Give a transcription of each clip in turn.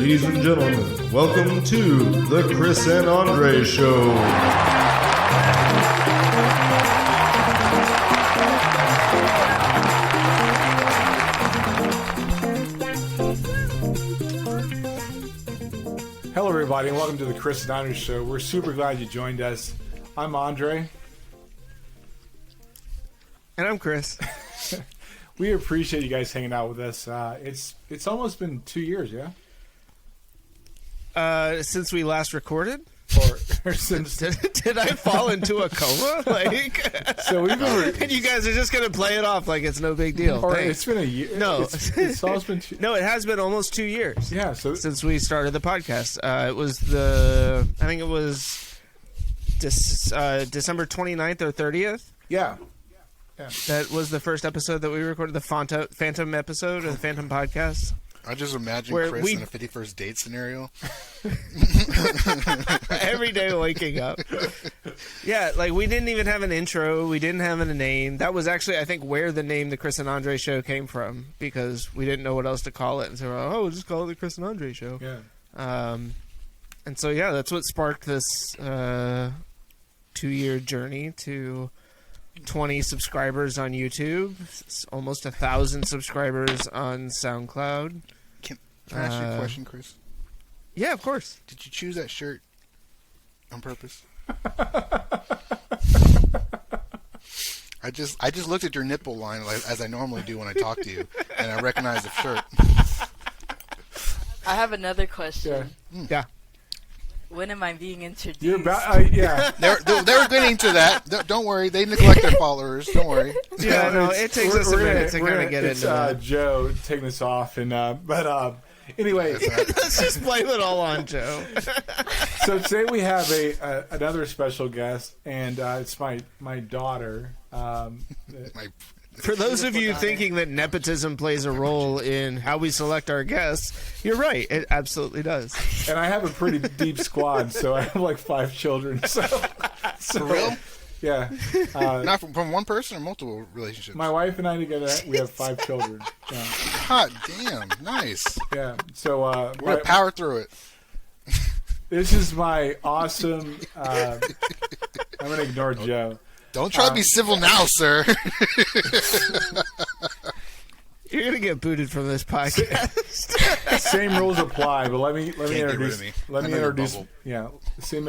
Ladies and gentlemen, welcome to the Chris and Andre Show. Hello, everybody, and welcome to the Chris and Andre Show. We're super glad you joined us. I'm Andre. And I'm Chris. We appreciate you guys hanging out with us. It's almost been 2 years, yeah? Since we last recorded? Or since... Did I fall into a coma? So we've been... And you guys are just going to play it off like it's no big deal. Or Thanks. it's been a year. No. It's almost been... No, it has been almost 2 years. Yeah, so... Since we started the podcast. It was I think it was December 29th or 30th. Yeah. That was the first episode that we recorded, the Phantom episode of the Phantom podcast. I just imagine Where Chris in a 51st date scenario. Every day waking up. Yeah, we didn't even have an intro. We didn't have a name. That was actually, I think, where the name The Chris and Andre Show came from, because we didn't know what else to call it. And so, we'll just call it The Chris and Andre Show. Yeah. And so, yeah, that's what sparked this 2-year journey to 20 subscribers on YouTube, almost 1,000 subscribers on SoundCloud. Can I ask you a question, Chris? Yeah, of course. Did you choose that shirt on purpose? I just looked at your nipple line as I normally do when I talk to you, and I recognized the shirt. I have another question. Yeah. When am I being introduced? You're about... yeah. They're getting to that. Don't worry. They neglect their followers. Don't worry. Yeah, no, it takes us a minute to kind of get into that. It's Joe taking us off, and anyway... Let's just blame it all on Joe. So today we have another special guest, and it's my daughter. For those of you thinking that nepotism plays a role in how we select our guests, you're right. It absolutely does. And I have a pretty deep squad, so I have 5 children. So For real? Yeah. Not from one person or multiple relationships? My wife and I together, we have 5 children. Yeah. Hot damn. Nice. Yeah. So we're going to power through it. This is my awesome... I'm going to ignore Joe. Don't try to be civil now, sir. You're gonna get booted from this podcast. Same rules apply, but let me introduce. Me. Let me introduce. Yeah, same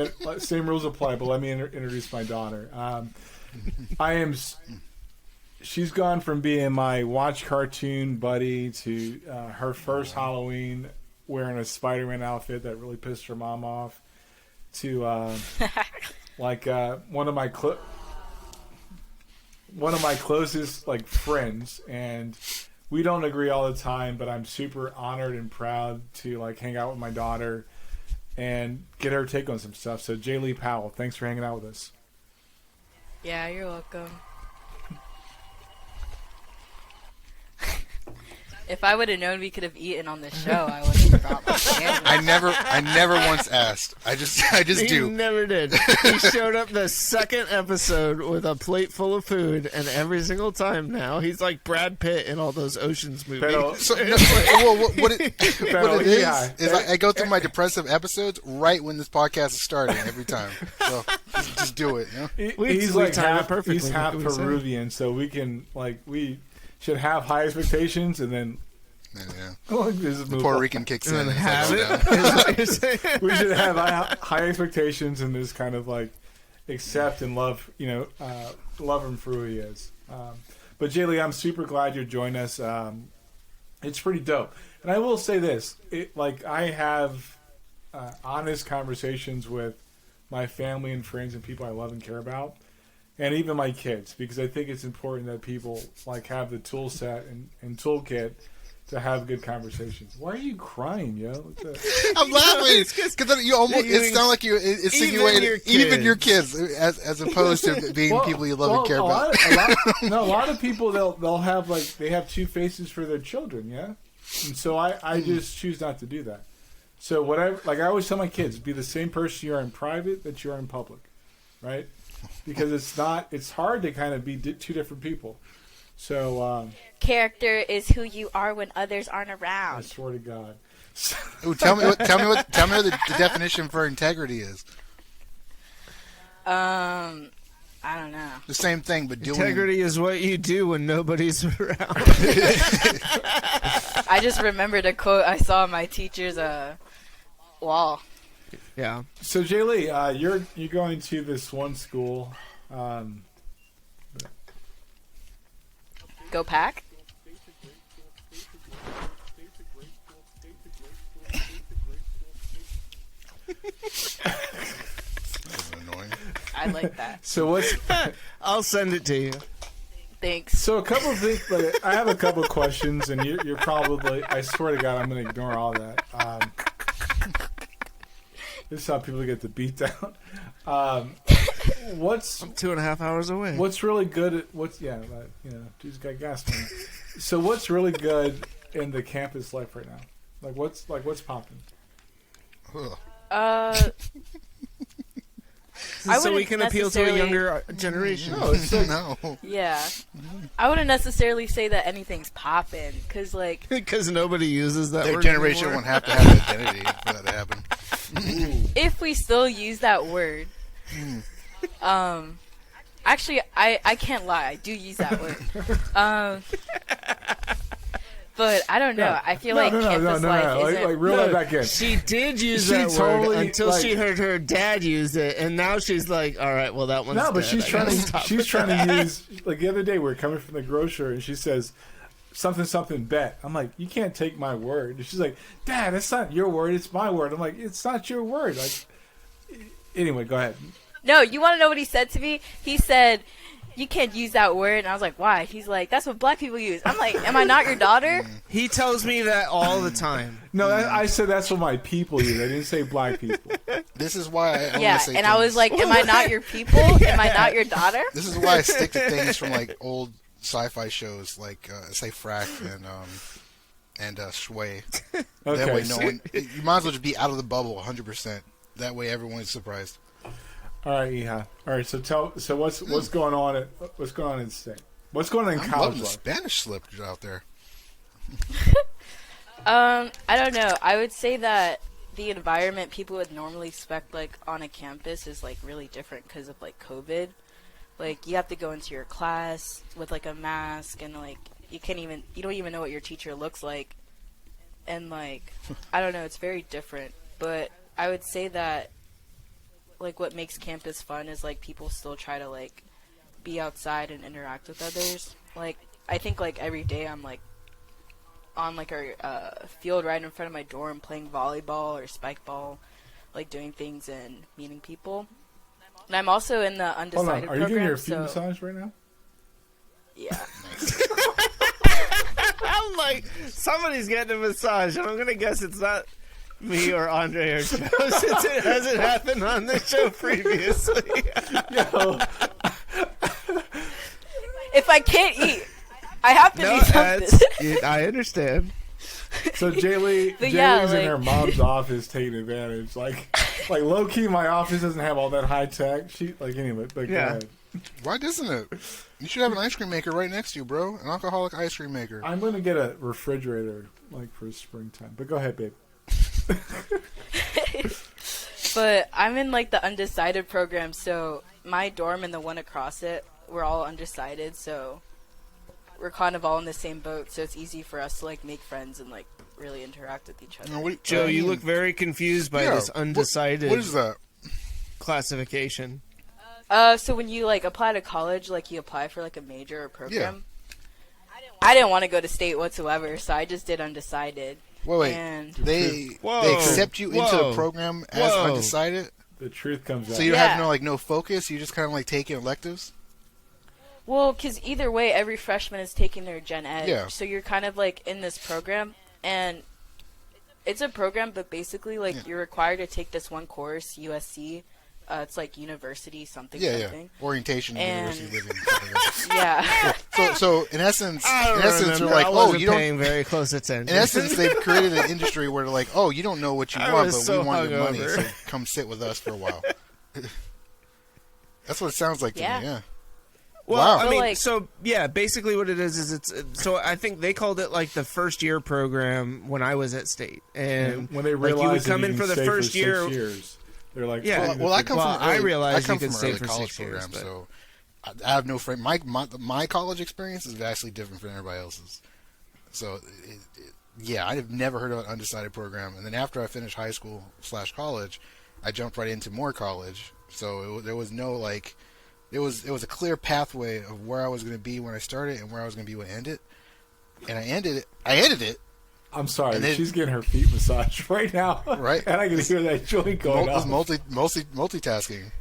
rules apply, but let me introduce my daughter. She's gone from being my watch cartoon buddy to her first Halloween wearing a Spider-Man outfit that really pissed her mom off, to one of my closest friends, and we don't agree all the time, but I'm super honored and proud to hang out with my daughter and get her take on some stuff. So Jaylee Powell, thanks for hanging out with us. Yeah, you're welcome. If I would have known we could have eaten on the show, I would have brought my sandwich. I never once asked. I just He do. never did. He showed up the second episode with a plate full of food, and every single time now he's like Brad Pitt in all those Oceans movies. What it is I go through my depressive episodes right when this podcast is starting every time. So just do it. You know? He's half Peruvian, so we can we should have high expectations, and then the Puerto Rican kicks in. We should have high expectations and just kind of accept and love, love him for who he is. But Jaylee, I'm super glad you're joining us. It's pretty dope. And I will say this: I have honest conversations with my family and friends and people I love and care about. And even my kids, because I think it's important that people have the tool set and toolkit to have good conversations. Why are you crying, yo? I'm laughing because you almost it sounds like you insinuated even your kids as opposed to being people you love and care about. A lot of people they'll have they have 2 faces for their children, yeah. And so I just choose not to do that. So whatever, I always tell my kids, be the same person you are in private that you are in public, right? Because it's hard to kind of be 2 different people. So, Character is who you are when others aren't I around. swear to God. Ooh, tell me what the definition for integrity is. I don't know. The same thing, but doing Integrity is what you do when nobody's around. I just remembered a quote I saw on my teacher's wall. Yeah. So, Jay Lee, you're going to this one school. Go Pack. That's annoying. I like that. So what's I'll send it to you. Thanks. so a couple of things? Like, I have a couple of questions, and you're probably. I swear to God, I'm going to ignore all that. This is how people get the beat down. What's I'm 2.5 hours away. What's really good at dude's got gas money. So what's really good in the campus life right now? What's popping? Ugh. I so we wouldn't can appeal to a necessarily- younger generation. No, it's like, No. Yeah. I wouldn't necessarily say that anything's popping, because, like, Because nobody uses that Their word generation anymore. won't have to have an identity for that to happen. if we still use that word, actually, I can't lie. I do use that word. But I don't know. Yeah. I feel like campus life isn't... Like reel that back in. She did use She that totally, word until like- she heard her dad use it, and now she's like, "All right, well that one's No, but dead. she's I trying gotta to. stop She's it." trying to use like the other day. We were coming from the grocery, and she says something bet. I'm like, you can't take my word. And she's like, Dad, that's not your word. It's my word. I'm like, it's not your word. Like, anyway, go ahead. No, you want to know what he said to me? He said, you can't use that word. And I was like, why? He's like, that's what black people use. I'm like, am I not your daughter? He tells me that all the time. No, I said that's what my people use. I didn't say black people. This is why I only Yeah, say and I was things- like, am I not your people? Am I not your daughter? This is why I stick to things from like old sci-fi shows, like say Frack and Sway. That Okay. way, no one. You might as well just be out of the bubble 100%. That way, everyone's surprised. All right, Iha. All right, so what's going on in state? What's going on in I'm college loving the life? Spanish slip out there. I don't know. I would say that the environment people would normally expect, like, on a campus is, like, really different because of, like, COVID. Like, you have to go into your class with, like, a mask, and, like, you don't even know what your teacher looks like. And, like, I don't know, it's very different. But I would say that, like, what makes campus fun is, like, people still try to, like, be outside and interact with others. Like, I think, like, every day I'm, like, on, like, our field right in front of my dorm playing volleyball or spike ball, like, doing things and meeting people. And I'm also in the Hold Undecided on, are you Program, getting your feet so... massaged right now? Yeah. I'm like, somebody's getting a massage, and I'm gonna guess it's not me or Andre or Joe, since it hasn't happened on the show previously. Yo, If I can't eat, I have to eat something. I understand. so Jaylee, But yeah, Jaylee's in like- her mom's office taking advantage. Like low key, my office doesn't have all that high tech. She anyway. But go Yeah. ahead. Why doesn't it? You should have an ice cream maker right next to you, bro. An alcoholic ice cream maker. I'm gonna get a refrigerator like for springtime. But go ahead, babe. But I'm in, like, the Undecided Program, so my dorm and the one across it, we're all undecided, so we're kind of all in the same boat, so it's easy for us to, like, make friends and, like, really interact with each other. Now, what- Joe, I you mean, look very confused by yeah, this undecided What is that? classification. So when you, like, apply to college, like, you apply for, like, a major or program. I didn't want to go to state whatsoever, so I just did Undecided. Wait. And They Whoa. accept you into Whoa. the program as Whoa. undecided? The truth comes out. So you Yeah. have no focus? You just kind of like taking electives? well, because either way, every freshman is taking their gen ed. Yeah. So you're kind of, like, in this program, and it's a program, but basically, like, you're required to take this one course, USC. It's like university something. Orientation, And- university living. Something like that. Yeah. So in essence, I don't they're remember. like, I oh, wasn't you don't. paying very close attention. In essence, they've created an industry where they're like, oh, you don't know what you I want, was but so we want your money, hungover. so come sit with us for a while. That's what it sounds like to Yeah. me. Yeah. Well, Wow. I mean, like- so yeah, basically what it is so I think they called it like the first year program when I was at state, and when they like, you realize would come that in you for can the stay first 6 year. years, they're like, Yeah. Well, I come Well, from an I early, realized come you could from an stay early for college 6 years, program, but- so I have no frame. My college experience is vastly different from everybody else's. So, yeah, I have never heard of an undecided program. And then after I finished high school / college, I jumped right into more college. So there was no like, it was a clear pathway of where I was going to be when I started and where I was going to be when I ended. And I ended it. I'm sorry, And then- she's getting her feet massaged right now. Right. And I can hear that joint going off. Multitasking.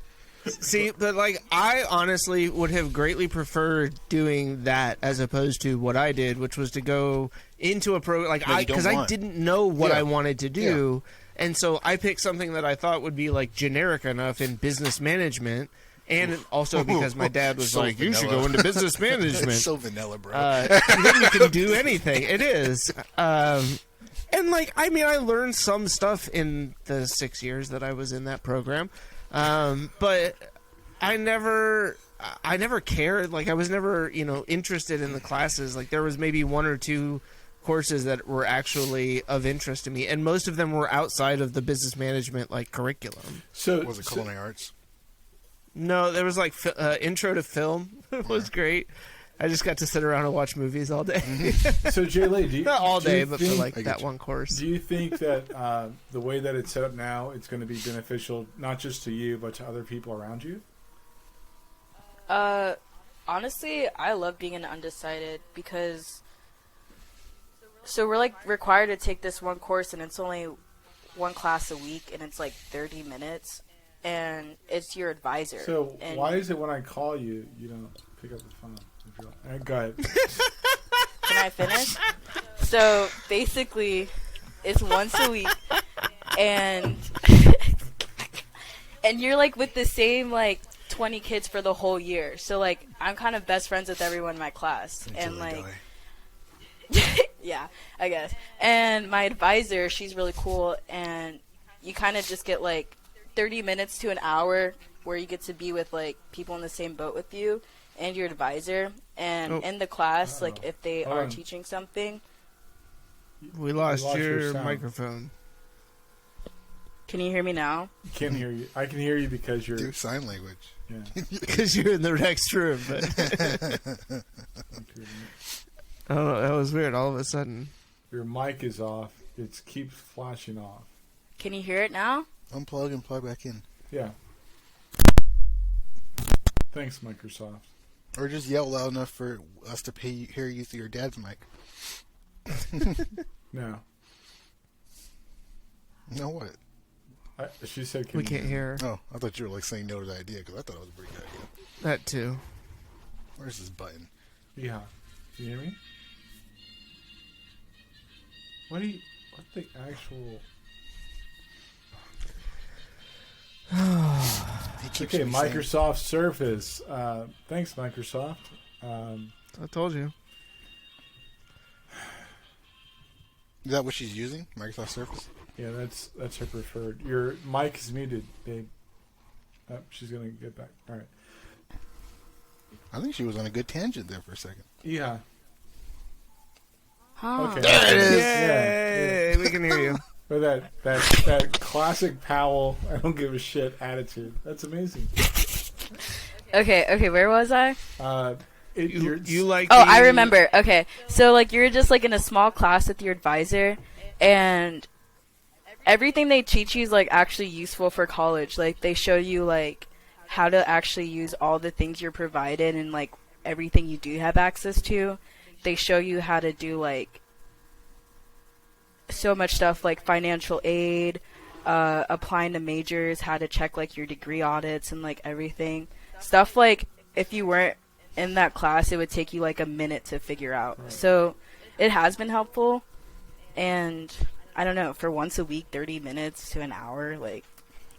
See, but like I honestly would have greatly preferred doing that as opposed to what I did, which was to go into a program like That you don't because I want. didn't know what Yeah. I wanted to do, and so I picked something that I thought would be like generic enough in business management, and also because my dad was So like, "You should vanilla. go into business management." It's so vanilla, bro. Then you can do anything. It is. And like, I mean, I learned some stuff in the 6 years that I was in that program, but I never cared. Like, I was never, interested in the classes. Like, there was maybe 1 or 2 courses that were actually of interest to me, and most of them were outside of the business management curriculum. So was it culinary arts? No, there was like intro to film. It was great. I just got to sit around and watch movies all day. So Jay Lee, do you, Not all do you day, but for think- like I get that you. one course. Do you think that the way that it's set up now, it's going to be beneficial not just to you but to other people around you? Honestly, I love being an undecided because so we're like required to take this one course and it's only one class a week and it's like 30 minutes and it's your advisor. So and why is it when I call you, you don't pick up the phone? Go ahead. Can I finish? So basically, it's once a week, and and you're like with the same like 20 kids for the whole year. So like I'm kind of best friends with everyone in my class, and like yeah, I guess. And my advisor, she's really cool, and you kind of just get like 30 minutes to an hour where you get to be with like people in the same boat with you and your advisor. And in the class, like if they Hold are on. teaching something, We lost lost your your sound. microphone. can you hear me now? Can't hear you. I can hear you because you're. Do sign language. Yeah. Because you're in the next room. But I don't know. That was weird. All of a sudden, Your mic is off. It keeps flashing off. Can you hear it now? Unplug and plug back in. Yeah. Thanks, Microsoft. Or just yell loud enough for us to hear you through your dad's mic. No. No, what? She said, can we you can't hear Oh, I thought you were like saying no to the idea because I thought it was a pretty good idea. that too. Where's this button? Yeah. Can you hear me? What the actual... He keeps Okay, me saying- Microsoft Surface. Thanks, Microsoft. I told you. Is that what she's using? Microsoft Surface? Yeah, that's her preferred. Your mic is muted, babe. Oh, she's going to get back. All right. I think she was on a good tangent there for a second. Yeah. Huh. Okay. There it is. Yay! We can hear you. But that classic Powell, I don't give a shit attitude. That's amazing. Okay, where was I? You like? Oh, the- I remember. Okay, so like you're just like in a small class with your advisor, and everything they teach you is like actually useful for college. Like they show you like how to actually use all the things you're provided and like everything you do have access to. They show you how to do like so much stuff like financial aid, applying to majors, how to check like your degree audits and like everything. Stuff like if you weren't in that class, it would take you like a minute to figure out. Right. So it has been helpful, and I don't know, for once a week, 30 minutes to an hour, like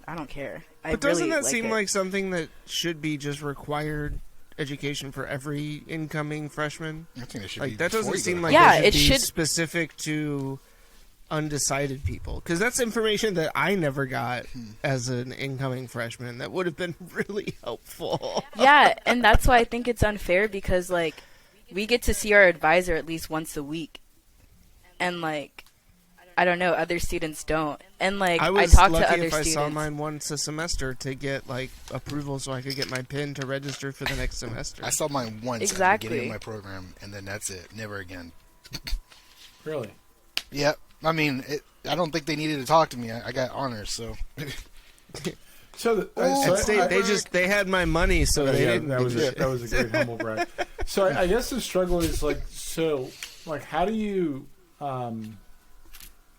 I don't care. But doesn't really that seem it. like something that should be just required education for every incoming freshman? I think it should Like be that before doesn't you seem go like to Yeah, it it should be should- specific to undecided people? Because that's information that I never got as an incoming freshman that would have been really helpful. Yeah, and that's why I think it's unfair because, like, we get to see our advisor at least once a week. And, like, I don't know, other students don't. And, like, I was talk lucky to other if students. I saw mine once a semester to get, like, approval so I could get my PIN to register for the next semester. I saw mine once at the beginning of my program, and then that's it. Never again. Really? Yep. I mean, I don't think they needed to talk to me. I got honors, so. So, At State, they had my money, so they didn't. That was a great humble brag. So I guess the struggle is how do you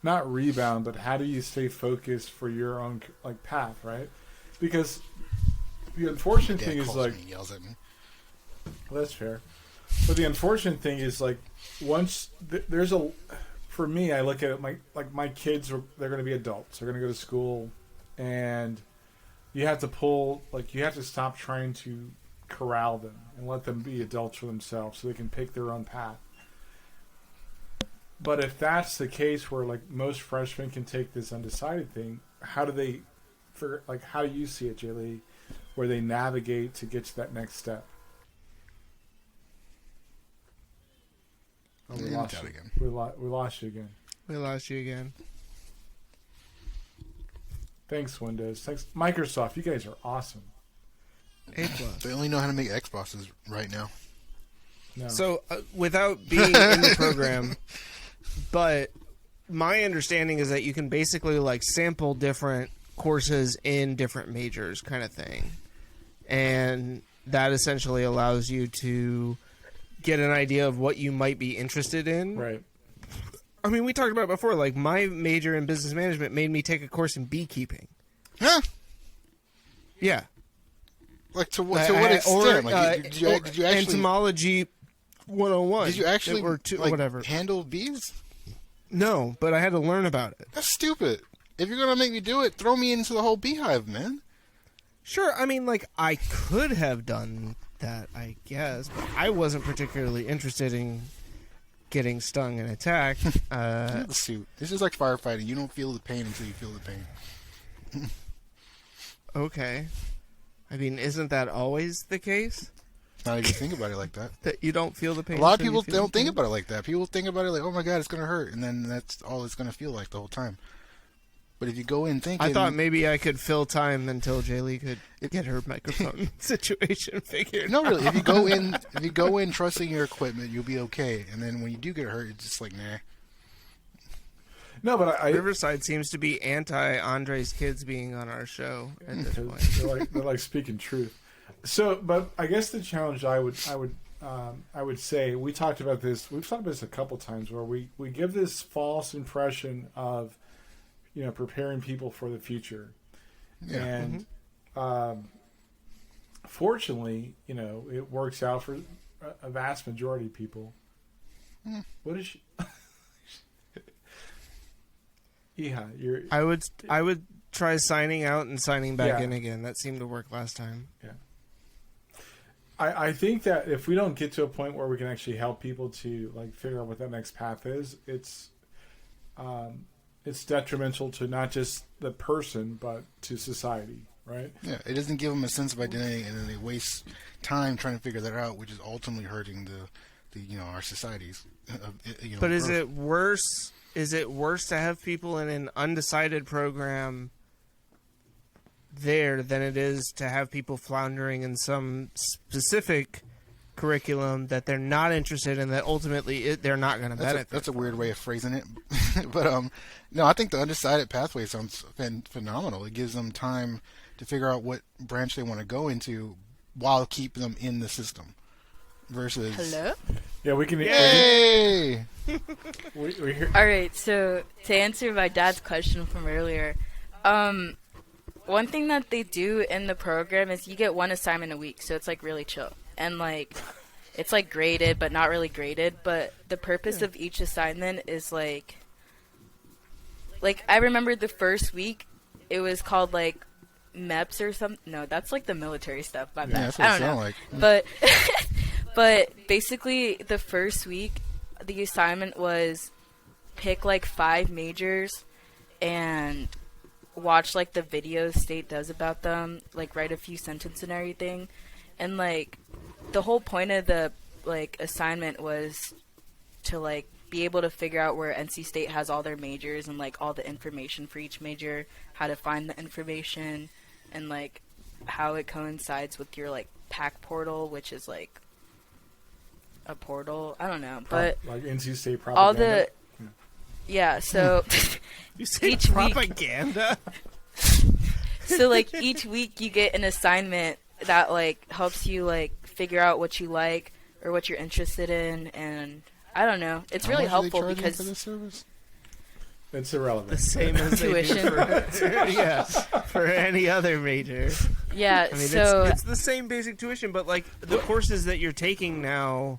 not rebound, but how do you stay focused for your own like path, right? Because the unfortunate thing is like he yells at me. Well, that's fair. But the unfortunate thing is like once there's a for me, I look at it my kids they're going to be adults. They're going to go to school, and you have to stop trying to corral them and let them be adults for themselves so they can pick their own path. But if that's the case where like most freshmen can take this undecided thing, how do you see it, Jay Lee, where they navigate to get to that next step? Oh, we lost you again. We lost you again. We lost you again. Thanks, Windows. Thanks, Microsoft. You guys are awesome. A+. They only know how to make Xboxes right now. No. So, without being in the program, but my understanding is that you can basically like sample different courses in different majors kind of thing. And that essentially allows you to get an idea of what you might be interested in. Right. I mean, we talked about it before, like my major in business management made me take a course in beekeeping. Huh? Yeah. Like to what extent? Did you actually entomology 101? Did you actually whatever handle bees? No, but I had to learn about it. That's stupid. If you're gonna make me do it, throw me into the whole beehive, man. Sure, I mean, like I could have done that, I guess, but I wasn't particularly interested in getting stung and attacked. The suit. This is like firefighting. You don't feel the pain until you feel the pain. Okay. I mean, isn't that always the case? Not if you think about it like that. That you don't feel the pain? A lot of people don't think about it like that. People think about it like, oh my god, it's going to hurt. And then that's all it's going to feel like the whole time. But if you go in thinking... I thought maybe I could fill time until Jaylee could get her microphone situation figured No, really. out. If you go in trusting your equipment, you'll be okay. And then when you do get hurt, it's just like, nah. No, but Riverside seems to be anti Andre's kids being on our show at this point. They're like speaking truth. So, but I guess the challenge I would say, we talked about this. We've talked about this a couple times where we give this false impression of, preparing people for the future, and fortunately, it works out for a vast majority of people. What is she? I would try signing out and signing back in again. That seemed to work last time. Yeah. I think that if we don't get to a point where we can actually help people to figure out what that next path is, it's detrimental to not just the person but to society, right? Yeah, it doesn't give them a sense of identity, and then they waste time trying to figure that out, which is ultimately hurting the our societies. But is it worse? Is it worse to have people in an undecided program there than it is to have people floundering in some specific curriculum that they're not interested in, that ultimately they're not going to benefit? That's a weird way of phrasing it. But no, I think the undecided pathway sounds phenomenal. It gives them time to figure out what branch they want to go into while keeping them in the system. Versus... Hello? Yeah, we can... Yay! we hear... All right, so to answer my dad's question from earlier, one thing that they do in the program is you get one assignment a week, so it's really chill. And it's graded, but not really graded. But the purpose of each assignment is I remember the first week, it was called MEPS or something. No, that's the military stuff. My bad. That's what I don't know. But but basically, the first week, the assignment was pick like 5 majors and watch like the videos State does about them, like write a few sentences and everything. And like the whole point of the like assignment was to like be able to figure out where NC State has all their majors and like all the information for each major, how to find the information, and like how it coincides with your like PAC portal, which is like a portal. I don't know, but like NC State propaganda. all the so You say each week- propaganda? so like each week you get an assignment that like helps you like figure out what you like or what you're interested in, and I don't know. It's really helpful because for this service? It's irrelevant. The same as they do Tuition. for any other major. yeah. I mean, so it's the same basic tuition, but like the courses that you're taking now,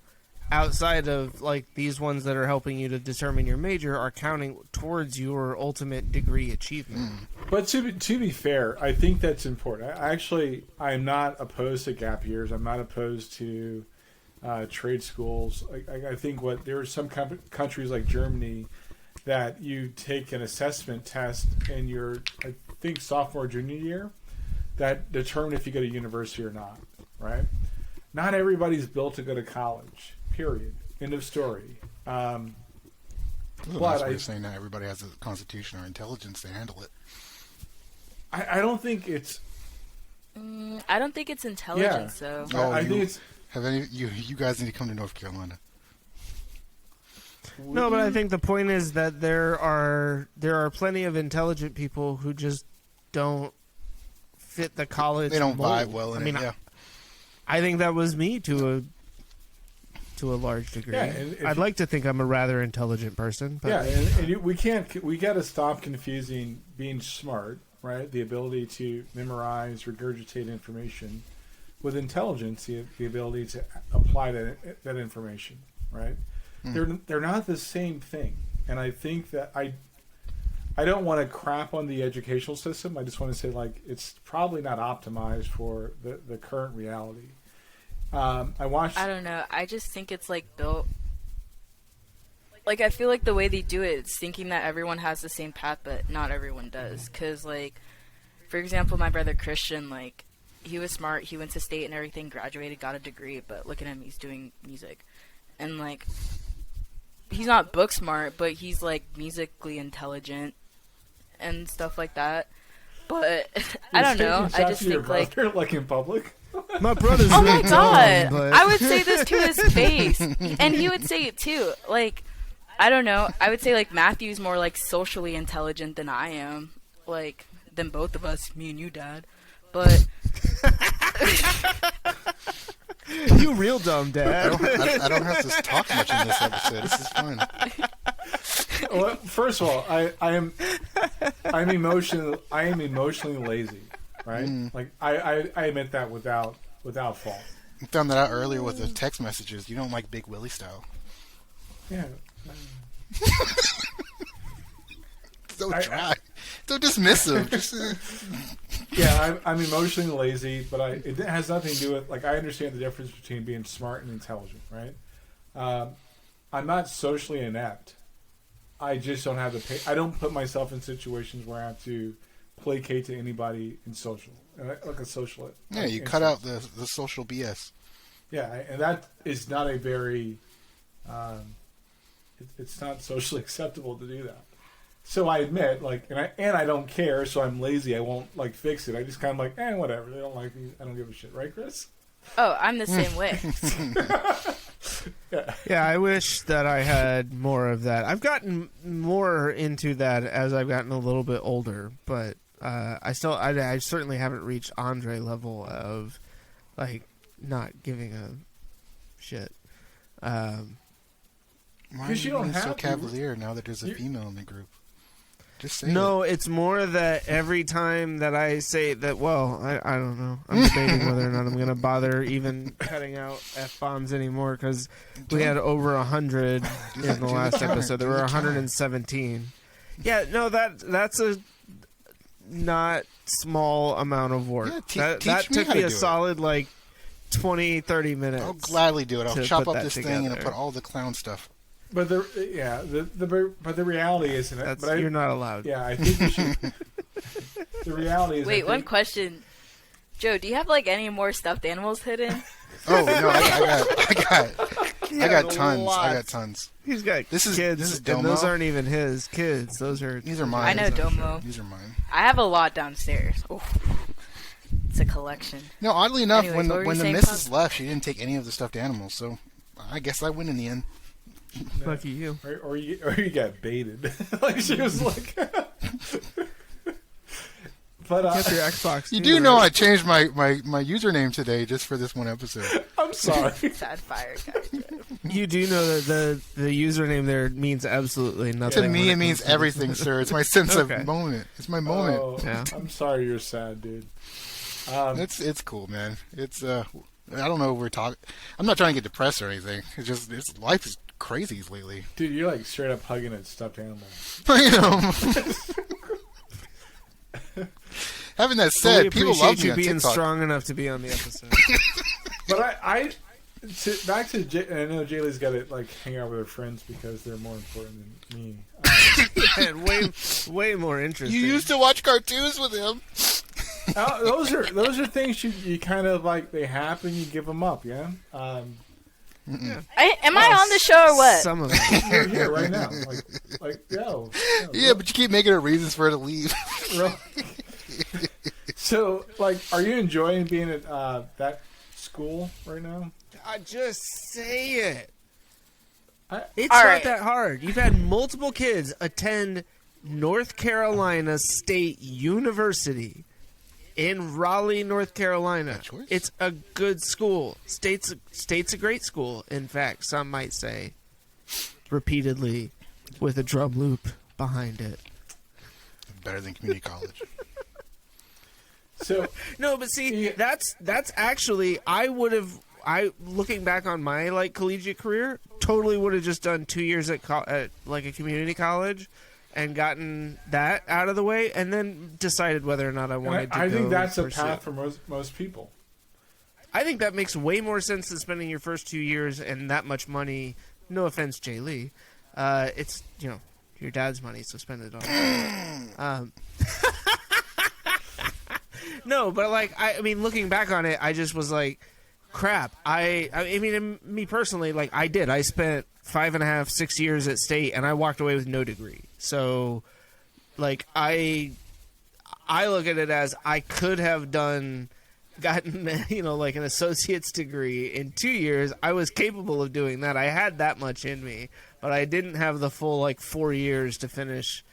outside of like these ones that are helping you to determine your major, are counting towards your ultimate degree achievement. But to be fair, I think that's important. I'm not opposed to gap years. I'm not opposed to trade schools. I think there are some countries like Germany that you take an assessment test in your, I think, sophomore, junior year that determine if you go to university or not, right? Not everybody's built to go to college, period. End of story. That's a nice way of saying that everybody has a constitution or intelligence to handle it. I don't think it's... I don't think it's intelligence, though. I think it's... Have any you guys need to come to North Carolina? No, but I think the point is that there are plenty of intelligent people who just don't fit the college. They don't mold. vibe well in it. Yeah. I think that was me to a large degree. Yeah, and I'd like to think I'm a rather intelligent person. But Yeah, and we got to stop confusing being smart, right? The ability to memorize, regurgitate information, with intelligence, the ability to apply that information, right? They're not the same thing, and I think that I don't want to crap on the educational system. I just want to say like it's probably not optimized for the current reality. I don't know. I just think it's like built. Like I feel like the way they do it, it's thinking that everyone has the same path, but not everyone does. Because like, for example, my brother Christian, like he was smart. He went to State and everything, graduated, got a degree, but look at him, he's doing music, and like. He's not book smart, but he's like musically intelligent and stuff like that. But I don't know. I just think like in public. My brother's oh my god! dumb, but... I would say this to his face, and he would say it too. Like I don't know. I would say like Matthew's more like socially intelligent than I am, like than both of us, me and you, Dad. But. You real dumb, Dad. I don't have to talk much in this episode. This is fun. Well, first of all, I'm emotionally lazy, right? Like I admit that without fault. I found that out earlier with the text messages. You don't like Big Willie style. Yeah. So dry. So dismissive. Yeah, I'm emotionally lazy, but it has nothing to do with, like, I understand the difference between being smart and intelligent, right? I'm not socially inept. I just don't have the I don't put myself in situations where I have to placate to anybody in social, like a social. Yeah, you cut out the social BS. Yeah, and that is not a very, it's not socially acceptable to do that. So I admit, like, and I don't care, so I'm lazy. I won't, like, fix it. I just kind of like, whatever. They don't like me. I don't give a shit. Right, Chris? Oh, I'm the same way. Yeah, I wish that I had more of that. I've gotten more into that as I've gotten a little bit older, but I certainly haven't reached Andre level of, like, not giving a shit. Why are you don't have so to. cavalier now that there's a female in the group? Just say No, it. it's more that every time that I say that, well, I don't know. I'm debating whether or not I'm going to bother even cutting out F-bombs anymore because we had over 100 in the last episode. There were 117. Yeah, no, that's a not small amount of work. Yeah, that took me a solid, like, 20, 30 minutes. I'll gladly do it. I'll chop up this together. thing and I'll put all the clown stuff. But the reality isn't it? But you're not allowed. Yeah, I think you should. The reality is. Wait, one question, Joe. Do you have like any more stuffed animals hidden? Oh no, I got tons. Lots. I got tons. He's got This is and those aren't even his kids. These are These mine. I know Domo. These are mine. I have a lot downstairs. Oh, it's a collection. No, oddly enough, Anyways, what were when you the saying, missus Pop? left, she didn't take any of the stuffed animals. So I guess I win in the end. Lucky you. Or you got baited. Like she was like. But Kept your Xbox. You too, do right? know I changed my username today just for this one episode. I'm sorry. Sad fire, guys. You do know that the username there means absolutely nothing. To me, it means everything, sir. It's my sense Okay. of moment. It's my moment. Oh, Yeah. I'm sorry you're sad, dude. It's cool, man. It's I don't know. We're talking. I'm not trying to get depressed or anything. It's just life is crazy lately. Dude, you're like straight up hugging a stuffed animal. You know. Having that We said, people love appreciate me you on being TikTok. strong enough to be on the episode. But back to I know Jaylee's got to like hang out with her friends because they're more important than me. And way more interesting. You used to watch cartoons with him. Those are things you kind of like. They happen, you give them up. Yeah. Am I on the show or what? Some of it. You're here right now. Like yo. Yeah, but you keep making up reasons for her to leave. Really? So, like, are you enjoying being at that school right now? I just say it. It's All not right. that hard. You've had multiple kids attend North Carolina State University in Raleigh, North Carolina. choice. It's a good school. State's a great school. In fact, some might say repeatedly with a drum loop behind it. Better than community college. So, No, but see, Yeah. that's actually I looking back on my like collegiate career, totally would have just done 2 years at like a community college and gotten that out of the way, and then decided whether or not I wanted to. I think that's a pursue path it. for most people. I think that makes way more sense than spending your first 2 years and that much money. No offense, Jay Lee. It's your dad's money, so spend it on. No, but like I mean, looking back on it, I just was like, crap. I mean, me personally, like I did. I spent 5.5, 6 years at state, and I walked away with no degree. So, like I look at it as I could have gotten like an associate's degree in 2 years. I was capable of doing that. I had that much in me, but I didn't have the full like 4 years to finish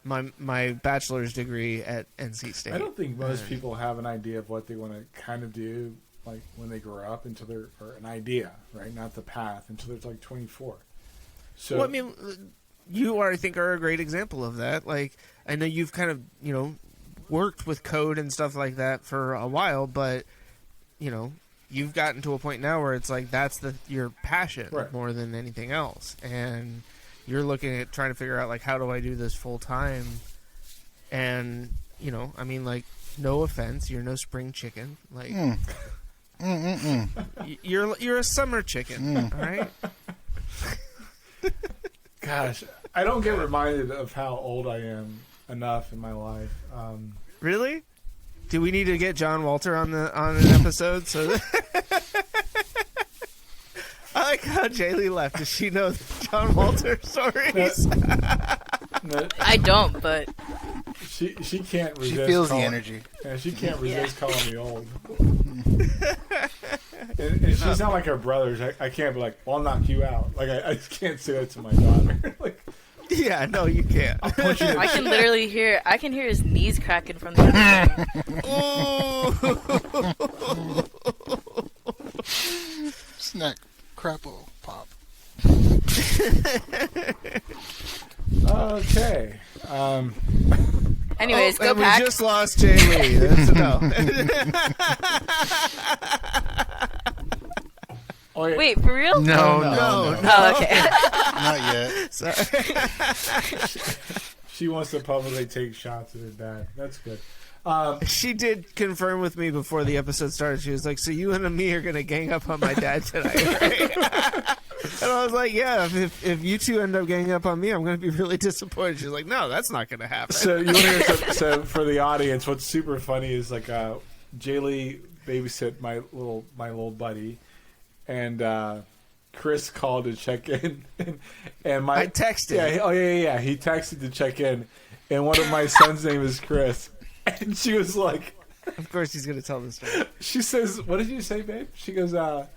my bachelor's degree at NC State. I don't think most people have an idea of what they want to kind of do, like when they grow up, until they're or an idea, right? Not the path until they're like 24. So Well, I mean, you are, I think, are a great example of that. Like, I know you've kind of, worked with code and stuff like that for a while, but, you've gotten to a point now where it's like that's your passion Right. more than anything else. And you're looking at trying to figure out, like, how do I do this full time? And, I mean, like, no offense, you're no spring chicken. Like, you're a summer chicken, all right? gosh, I don't get reminded of how old I am enough in my life. Really? Do we need to get John Walter on an episode? So I like how Jaylee left. Does she know the John Walter stories? No, I don't, but she can't resist. She feels the calling- energy. Yeah, she can't resist calling me old. and she's not like her brothers. I can't be like, well, I'll knock you out. Like I just can't say that to my daughter. Like Yeah, no, you can't. I'll punch you in the I can literally hear his knees cracking from the other side. Snack, crapple, pop. Okay. Anyways, go and Pack. we just lost Jaylee. That's a no. Oh, yeah. Wait, for real? No. Oh, okay. Not yet. Sorry. She wants to publicly take shots at her dad. That's good. She did confirm with me before the episode started. She was like, "So you and me are gonna gang up on my dad tonight, right?" And I was like, yeah, if you two end up ganging up on me, I'm going to be really disappointed. She's like, no, that's not going to happen. So you want to hear so for the audience, what's super funny is like Jaylee babysit my little buddy, and Chris called to check in, and I texted. Yeah. He texted to check in, and one of my son's name is Chris, and she was like, of course he's going to tell the story. She says, "What did you say, babe?" She goes, I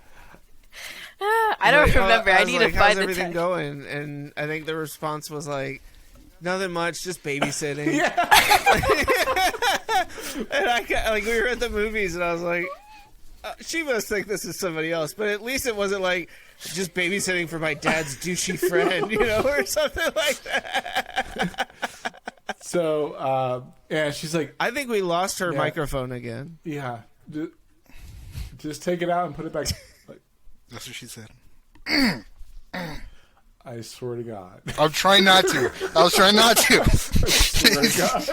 don't remember. I need to how's find the everything text. going? And I think the response was like, nothing much, just babysitting. Yeah. And we were at the movies, and I was like, she must think this is somebody else, but at least it wasn't like just babysitting for my dad's douchey friend, or something like that. So, yeah, she's like, I think we lost her microphone again. yeah, just take it out and put it back. Like, That's what she said. I swear to God. I'm trying not to. I was trying not to. Swear to God.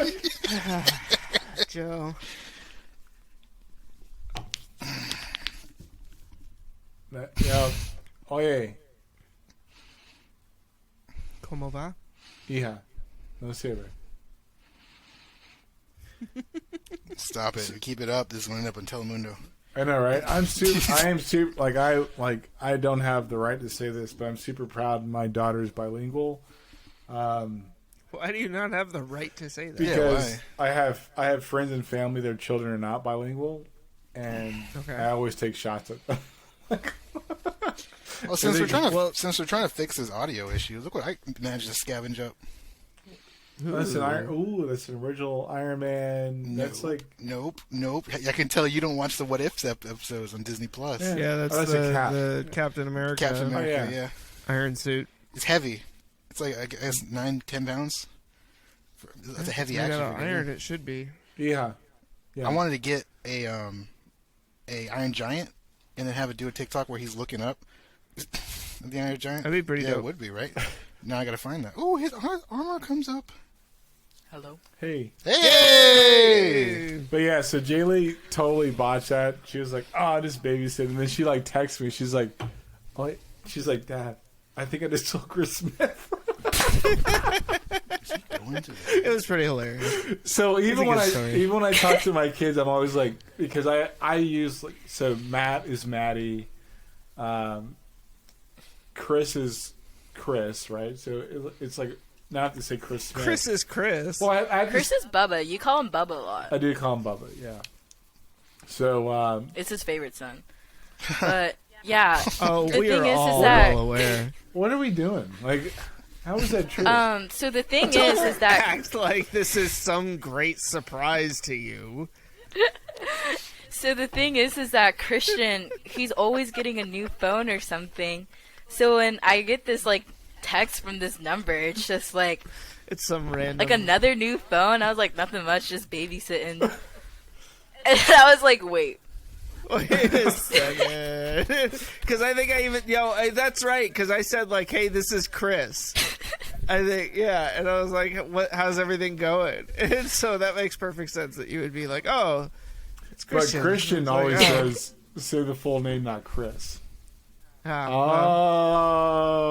Joe. Yeah. Oye. ¿Cómo va? Hija. No sirve. Stop it. Keep it up. This is going to end up on Telemundo. I know, right? I am super. I don't have the right to say this, but I'm super proud my daughter's bilingual. Why do you not have the right to say that? Because I have friends and family, their children are not bilingual, and I always take shots at them. Well, since we're trying to fix this audio issue, look what I managed to scavenge up. That's an original Iron Man. No, That's like nope. I can tell you don't watch the What If episodes on Disney Plus. Yeah, that's the Captain America. Captain America, yeah. Iron suit. It's heavy. It's like I guess 9-10 pounds. That's a heavy action figure. Iron, it should be. yeah. I wanted to get a Iron Giant and then have it do a TikTok where he's looking up at the Iron Giant. That'd be pretty dope. It would be, right? Now I gotta find that. Oh, his armor comes up. Hello. Hey. Hey! But yeah, so Jaylee totally botched that. She was like, "Oh, just babysitting," and then she like texts me. She's like, "Dad, I think I just told Chris Smith." It was pretty hilarious. So even when I talk to my kids, I'm always like, because I use so Matt is Maddie, Chris is Chris, right? So it's like now I have to say Chris Smith. Chris is Chris. Well, Chris is Bubba. You call him Bubba a lot. I do call him Bubba, yeah. So it's his favorite son. But yeah. Oh, the we thing are is all that well aware. what are we doing? Like, how is that true? so the thing is that Act like this is some great surprise to you. So the thing is that Christian, he's always getting a new phone or something. So when I get this text from this number, it's just It's some random another new phone. I was like, nothing much, just babysitting. And I was like, wait. Wait a second. Because I think that's right. Because I said hey, this is Chris. I think, yeah. And I was like, how's everything going? And so that makes perfect sense that you would be like, oh, it's Christian. But Christian always says, say the full name, not Chris.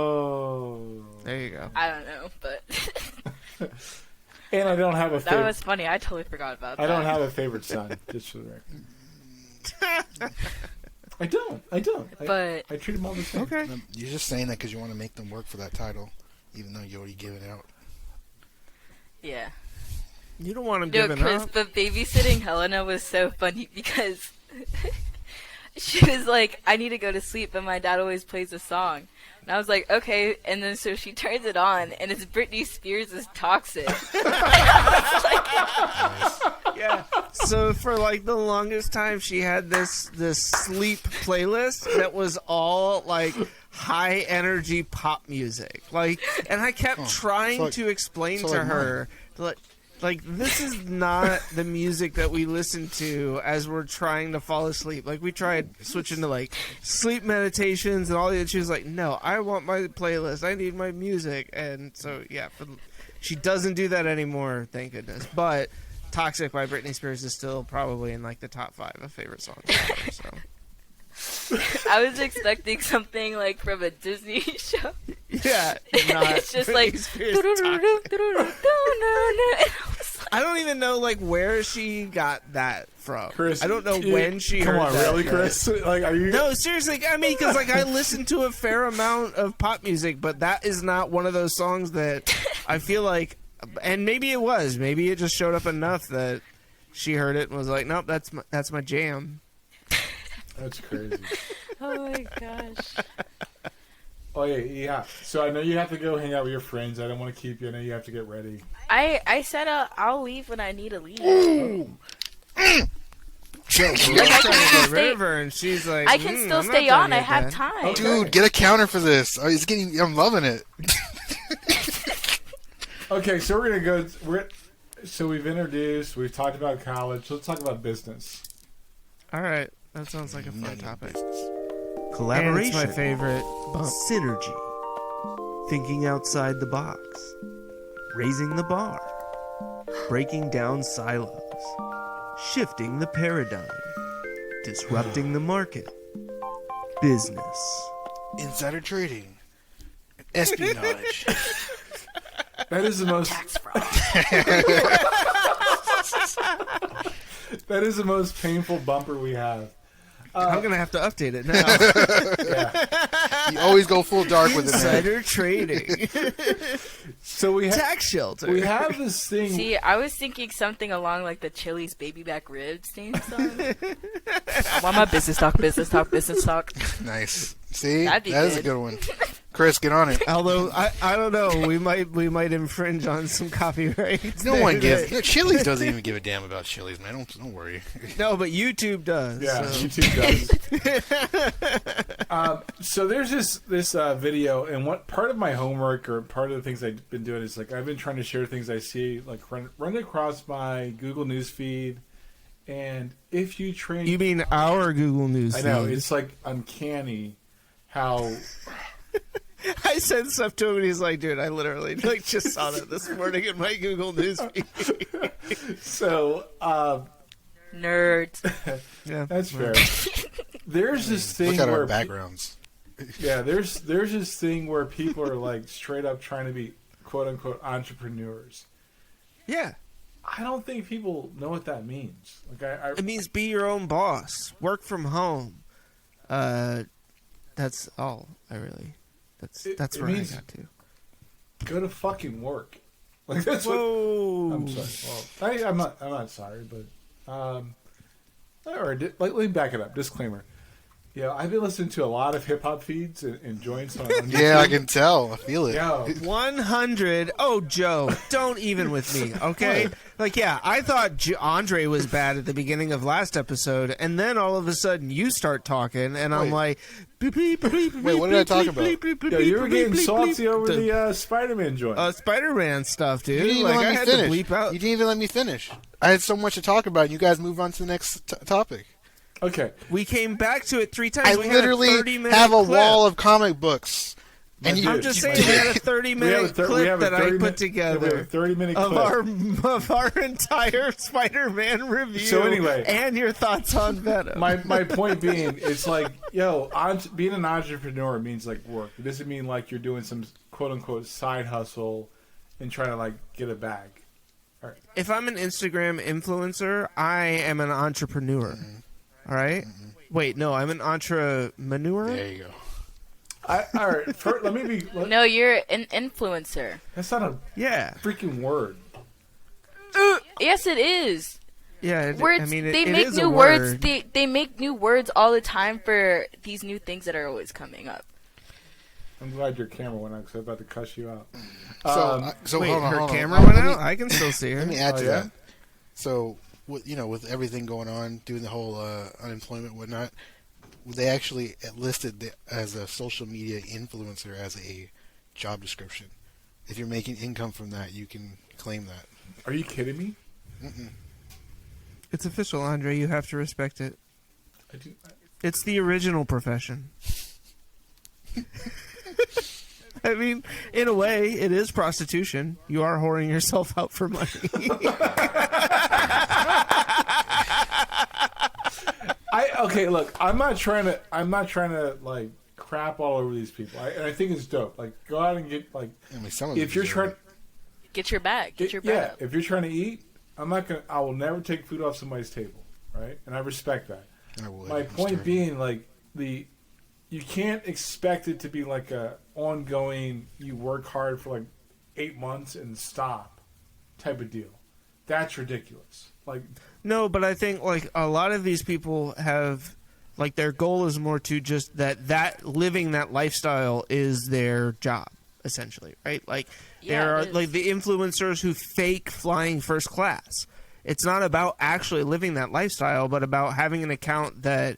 Well, there you go. I don't know, but And I don't have a favorite. that was funny. I totally forgot about that. I don't have a favorite son, just for the record. I don't. But I treat them all the same. Okay. You're just saying that because you want to make them work for that title, even though you already gave it out. yeah. You don't want him No, giving Chris, up. but babysitting Helena was so funny because she was like, I need to go to sleep, but my dad always plays a song. And I was like, okay. And then so she turns it on, and it's Britney Spears' Toxic. Yeah. So for the longest time, she had this sleep playlist that was all high energy pop music. And I kept trying to explain to her this is not the music that we listen to as we're trying to fall asleep. We tried switching to sleep meditations and all that. She was like, no, I want my playlist. I need my music. And so, yeah, she doesn't do that anymore, thank goodness. But Toxic by Britney Spears is still probably in the top 5 of favorite songs ever, so. I was expecting something like from a Disney show. Yeah, It's just like. I don't even know like where she got that from. Chris, I don't know when she Come heard on, that. really, Chris? Like, are you? No, seriously. I mean, because like I listen to a fair amount of pop music, but that is not one of those songs that I feel like. And maybe it was. Maybe it just showed up enough that she heard it and was like, "Nope, that's my jam." That's crazy. Oh my gosh. Oh yeah. So I know you have to go hang out with your friends. I don't want to keep you. I know you have to get ready. I said I'll leave when I need to leave. Joe, We're I trying can to still get stay- rid of her, and she's like, I can still I'm not stay done on. I yet, have Dad." time. dude, get a counter for this. Oh, it's getting. I'm loving it. Okay, so we're gonna go. So we've introduced. We've talked about college. Let's talk about business. All right, that sounds like a fun topic. And Collaboration. it's my favorite bump. Synergy. Thinking outside the box. Raising the bar. Breaking down silos. Shifting the paradigm. Disrupting the market. Business. Insider trading, espionage. That is the most. Tax fraud. That is the most painful bumper we have. I'm gonna have to update it now. Yeah. You always go full dark with it, man. Insider trading, So we have. tax shelter. We have this thing. See, I was thinking something along like the Chili's baby back ribs theme song. I want my business talk, business talk, business talk. Nice. See, That'd be that is a good. good one. Chris, get on it. Although I don't know, we might infringe on some copyrights. No there one gives. that- You know, Chili's doesn't even give a damn about Chili's, man. Don't worry. No, but YouTube does. Yeah, so. YouTube does. So there's this video, and what part of my homework or part of the things I've been doing is like I've been trying to share things I see, like run across my Google News feed, and if you train, You mean our Google News? I know feed. it's like uncanny how. I said stuff to him, and he's like, "Dude, I literally like just saw that this morning in my Google News feed." So Nerds. Yeah, that's fair. There's this thing Look at where our backgrounds. Yeah, there's this thing where people are like straight up trying to be quote unquote entrepreneurs. yeah. I don't think people know what that means. Like It means be your own boss, work from home. That's all. That's It where I means- got to. go to fucking work. Like that's what. Whoa! I'm sorry. Well, I'm not sorry, but let me back it up. Disclaimer. Yeah, I've been listening to a lot of hip hop feeds and joints on YouTube. Yeah, I can tell. I feel it. Yeah. 100. Oh, Joe, don't even with me, okay? Like, yeah, I thought Andre was bad at the beginning of last episode, and then all of a sudden you start talking, and I'm like, Wait, what did I talk about? Yeah, you were getting salty over the Spider-Man joint. Spider-Man stuff, You dude. didn't even Like, let I me had finish. to bleep out. You didn't even let me finish. I had so much to talk about, and you guys move on to the next topic. Okay. We came back to it 3 times. I We had a literally 30-minute have a clip. wall of comic books. And Dude, you, I'm just saying, we had a 30-minute clip that I put together. We have a 30-minute of clip. our entire Spider-Man review. So anyway. and your thoughts on Venom. My point being, it's like, being an entrepreneur means like work. It doesn't mean like you're doing some quote unquote side hustle and trying to like get a bag. If I'm an Instagram influencer, I am an entrepreneur. All right? Wait, no, I'm an entrepreneur. there you go. All right. Let me be. No, you're an influencer. That's not a Yeah, freaking word. Yes, it is. yeah. Words. It they make is a new word. words. They make new words all the time for these new things that are always coming up. I'm glad your camera went out because I was about to cuss you out. So Wait, hold on, her hold on. camera Let went me- out. I can still see her. Let me add to Oh, yeah? that. So, with everything going on, doing the whole unemployment and whatnot, they actually listed as a social media influencer as a job description. If you're making income from that, you can claim that. Are you kidding me? It's official, Andre. You have to respect it. I do, It's the original profession. I mean, in a way, it is prostitution. You are whoring yourself out for money. okay, look, I'm not trying to like crap all over these people. And I think it's dope. Like, go out and get like. I mean, some of if you're trying, get your bag. Get your bag. Yeah, if you're trying to eat, I will never take food off somebody's table, right? And I respect that. My point being, like you can't expect it to be like a ongoing. You work hard for like 8 months and stop type of deal. That's ridiculous. Like, no, but I think like a lot of these people have like their goal is more to just that living that lifestyle is their job essentially, right? Like there are like the influencers who fake flying first class. It's not about actually living that lifestyle, but about having an account that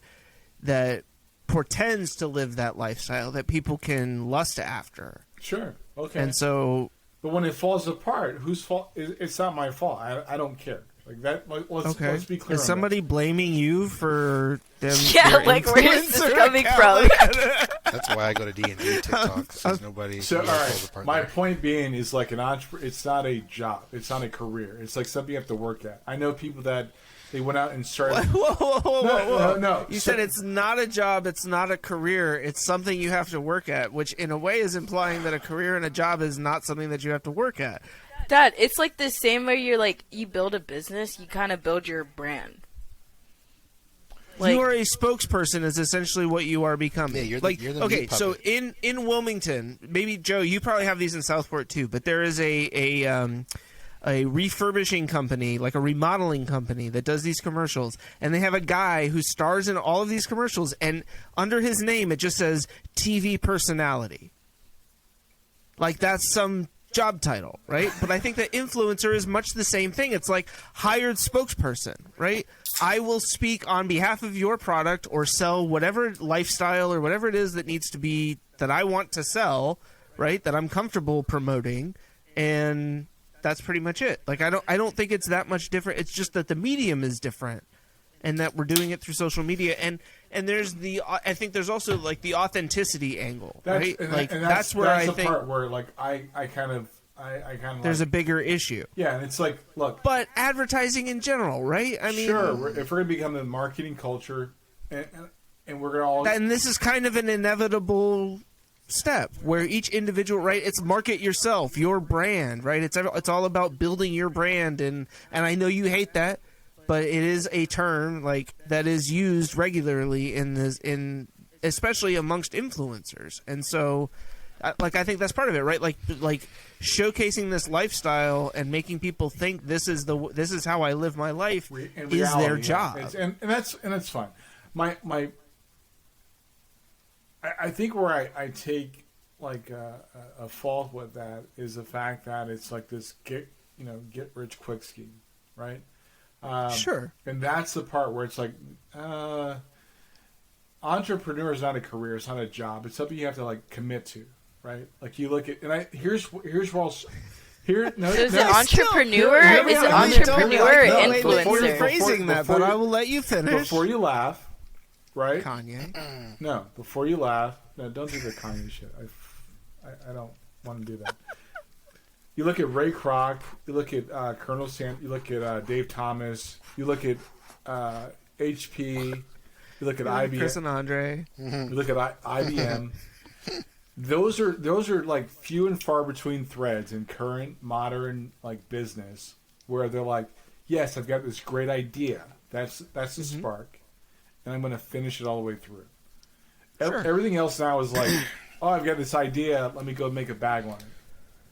pretends to live that lifestyle that people can lust after. Sure. Okay. And so, but when it falls apart, whose fault? It's not my fault. I don't care. Like that. Like, let's be clear. Is somebody blaming you for them? Yeah, like where is this coming from? That's why I go to D&D TikToks. There's nobody. So all right. My point being is like an entrepreneur. It's not a job. It's not a career. It's like something you have to work at. I know people that they went out and started. Whoa. No. You said it's not a job. It's not a career. It's something you have to work at, which in a way is implying that a career and a job is not something that you have to work at. Dad, it's like the same way you're like, you build a business, you kind of build your brand. Like, you are a spokesperson is essentially what you are becoming. Yeah, you're the okay, meat so puppet. in Wilmington, maybe Joe, you probably have these in Southport too, but there is a refurbishing company, like a remodeling company that does these commercials, and they have a guy who stars in all of these commercials, and under his name it just says TV personality. Like that's some job title, right? But I think that influencer is much the same thing. It's like hired spokesperson, right? I will speak on behalf of your product or sell whatever lifestyle or whatever it is that needs to be that I want to sell, right? That I'm comfortable promoting, and that's pretty much it. Like I don't think it's that much different. It's just that the medium is different, and that we're doing it through social media. And there's I think there's also like the authenticity angle, right? That's where I think part where like I kind of there's a bigger issue. Yeah, and it's like, look, but advertising in general, right? I mean, sure, if we're gonna become the marketing culture, and we're gonna all, and this is kind of an inevitable step where each individual, right? It's market yourself, your brand, right? It's all about building your brand, and I know you hate that, but it is a term like that is used regularly in especially amongst influencers, and so like I think that's part of it, right? Like showcasing this lifestyle and making people think this is how I live my life is their job, and that's fine. I think where I take like a fault with that is the fact that it's like this get rich quick scheme, right? Sure. And that's the part where it's like entrepreneur is not a career, it's not a job, it's something you have to like commit to, right? Like you look at, and here's where I'll. Here, no, so is it entrepreneur? Is it entrepreneur or influencer? You're phrasing that, but I will let you finish. Before you laugh. Right? Kanye. No, before you laugh. No, don't do the Kanye shit. I don't want to do that. You look at Ray Kroc. You look at Colonel Sam. You look at Dave Thomas. You look at HP. You look at IBM. Chris and Andre. You look at IBM. Those are like few and far between threads in current modern like business where they're like, yes, I've got this great idea. That's the spark. And I'm going to finish it all the way through. Sure. Everything else now is like, oh, I've got this idea. Let me go make a bag on it.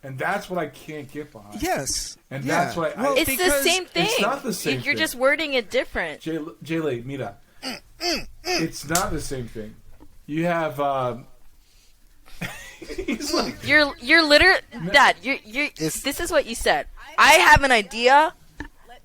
And that's what I can't get behind. Yes. And that's what it's the same thing. It's not the same thing. You're just wording it different. Jay, mira. It's not the same thing. You have... he's like... You're literally... Dad, this is what you said. I have an idea.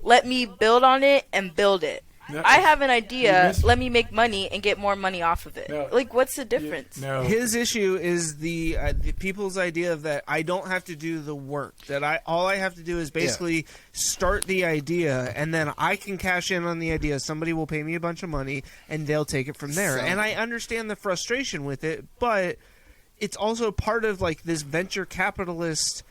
Let me build on it and build it. No, I have an idea. Let me make money and get more money off of it. No, like, what's the difference? His issue is the people's idea of that I don't have to do the work. That all I have to do is basically start the idea, and then I can cash in on the idea. Somebody will pay me a bunch of money, and they'll take it from there. And I understand the frustration with it, but it's also part of like this venture capitalist,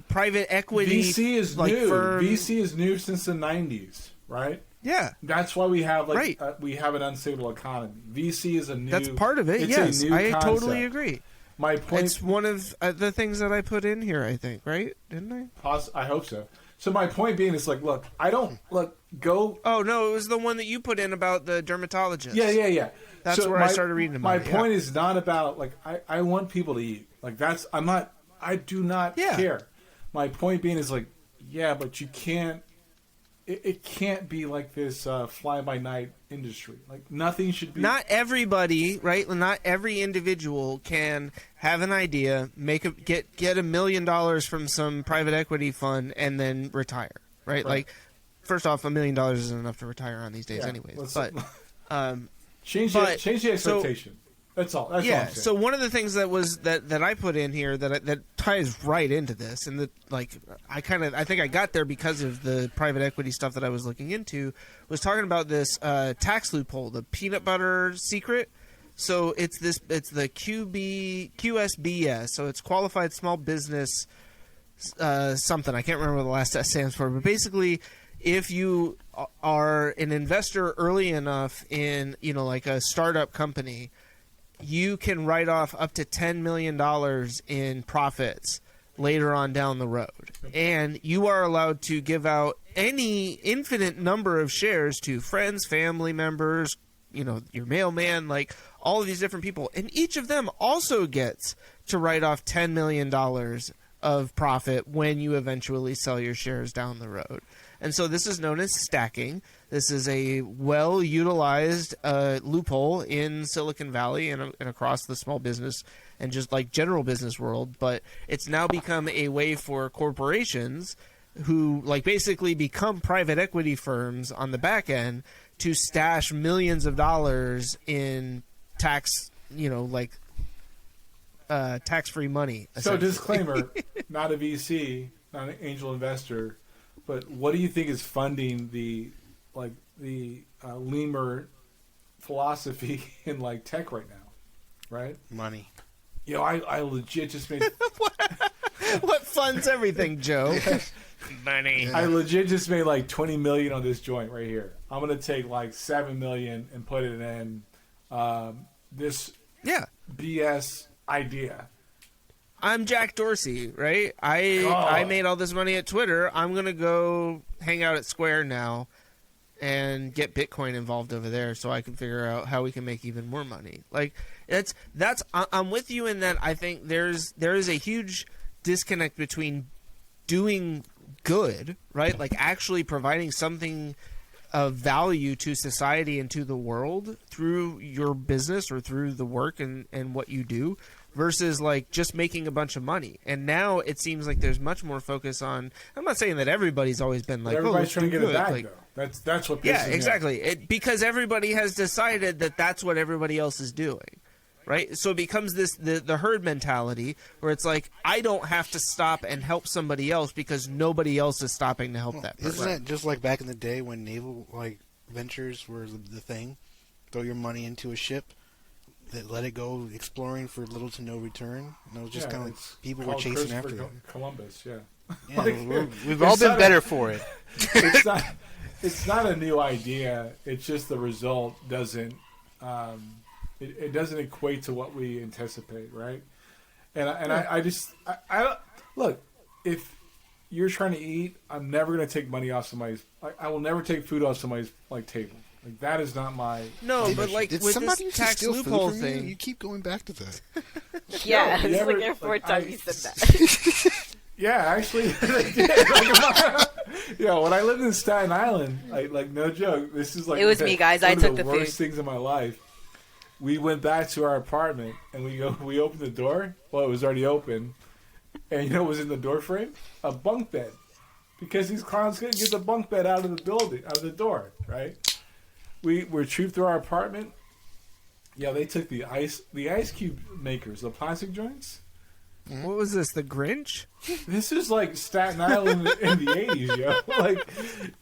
private equity. VC is like new. Firm. VC is new since the 90s, right? Yeah. That's why we have Right. We have an unstable economy. VC is a new. That's part of it. It's Yes, a new I concept. totally agree. My point. It's one of the things that I put in here, I think, right? Didn't I? I hope so. So my point being is like, look, I don't go. Oh no, it was the one that you put in about the dermatologist. Yeah. That's So where I started reading about my it. point is not about like I want people to eat. Like that's I do not care. My point being is like, yeah, but you can't. It can't be like this fly by night industry. Like nothing should be. Not everybody, right? Not every individual can have an idea, get $1 million from some private equity fund, and then retire, right? Like, first off, $1 million isn't enough to retire on these days, anyways. But change the expectation. That's all. That's all I'm saying. So one of the things that I put in here that ties right into this, and that I think I got there because of the private equity stuff that I was looking into, was talking about this tax loophole, the peanut butter secret. So it's the QSBS, so it's qualified small business something. I can't remember what the last S stands for, but basically, if you are an investor early enough in like a startup company, you can write off up to $10 million in profits later on down the road. And you are allowed to give out any infinite number of shares to friends, family members, your mailman, like all of these different people. And each of them also gets to write off $10 million of profit when you eventually sell your shares down the road. And so this is known as stacking. This is a well-utilized loophole in Silicon Valley and across the small business and just like general business world. But it's now become a way for corporations who basically become private equity firms on the back end to stash millions of dollars in tax, tax-free money. So disclaimer, not a VC, not an angel investor. But what do you think is funding the lemur philosophy in tech right now, right? Money. I legit just made What funds everything, Joe? Money. I legit just made $20 million on this joint right here. I'm gonna take $7 million and put it in this BS idea. I'm Jack Dorsey, right? I made all this money at Twitter. I'm going to go hang out at Square now and get Bitcoin involved over there so I can figure out how we can make even more money. I'm with you in that I think there is a huge disconnect between doing good, right? Actually providing something of value to society and to the world through your business or through the work and what you do, versus just making a bunch of money. And now it seems like there's much more focus on. I'm not saying that everybody's always been everybody's trying to get it back though. That's what pisses me off. Exactly. Because everybody has decided that that's what everybody else is doing, right? So it becomes the herd mentality where it's I don't have to stop and help somebody else because nobody else is stopping to help that person. Isn't that just like back in the day when naval ventures were the thing? Throw your money into a ship that let it go exploring for little to no return. And it was just kind of people were chasing after them. Columbus, we've all been better for it. It's not a new idea. It's just the result doesn't. It doesn't equate to what we anticipate, right? I look. If you're trying to eat, I'm never going to take money off somebody's. I will never take food off somebody's table. That is not my. No, but Did with somebody this used to tax steal loophole food from thing, you keep going back to that. Yeah, No, it's never, like 4 times you said that. Yeah, actually, they did. When I lived in Staten Island, no joke, this is It was me, guys. I took the worst food. things in my life. We went back to our apartment and we opened the door. Well, it was already open, and what was in the door frame? A bunk bed, because these clowns couldn't get the bunk bed out of the building, out of the door. Right? We were trooped through our apartment. Yeah, they took the ice cube makers, the plastic joints. what was this? The Grinch? This is Staten Island in the 80s,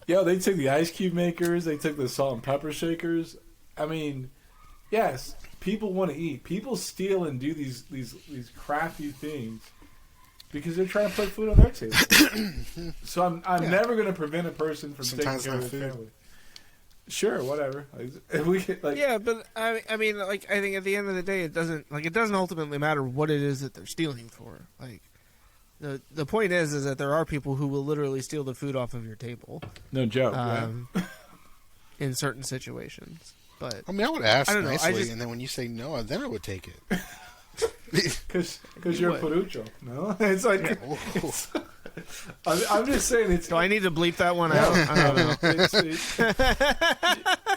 yo. They took the ice cube makers. They took the salt and pepper shakers. I mean, yes, people want to eat. People steal and do these crafty things because they're trying to put food on their table. So I'm never going to prevent a person from taking care of their family. Sure, whatever. Like, if we could, like, Yeah, but I mean, like, I think at the end of the day, it doesn't ultimately matter what it is that they're stealing for. Like, the point is that there are people who will literally steal the food off of your table. no joke. In certain situations. But I mean, I would ask I don't know, nicely, and then when you say no, then I would take it. Because you're a Perucho. No, it's like. It's, I'm just saying it's. do I need to bleep that one out? I don't know.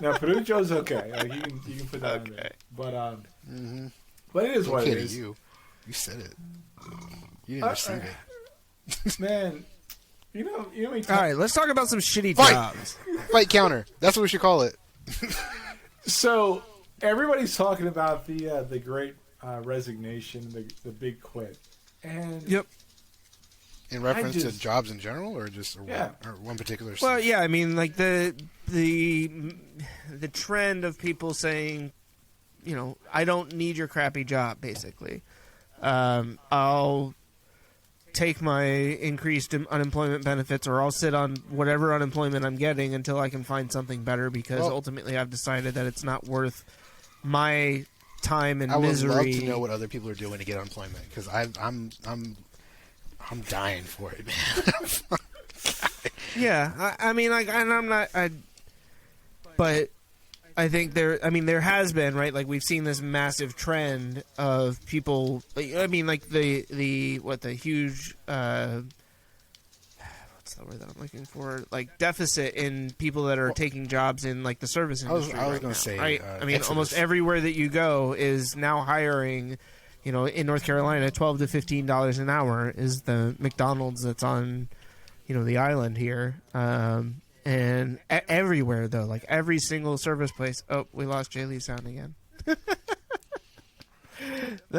No, Perucho's okay. Like, you can put that in there. But but it is what Okay it to is. you said it. You didn't receive it. Man, you know. All right, let's talk about some shitty Fight! jobs. Fight counter. That's what we should call it. So everybody's talking about the great resignation, the big quit, and Yep. In reference to jobs in general, or just one particular. Well, yeah, I mean, like the trend of people saying, you know, I don't need your crappy job, basically. I'll take my increased unemployment benefits, or I'll sit on whatever unemployment I'm getting until I can find something better, because ultimately I've decided that it's not worth my time and misery. I would love to know what other people are doing to get unemployment, because I'm dying for it, man. Yeah, I mean, like, and I'm not, but I think there has been, right, like, we've seen this massive trend of people, I mean, like, the huge, what's the word that I'm looking for, like, deficit in people that are taking jobs in, like, the service industry. I was going to say, right? I mean, Exodus. almost everywhere that you go is now hiring. You know, in North Carolina, $12 to $15 an hour is the McDonald's that's on, you know, the island here. And everywhere, though, like every single service place. Oh, we lost Jay Lee's sound again. The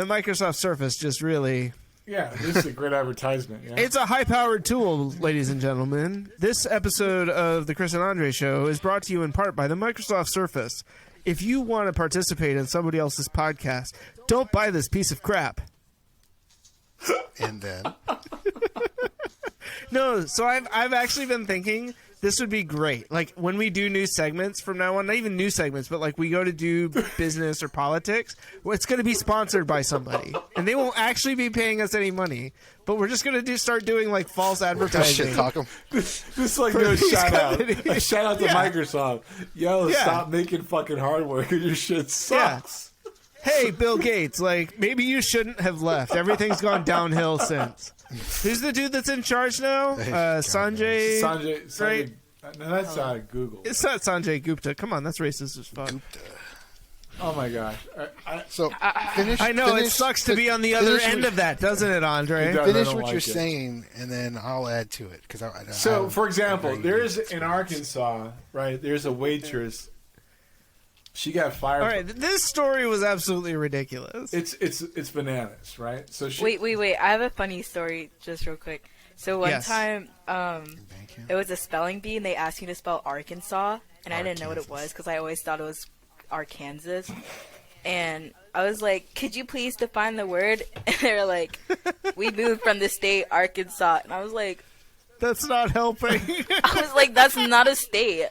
Microsoft Surface just really... Yeah, this is a great advertisement. Yeah. It's a high-powered tool, ladies and gentlemen. This episode of the Chris and Andre Show is brought to you in part by the Microsoft Surface. If you want to participate in somebody else's podcast, don't buy this piece of crap. And then No, so I've actually been thinking this would be great. Like, when we do new segments from now on, not even new segments, but like we go to do business or politics, well, it's going to be sponsored by somebody, and they won't actually be paying us any money. But we're just going to start doing like false advertising. shit talk 'em. This like no shout out. A shout out to Microsoft. Yo, stop making fucking hardware because your shit sucks. Yeah. Hey, Bill Gates, like, maybe you shouldn't have left. Everything's gone downhill since. Who's the dude that's in charge now? Sanjay. Sanjay. No, that's Google. It's not Sanjay Gupta. Come on, that's racist as fuck. Oh my gosh. Finish. I know, it sucks to be on the other end of that, doesn't it, Andre? Finish what you're saying, and then I'll add to it. So, for example, there's in Arkansas, right? There's a waitress. She got fired. All right, this story was absolutely ridiculous. It's bananas, right? So wait. I have a funny story, just real quick. So one time, it was a spelling bee, and they asked me to spell Arkansas, and I didn't know what it was because I always thought it was Arkansas. And I was like, "Could you please define the word?" And they were like, "We moved from the state Arkansas," and I was like, "That's not helping." I was like, "That's not a state."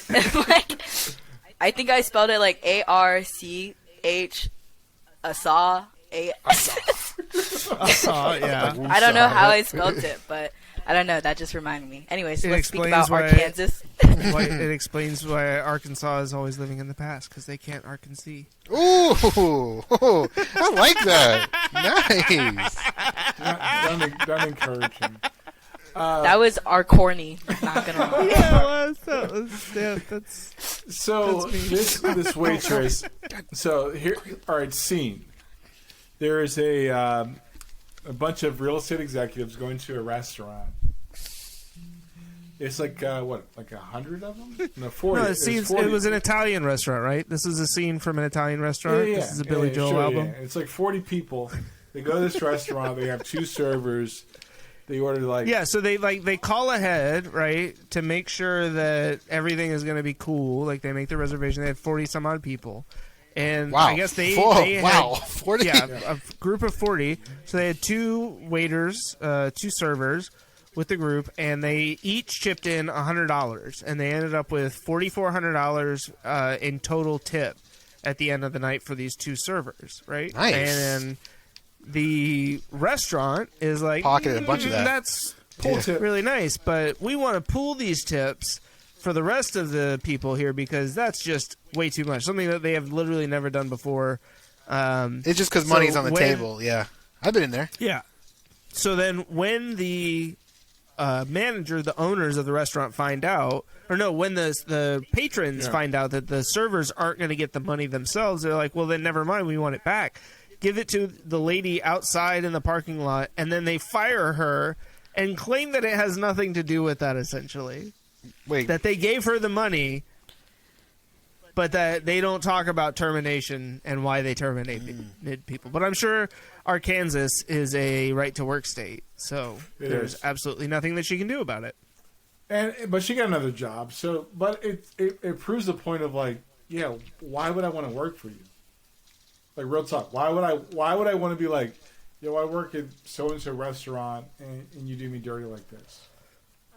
And like, I think I spelled it like ARCH, Asa. Yeah. I don't know how I spelled it, but I don't know. That just reminded me. Anyways, let's speak about Arkansas. It explains why Arkansas is always living in the past, because they can't Arkansas. Ooh, I like that. Nice. Don't encourage him. That was our corny. Not gonna lie. Yeah, that's so. This waitress. So here, all right. Scene. There is a bunch of real estate executives going to a restaurant. It's like what, like 100 of them? No, 40. No, it was an Italian restaurant, right? This is a scene from an Italian restaurant. Yeah, this is a Billy Joel album. Yeah. It's like 40 people. They go to this restaurant. They have 2 servers. They order so they call ahead, right, to make sure that everything is going to be cool. Like, they make the reservation. They had 40 some odd people. And I guess they had 40. Yeah, a group of 40. So they had 2 waiters, 2 servers, with the group, and they each chipped in $100, and they ended up with $4,400 in total tip at the end of the night for these two servers, right? Nice. And the restaurant is like, Pocketed a bunch of that. That's tip. really nice, but we want to pool these tips for the rest of the people here because that's just way too much. Something that they have literally never done before. It's just because money's on the table. Yeah, I've been in there. Yeah. So then when the manager, the owners of the restaurant find out, or no, when the patrons find out that the servers aren't going to get the money themselves, they're like, well, then never mind, we want it back. Give it to the lady outside in the parking lot, and then they fire her and claim that it has nothing to do with that, essentially. Wait, That they gave her the money, but that they don't talk about termination and why they terminated people. But I'm sure Arkansas is a right-to-work state, so there's absolutely nothing that she can do about it. But she got another job. So, but it proves the point of like, yeah, why would I want to work for you? Like real talk. Why would I want to be like, yo, I work at so and so restaurant and you do me dirty like this?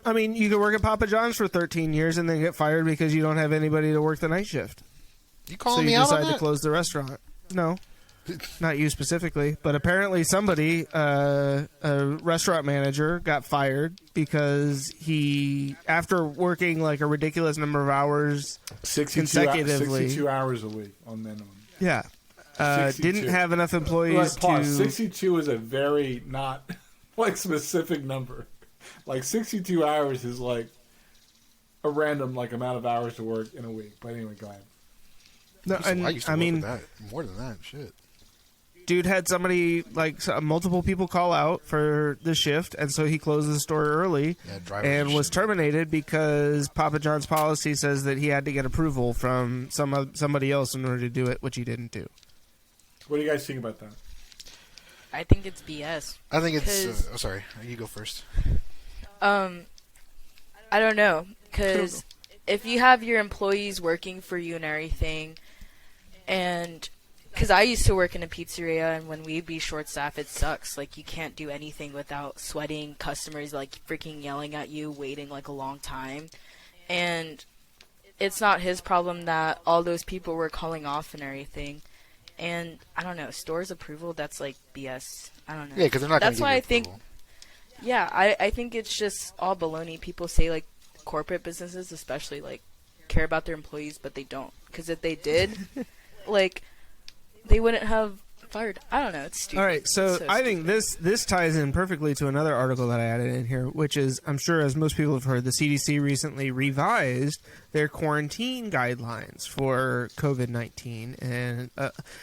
I mean, you could work at Papa John's for 13 years and then get fired because you don't have anybody to work the night shift. you calling me out on decide to that? close the restaurant. No, not you specifically, but apparently somebody, a restaurant manager, got fired because he, after working like a ridiculous number of hours consecutively, 62 hours a week on minimum. yeah, 62. didn't have enough employees to. 62 is a very not like specific number. Like 62 hours is like a random like amount of hours to work in a week. But anyway, go ahead. No, I used to work mean, with that. More than that, shit. dude had somebody like multiple people call out for the shift, and so he closed the store early and was terminated because Papa John's policy says that he had to get approval from somebody else in order to do it, which he didn't do. What do you guys think about that? I think it's BS. I think it's. Oh, sorry. You go first. I don't know, because if you have your employees working for you and everything, and because I used to work in a pizzeria, and when we'd be short-staffed, it sucks. Like, you can't do anything without sweating, customers, like, freaking yelling at you, waiting, like, a long time. And it's not his problem that all those people were calling off and everything. And, I don't know, stores approval, that's, like, BS. I don't know. Yeah, because they're not going to That's give why you I think... approval. Yeah, I think it's just all baloney. People say, like, corporate businesses especially, like, care about their employees, but they don't. Because if they did, like, they wouldn't have fired. I don't know. It's stupid. All right, so I think this ties in perfectly to another article that I added in here, which is, I'm sure as most people have heard, the CDC recently revised their quarantine guidelines for COVID-19, and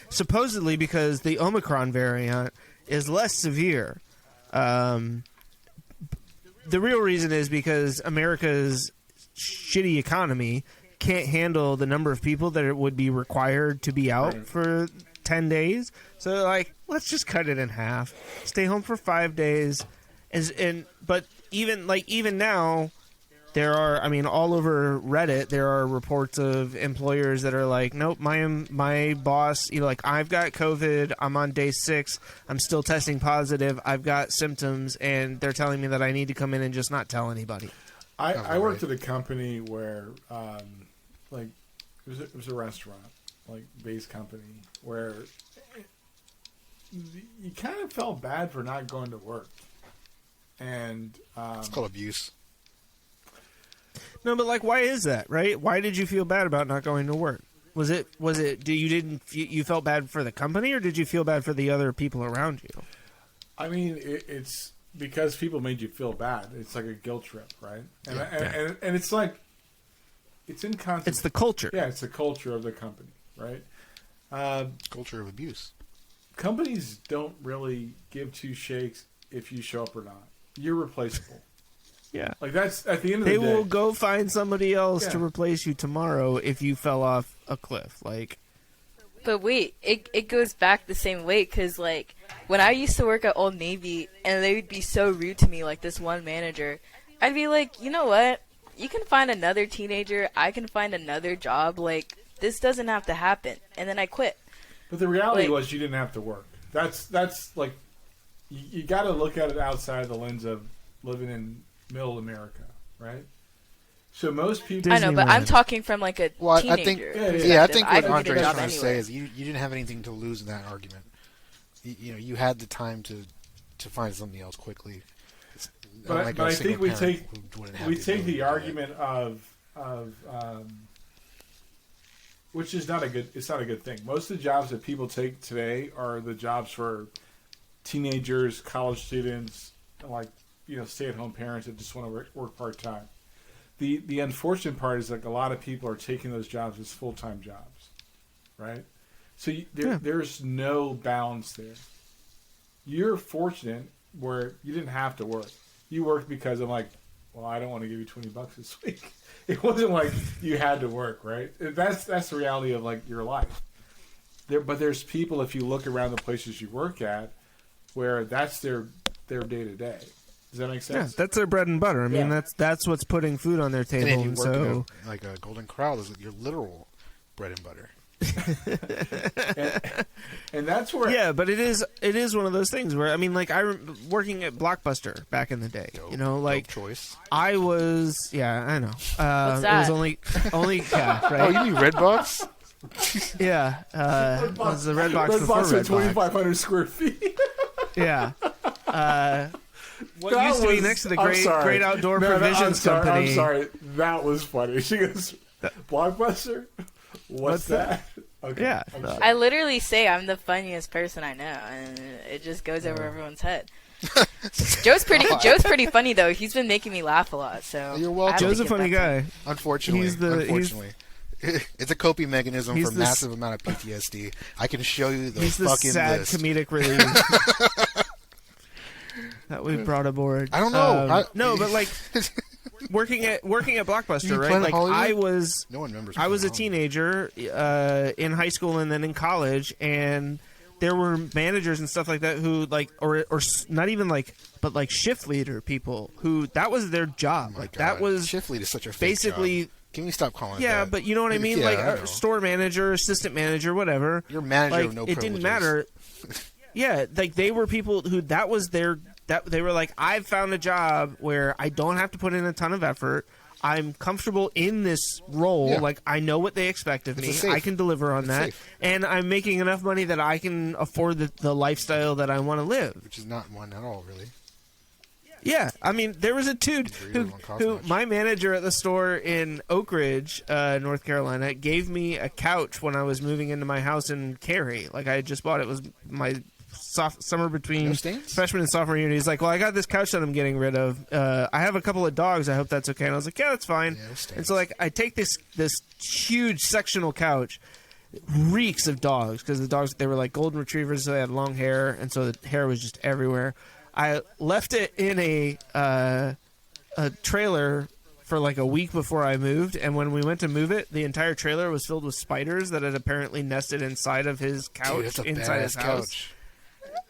supposedly because the Omicron variant is less severe. The real reason is because America's shitty economy can't handle the number of people that it would be required to be out for 10 days. So, like, let's just cut it in half. Stay home for 5 days. But even now, there are, I mean, all over Reddit, there are reports of employers that are like, nope, my boss, you know, like, I've got COVID, I'm on day 6, I'm still testing positive, I've got symptoms, and they're telling me that I need to come in and just not tell anybody. I worked at a company where, like, it was a restaurant, like, based company, where you kind of felt bad for not going to work. And it's called abuse. No, but like, why is that, right? Why did you feel bad about not going to work? Was it? You felt bad for the company, or did you feel bad for the other people around you? I mean, it's because people made you feel bad. It's like a guilt trip, right? And it's like, it's inconsistent. It's the culture. Yeah, it's the culture of the company, right? Culture of abuse. Companies don't really give two shakes if you show up or not. You're replaceable. Yeah. Like, that's at the end of the day. They will go find somebody else to replace you tomorrow if you fell off a cliff. Like, But wait, it goes back the same way, because, like, when I used to work at Old Navy, and they would be so rude to me, like this one manager, I'd be like, you know what? You can find another teenager, I can find another job, like, this doesn't have to happen. And then I quit. But the reality was you didn't have to work. That's like, you got to look at it outside the lens of living in middle America, right? So most people. I know, but I'm Disneyland. talking from like a Well, teenager. I think, perspective. I think what could get a Andre's job trying to say anywhere. is you didn't have anything to lose in that argument. You had the time to find something else quickly. It's But, unlike but a I single think we parent take who wouldn't have we the take ability the to do that. argument of which is not a good. It's not a good thing. Most of the jobs that people take today are the jobs for teenagers, college students, like stay-at-home parents that just want to work part-time. The unfortunate part is like a lot of people are taking those jobs as full-time jobs, right? So there's no balance there. You're fortunate where you didn't have to work. You worked because I'm like, well, I don't want to give you $20 this week. It wasn't like you had to work, right? That's the reality of like your life. But there's people, if you look around the places you work at, where that's their day to day. Does that make sense? Yeah, that's their bread and butter. I mean, Yeah. that's what's putting food on their And table. then you And work so, at like a Golden Corral is your literal bread and butter. and that's where yeah, but it is one of those things where I mean, like working at Blockbuster back in the day. Dope choice. I was I know. What's It that? was only yeah, Oh, right. you mean Redbox? Yeah, it was the Redbox Red before Box at Redbox. 2,500 square feet. Yeah. What That used to be was- next to the I'm great sorry. great outdoor No, provisions I'm company. I'm sorry. That was funny. She goes, Blockbuster? What's that? Okay. Yeah. I'm sorry. I literally say I'm the funniest person I know, and it just goes over everyone's head. Joe's pretty funny though. He's been making me laugh a lot. So You're welcome. I have to Joe's a give funny that to him. guy. Unfortunately, it's a coping mechanism he's for the massive amount of PTSD. I can show you the He's the fucking sad list. comedic relief that we brought aboard. I don't know. No, but like working at Blockbuster, You right? Planet Like Hollywood? No one remembers. I was a Planet teenager in high school and then in college, and there were managers and stuff like that who or not even but shift leader people who that was their job. Hollywood. Oh my Like that God. was shift lead is such a fake basically. job. Can we stop calling it Yeah, that? but you know what I mean? Yeah, Like I know. store manager, assistant manager, whatever. You're manager Like of no it privileges. didn't matter. Yeah, like they were people who that was their they were like, I've found a job where I don't have to put in a ton of effort. I'm comfortable in this role. Yeah. Like I know what they expect of It's me. a safe. I can deliver on that, safe. and I'm making enough money that I can afford the lifestyle that I want to live. Which is not one at all, really. Yeah, I mean, there was a dude who my manager at the store in Oak Ridge, North Carolina, gave me a couch when I was moving into my house in Cary. Like, I had just bought it. It was my summer between No stains? freshman and sophomore year. And he's like, well, I got this couch that I'm getting rid of. I have a couple of dogs. I hope that's okay. And I was like, yeah, that's fine. Yeah, no stains. And so, like, I take this huge sectional couch. Reeks of dogs because the dogs, they were like golden retrievers, so they had long hair, and so the hair was just everywhere. I left it in a trailer for like a week before I moved, and when we went to move it, the entire trailer was filled with spiders that had apparently nested inside of his couch, Dude, that's a inside his badass house, couch.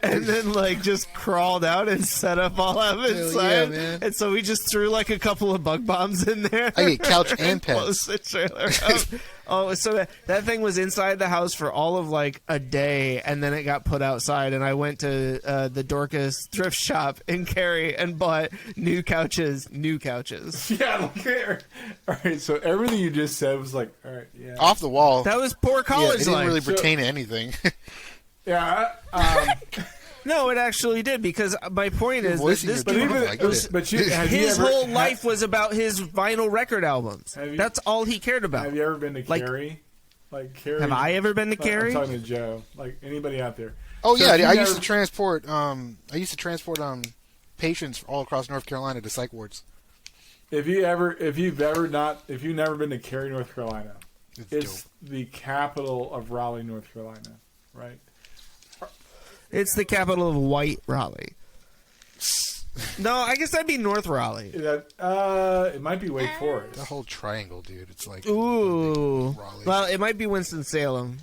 and then like just crawled out and set up all of Hell inside. yeah, man. And so we just threw like a couple of bug bombs in there. I get couch and Closed pets. the trailer up. Oh, so that thing was inside the house for all of like a day, and then it got put outside. And I went to the Dorcas thrift shop in Cary and bought new couches. Yeah, look here. All right, so everything you just said was like, all right, yeah. Off the wall. That was poor Yeah, it college didn't life. really pertain to anything. Yeah, No, it actually did, because my point is that voicing this your dude, tone like it. but you, have you his ever, whole life was about his vinyl record albums. Have you- That's all he cared about. Have you ever been to Like- Cary? Like Cary? Have I ever been to Cary? I'm talking to Joe. Like anybody out there? Oh So yeah, if you I used never- to transport. I used to transport patients all across North Carolina to psych wards. If you've never been to Cary, North Carolina, it's dope. the capital of Raleigh, North Carolina, right? It's the capital of white Raleigh. No, I guess that'd be North Raleigh. It might be Wake Forest. The whole triangle, dude. It's like Ooh. Raleigh. Well, it might be Winston-Salem.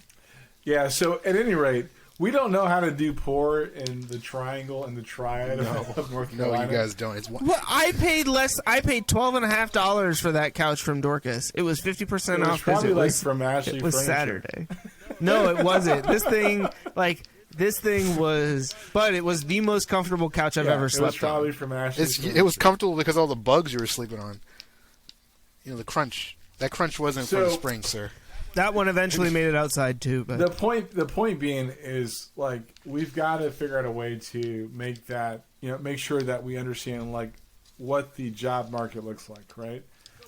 Yeah. So at any rate, we don't know how to do poor in the triangle and the triad of North No, Carolina. you guys don't. It's one. Well, I paid $12.50 for that couch from Dorcas. It was 50% It was off because probably it like was from Ashley it was Furniture. Saturday. No, it wasn't. This thing, like, This thing was, but it was the most comfortable couch I've ever It was slept probably on. from Ashley's. It was comfortable because all the bugs you were sleeping on. You know, the crunch. That crunch wasn't from the spring, sir. That one eventually made it outside too. But The point being is like we've got to figure out a way to make that make sure that we understand like what the job market looks like, right?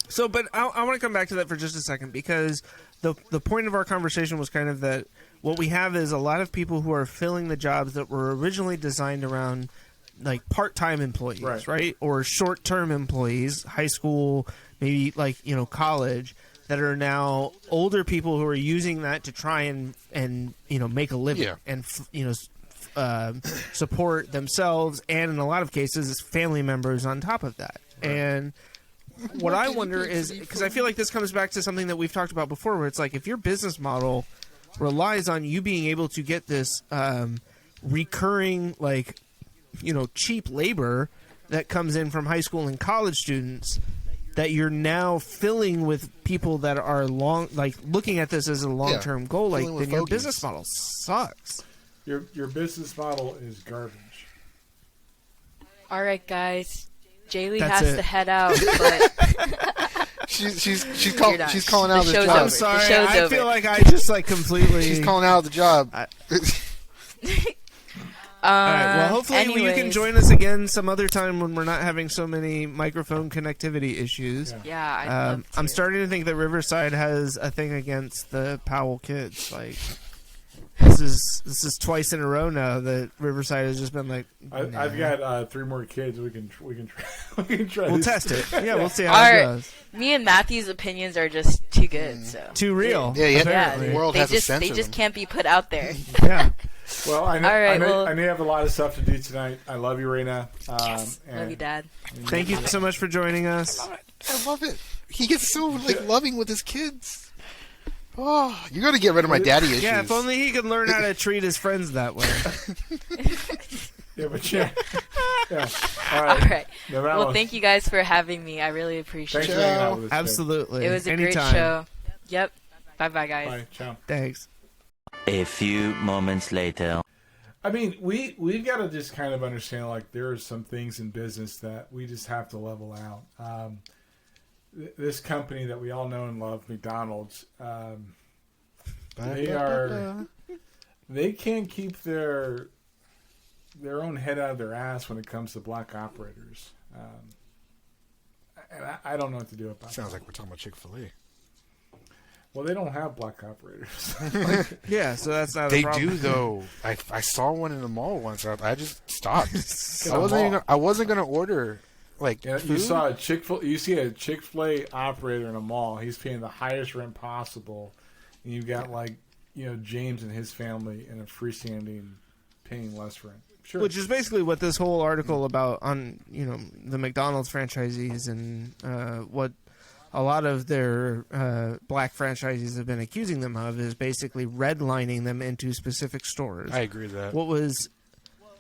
So, but I want to come back to that for just a second because the point of our conversation was kind of that what we have is a lot of people who are filling the jobs that were originally designed around like part-time employees, right? Or short-term employees, high school, maybe like, college, that are now older people who are using that to try and make a living and support themselves and in a lot of cases family members on top of that. Right. And what I wonder is, because I feel like this comes back to something that we've talked about before, where it's like if your business model relies on you being able to get this recurring, like, cheap labor that comes in from high school and college students, that you're now filling with people that are looking at this as a long-term goal, like then your business model sucks. Your business model is garbage. All right, guys. Jaylee has to head out, but she's calling out the job. I'm sorry. I feel like I just completely. She's calling out the job. All right. Well, hopefully you can join us again some other time when we're not having so many microphone connectivity issues. Yeah, I'd love to. I'm starting to think that Riverside has a thing against the Powell kids. Like, this is twice in a row now that Riverside has just been like. I've got 3 more kids. We can try. We'll this. Test it. Yeah, we'll see how it goes. Me and Matthew's opinions are just too good. So too real. The world has a sense they of just them. can't be put out there. Yeah. Well, I know you have a lot of stuff to do tonight. I love you, Raina. Yes. Love you, Dad. Thank you so much for joining us. I love it. He gets so loving with his kids. Oh, you're gonna get rid of my daddy issues. Yeah, if only he could learn how to treat his friends that way. Yeah. All right. Well, thank you guys for having me. I really appreciate it. Absolutely. It was a great show. Yep. Bye, guys. Bye. Ciao. Thanks. A few moments later. I mean, we've got to just kind of understand, like, there are some things in business that we just have to level out. This company that we all know and love, McDonald's, they can't keep their own head out of their ass when it comes to black operators. And I don't know what to do about it. Sounds like we're talking about Chick-fil-A. Well, they don't have black operators. Yeah, so that's not they a problem. do, though. I saw one in the mall once. I just stopped. I wasn't gonna order food? You see a Chick-fil-A operator in a mall. He's paying the highest rent possible, and you've got James and his family in a freestanding paying less rent. Sure. Which is basically what this whole article about on the McDonald's franchisees and what a lot of their black franchisees have been accusing them of is basically redlining them into specific stores. I agree with that.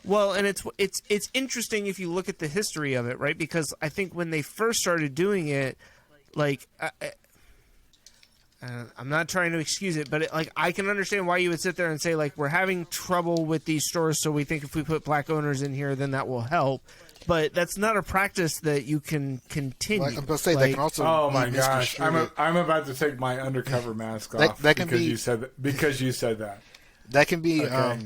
And it's interesting if you look at the history of it, right? Because I think when they first started doing it, I'm not trying to excuse it, but I can understand why you would sit there and say, like, we're having trouble with these stores, so we think if we put black owners in here, then that will help. But that's not a practice that you can continue. I'm going to say they can also. Oh my gosh! I'm about to take my undercover mask off you said that. Because you said that. That can be. Okay.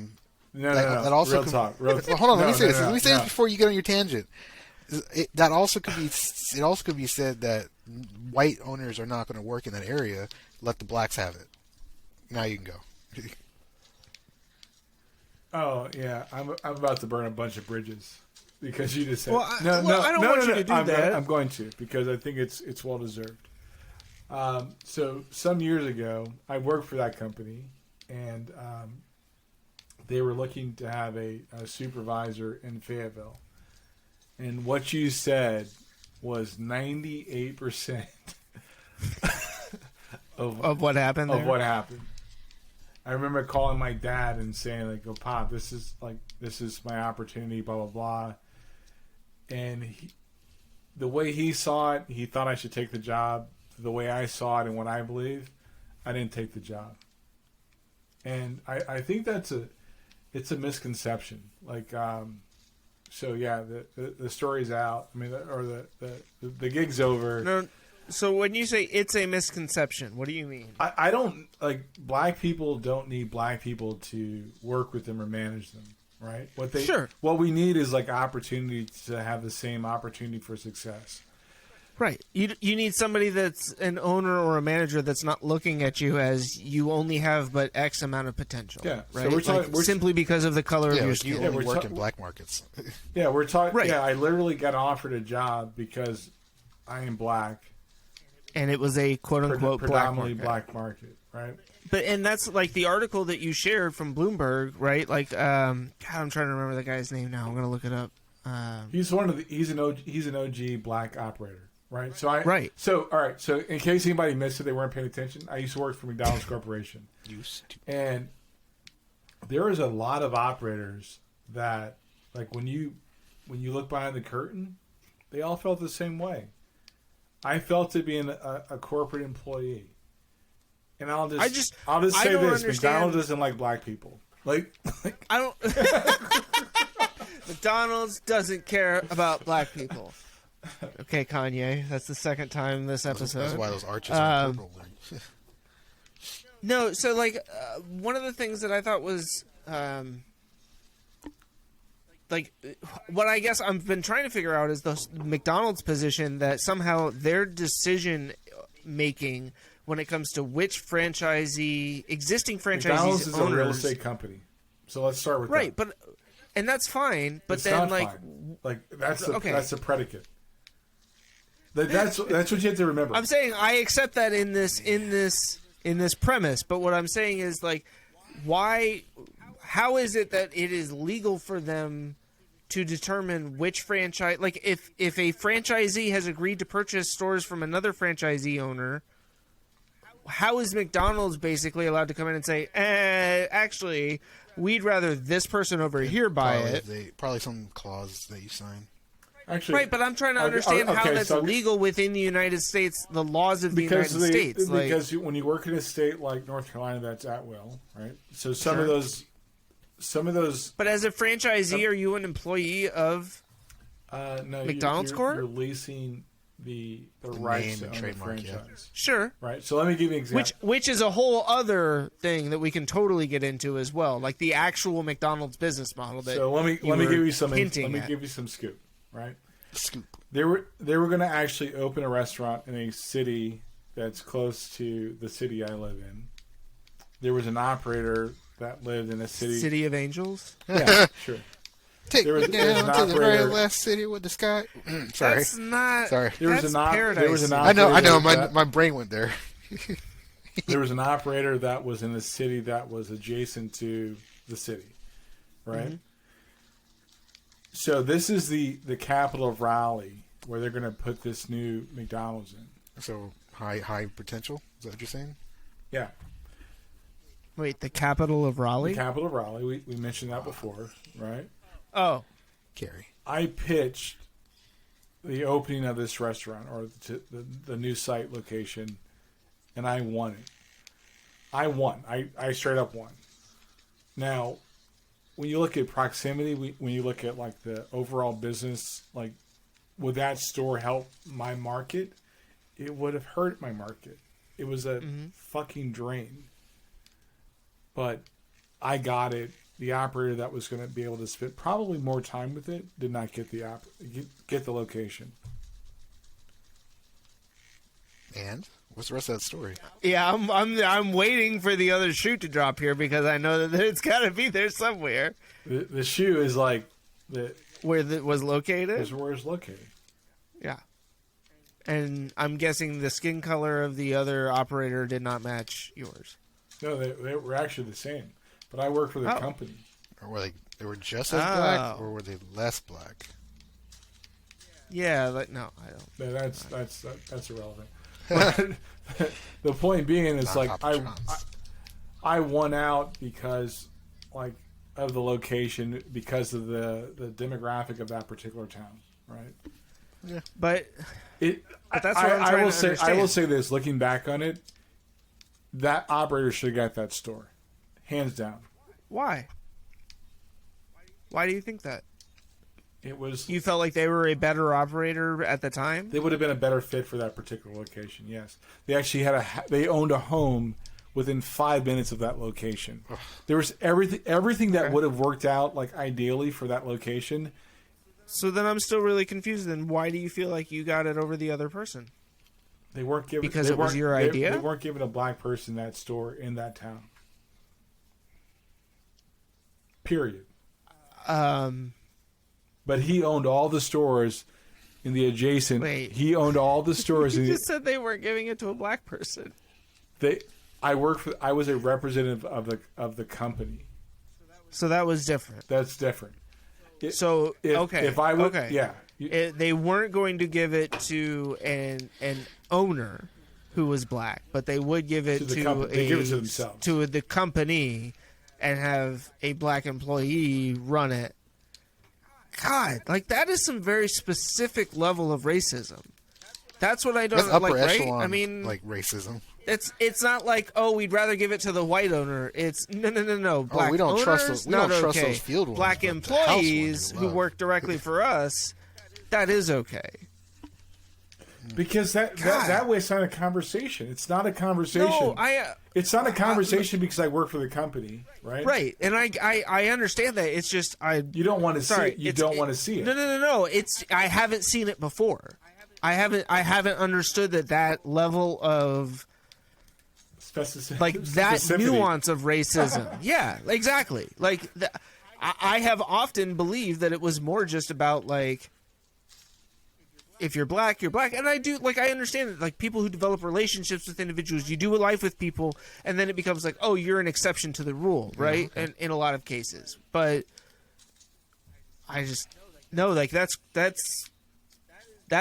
No. That also real talk. Real talk. Hold on. Let me say this. Let me say this before you get on your tangent. That also could be. It also could be said that white owners are not going to work in that area. Let the blacks have it. Now you can go. Oh yeah, I'm about to burn a bunch of bridges. Because you just said I don't want you to do that. I'm going to because I think it's well deserved. So some years ago, I worked for that company, and they were looking to have a supervisor in Fayetteville. And what you said was 98% of what happened. Of what happened. I remember calling my dad and saying, like, "Oh, Pop, this is my opportunity." Blah blah blah. And the way he saw it, he thought I should take the job. The way I saw it and what I believe, I didn't take the job. And I think it's a misconception. Like, so yeah, the story's out. I mean, the gig's over. No. So when you say it's a misconception, what do you mean? I don't like black people don't need black people to work with them or manage them, right? What we need is like opportunity to have the same opportunity for success. Right. You need somebody that's an owner or a manager that's not looking at you as you only have but X amount of potential. Yeah. Right. So we're talking simply because of the color of your You skin. only work in black markets. Yeah, we're talking. Right. Yeah, I literally got offered a job because I am black. And it was a quote unquote predominantly black market, right? And that's like the article that you shared from Bloomberg, right? Like, God, I'm trying to remember the guy's name now. I'm gonna look it up. He's an OG black operator, right? So right. So all right. So in case anybody missed it, they weren't paying attention. I used to work for McDonald's Corporation, and there is a lot of operators that, like, when you look behind the curtain, they all felt the same way. I felt it being a corporate employee, and I'll just say this: McDonald's doesn't like black people. Like I don't. McDonald's doesn't care about black people. Okay, Kanye. That's the second time this episode. That's why those arches are purple. No, so like one of the things that I thought was like what I guess I've been trying to figure out is the McDonald's position that somehow their decision making when it comes to which existing franchisees McDonald's is owners, a real estate company. So let's start with right, that. and that's fine. But it's then not fine. That's the predicate. That's what you have to remember. I'm saying I accept that in this premise, but what I'm saying is like how is it that it is legal for them to determine which franchise, like if a franchisee has agreed to purchase stores from another franchisee owner, how is McDonald's basically allowed to come in and say, actually, we'd rather this person over here buy it? Probably some clause that you sign. Actually, right, but I'm trying to understand how that's legal within the United States, the laws of the United States. Because when you work in a state like North Carolina, that's at will, right? So some of those. But as a franchisee, are you an employee of no, McDonald's Corp? You're leasing the rights to own the franchise. Yeah. Sure. Right. So let me give you an example. Which is a whole other thing that we can totally get into as well, like the actual McDonald's business model. So let me give you some scoop. Right. Scoop. They were going to actually open a restaurant in a city that's close to the city I live in. There was an operator that lived in a city of Angels. Yeah, sure. Take me down to the very last city with the sky. Sorry, that's not. Sorry, There was an operator. I know. My brain went there. There was an operator that was in a city that was adjacent to the city, right? Mm-hmm. So this is the capital of Raleigh, where they're going to put this new McDonald's in. So high potential. Is that what you're saying? Yeah. Wait, the capital of Raleigh? The capital of Raleigh. We mentioned that before, right? Oh. Carrie. I pitched the opening of this restaurant or the new site location, and I won it. I won. I straight up won. Now, when you look at proximity, when you look at like the overall business, like would that store help my market? It would have hurt my market. It was a fucking drain. But I got it. The operator that was going to be able to spend probably more time with it did not get the location. And what's the rest of that story? Yeah, I'm waiting for the other shoe to drop here because I know that it's got to be there somewhere. The shoe is like where it was located. Is where it's located. Yeah, and I'm guessing the skin color of the other operator did not match yours. No, they were actually the same. But I work for the company. Or were they were just as black, or were they less black? Yeah, no, I don't. No, that's irrelevant. The point being is like I won out because like of the location, because of the demographic of that particular town, right? Yeah, but that's what I will say this. Looking back on it, that operator should have got that store, hands down. Why? Why do you think that? It was. You felt like they were a better operator at the time? They would have been a better fit for that particular location. Yes, they actually they owned a home within 5 minutes of that location. There was everything that would have worked out like ideally for that location. So then I'm still really confused. Then why do you feel like you got it over the other person? They weren't given because it was your idea. They weren't giving a black person that store in that town. Period. But he owned all the stores in the adjacent. Wait. He owned all the stores. You just said they weren't giving it to a black person. I was a representative of the company. So that was different. That's different. If I would, yeah. They weren't going to give it to an owner who was black, but they would give it they give it to themselves, to the company, and have a black employee run it. God, like that is some very specific level of racism. That's what I don't That's upper like. Right? Echelon, I mean, like racism. It's not like, oh, we'd rather give it to the white owner. It's no. Black we don't owners, trust those. We not don't trust okay. those field ones. Black but the employees house ones who love. work directly for us, that is okay. Because that way it's not a conversation. It's not a conversation. No, it's not a conversation because I work for the company, right? Right, and I understand that. It's just you don't want to see it. You don't want to see it. No. It's I haven't seen it before. I haven't understood that level of like that nuance of racism. Yeah, exactly. Like I have often believed that it was more just about like, if you're black, you're black. And I do, like, I understand that, like, people who develop relationships with individuals, you do life with people, and then it becomes like, oh, you're an exception to the rule, right? Yeah, okay. And in a lot of cases. But I just, no, like, that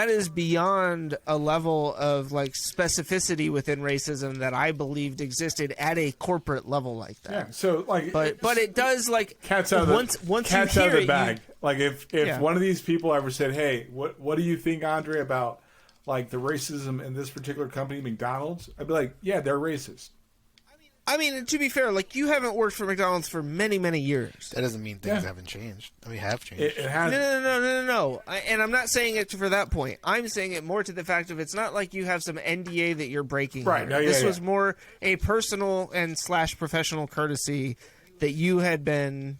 is beyond a level of, like, specificity within racism that I believed existed at a corporate level like that. Yeah, so, like... But it does, like... Cats out of the bag. Like, if Yeah. one of these people ever said, hey, what do you think, Andre, about, like, the racism in this particular company, McDonald's? I'd be like, yeah, they're racist. I mean, to be fair, like, you haven't worked for McDonald's for many, many years. That doesn't mean things haven't changed. I mean, have changed. It has. No. And I'm not saying it for that point. I'm saying it more to the fact of it's not like you have some NDA that you're breaking. Right. No, this was more a personal and / professional courtesy that you had been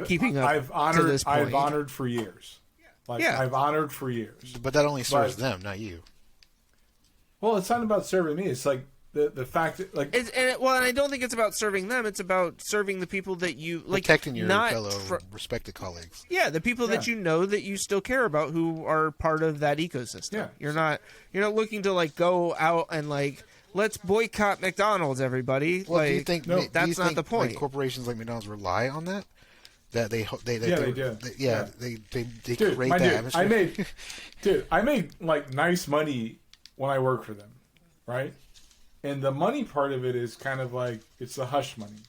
keeping up to this point. I've honored for years. Like, Yeah. I've honored for years. But that only serves them, not you. Well, it's not about serving me. It's like the fact that, like... And I don't think it's about serving them. It's about serving the people that you... like, protecting your not fellow respected colleagues. Yeah, the people that you know that you still care about who are part of that ecosystem. Yeah. You're not looking to, like, go out and, like, let's boycott McDonald's, everybody. Well, like, do you think that's not the point. Like, corporations like McDonald's rely on that? That they do. They Dude, create that atmosphere. I made like nice money when I worked for them, right? And the money part of it is kind of like, it's the hush money.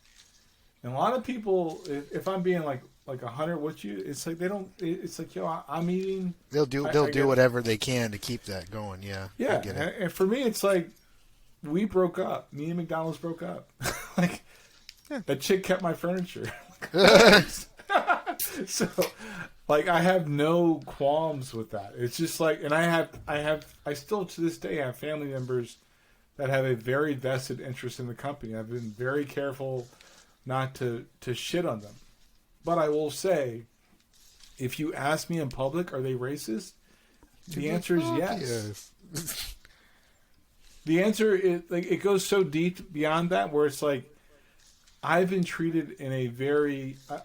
And a lot of people, if I'm being like 100 with you, it's like they don't. It's like, yo, I'm eating. They'll do whatever they can to keep that going. Yeah. Yeah. I get it. And for me, it's like we broke up. Me and McDonald's broke up. Like that chick kept my furniture. So, like, I have no qualms with that. It's just like, and I still to this day have family members that have a very vested interest in the company. I've been very careful not to shit on them. But I will say, if you ask me in public, are they racist? The answer is yes. The answer is, like, it goes so deep beyond that, where it's like, I've been treated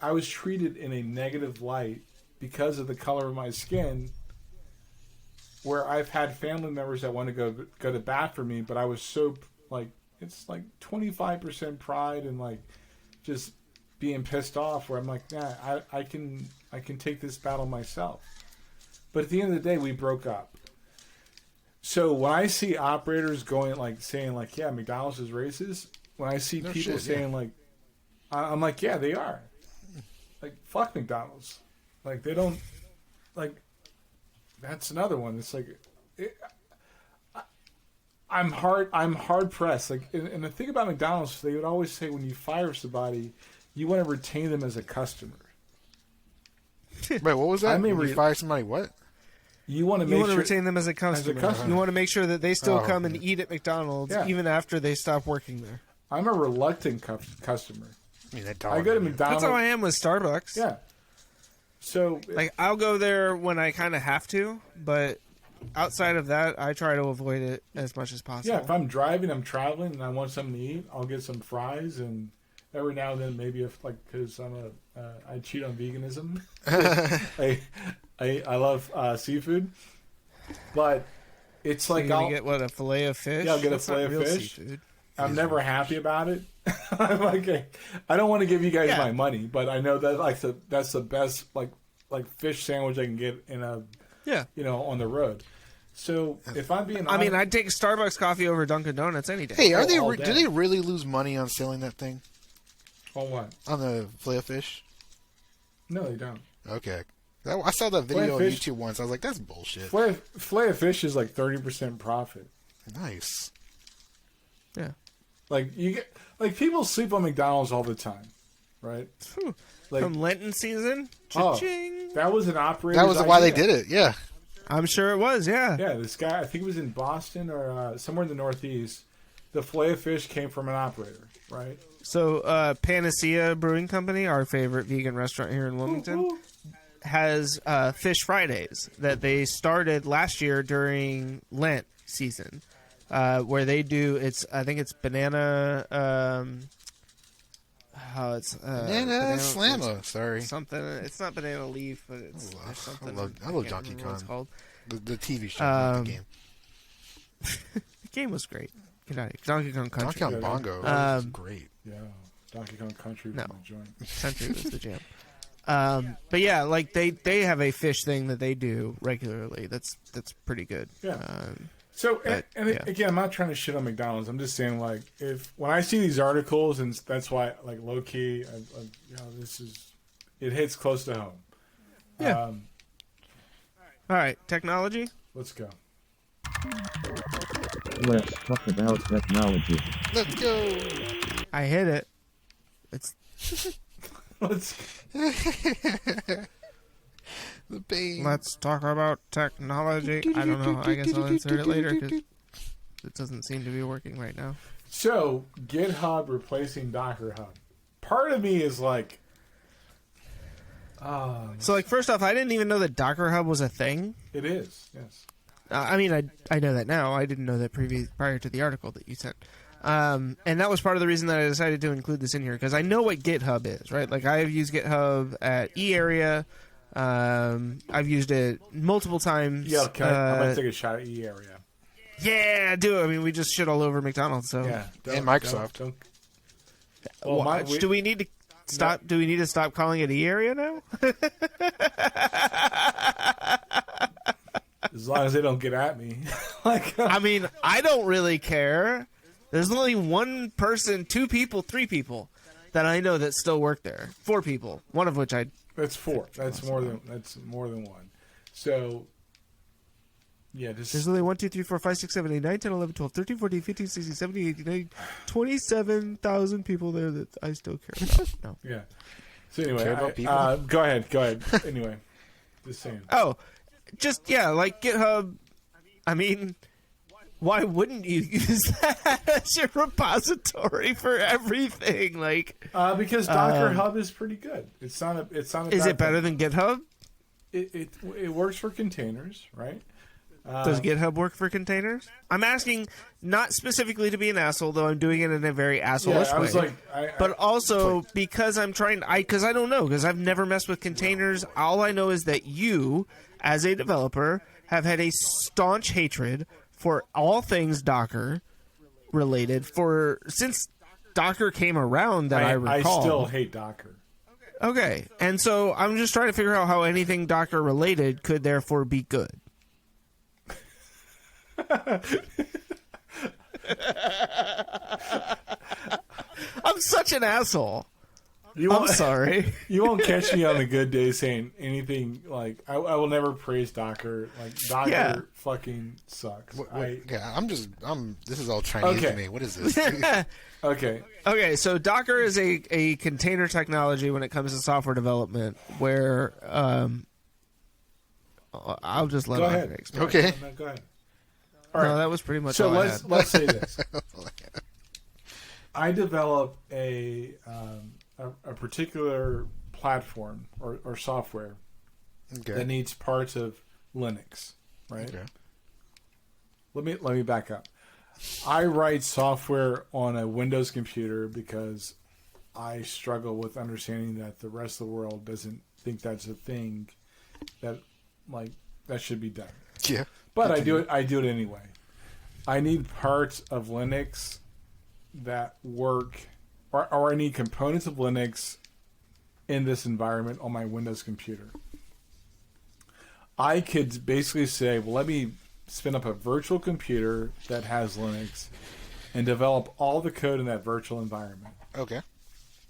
I was treated in a negative light because of the color of my skin, where I've had family members that want to go to bat for me, but I was so, like, it's like 25% pride and, like, just being pissed off, where I'm like, nah, I can take this battle myself. But at the end of the day, we broke up. So when I see operators going, like, saying, like, yeah, McDonald's is racist, when I see people saying, like, I'm like, yeah, they are. Like, fuck McDonald's. Like, they don't, like, that's another one. It's like, I'm hard pressed. Like, and the thing about McDonald's, they would always say when you fire somebody, you want to retain them as a customer. Wait, what was that? I mean, When you fire somebody, what? You want to You make want to sure retain them as a customer. customer. You want to make sure that they still Oh, come and yeah. eat at McDonald's Yeah. even after they stop working there. I'm a reluctant customer. I mean, that dog. I go to menu. McDonald's. That's how I am with Starbucks. Yeah. So Like, I'll go there when I kind of have to, but outside of that, I try to avoid it as much as possible. yeah, if I'm driving, I'm traveling, and I want something to eat, I'll get some fries, and every now and then maybe if because I cheat on veganism. I love seafood, but it's So like you're I'll gonna get what, a fillet of fish? Yeah, I'll get a That's not fillet of real fish. seafood. I'm never happy about it. I'm like, I don't want to give you guys Yeah. my money, but I know that that's the best like fish sandwich I can get in a Yeah. on the road. So if I'm being I mean, honest- I'd take Starbucks coffee over Dunkin' Donuts any day. Hey, are they? all Do day. they really lose money on selling that thing on what? on the fillet of fish? No, they don't. Okay, I saw that video on Filet fish- YouTube once. I was like, that's bullshit. Fillet of fish is like 30% profit. Nice. Yeah. Like you get people sleep on McDonald's all the time, right? Whew. Like From Lenten season, Oh. cha-ching. that was an operator. That was why they did it. Yeah. I'm sure it was, yeah. Yeah, this guy, I think it was in Boston or somewhere in the Northeast. The fillet of fish came from an operator, right? So, Panacea Brewing Company, our favorite vegan restaurant here in Wilmington, Ooh. has Fish Fridays that they started last year during Lent season, where they do, I think it's banana, Banana Slammer. Sorry. something. It's not banana leaf, but it's there's something. I love can't Donkey remember what it's Kong. called. The TV show, not the game. The game was great. Get out of here. Donkey Kong Donkey Country. Kong Bongo was Um, great. Yeah, Donkey Kong Country was No. my joint. Country was the jam. But yeah, like they have a fish thing that they do regularly. That's pretty good. Yeah. Um, So, But, yeah. again, I'm not trying to shit on McDonald's. I'm just saying, like, when I see these articles, and that's why, like, low key, it hits close to home. Yeah. all right, technology. Let's go. Let's talk about technology. Let's go. I hit it. It's Let's. The pain. let's talk about technology. I don't know. I guess I'll insert it later because it doesn't seem to be working right now. So, GitHub replacing Docker Hub. Part of me is like, So, like, first off, I didn't even know that Docker Hub was a thing. it is, yes. I mean, I know that now. I didn't know that prior to the article that you sent. And that was part of the reason that I decided to include this in here, because I know what GitHub is, right? Like, I've used GitHub at eArea. I've used it multiple times. Yeah, okay. I'm going to take a shot at E-Area. Yeah, do it. I mean, we just shit all over McDonald's, so. Yeah. And Microsoft. Don't. Well, do we need to stop? Do we need to stop calling it eArea now? As long as they don't get at me. Like, I mean, I don't really care. There's only one person, 2 people, 3 people that I know that still work there. 4 people, one of which I. that's 4. That's more than one. So, yeah, There's just only 1, 2, 3, 4, 5, 6, 7, 8, 9, 10, 11, 12, 13, 14, 15, 16, 17, 18, 19, 27,000 people there that I still care about. No. yeah. So anyway, Care about people? go ahead. Anyway, just saying. Oh, just, yeah, like GitHub. I mean, why wouldn't you use that as your repository for everything? Like, Because Docker Hub is pretty good. It's not a. is bad it better thing. than GitHub? It works for containers, right? Does GitHub work for containers? I'm asking not specifically to be an asshole, though I'm doing it in a very asshole-ish Yeah, I was way. like, But also because I'm trying, because I don't know, because I've never messed with containers. All I know is that you, as a developer, have had a staunch hatred for all things Docker related since Docker came around. That I recall. I still hate Docker. Okay, and so I'm just trying to figure out how anything Docker related could therefore be good. I'm such an asshole. I'm sorry. You won't catch me on a good day saying anything like I will never praise Docker. Like Docker fucking sucks. This is all Chinese to me. What is this? Okay. So Docker is a container technology when it comes to software development where I'll just let Andre explain. Okay. No, go ahead. All right. That was pretty much so all let's say this. I develop a particular platform or software that needs parts of Linux, right? Okay. Let me back up. I write software on a Windows computer because I struggle with understanding that the rest of the world doesn't think that's a thing that should be done. Yeah. But I do it anyway. I need parts of Linux that work, or I need components of Linux in this environment on my Windows computer. I could basically say, well, let me spin up a virtual computer that has Linux and develop all the code in that virtual environment. Okay.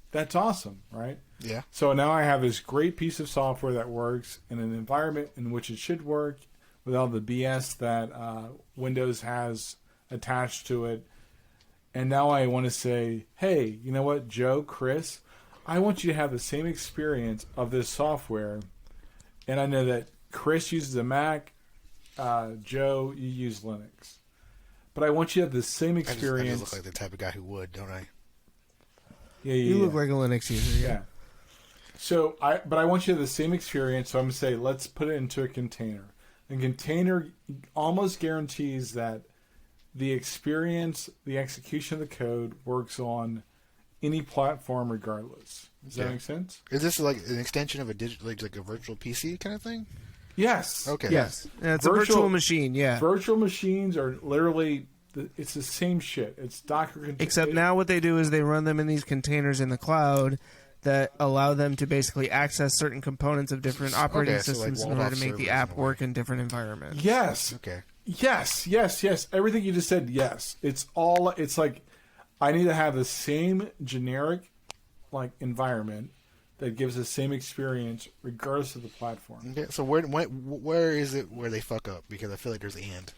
That's awesome, right? Yeah. So now I have this great piece of software that works in an environment in which it should work without the BS that Windows has attached to it. And now I want to say, hey, you know what, Joe, Chris, I want you to have the same experience of this software. And I know that Chris uses a Mac, Joe, you use Linux. But I want you to have the same experience. I just look like the type of guy who would, don't I? Yeah, you look like a Linux user. Yeah. So I want you to have the same experience. So I'm going to say, let's put it into a container. A container almost guarantees that the experience, the execution of the code works on any platform regardless. Does that make sense? Is this like an extension of a like a virtual PC kind of thing? Yes. Okay. Yes. Yeah, it's a virtual machine, yeah. Virtual machines are literally, it's the same shit. It's Docker. Except now what they do is they run them in these containers in the cloud that allow them to basically access certain components of different operating systems in order to make the app work in different environments. Yes. Okay. Yes. Everything you just said, yes. It's like I need to have the same generic environment that gives the same experience regardless of the platform. Okay. So where is it where they fuck up? Because I feel like there's and.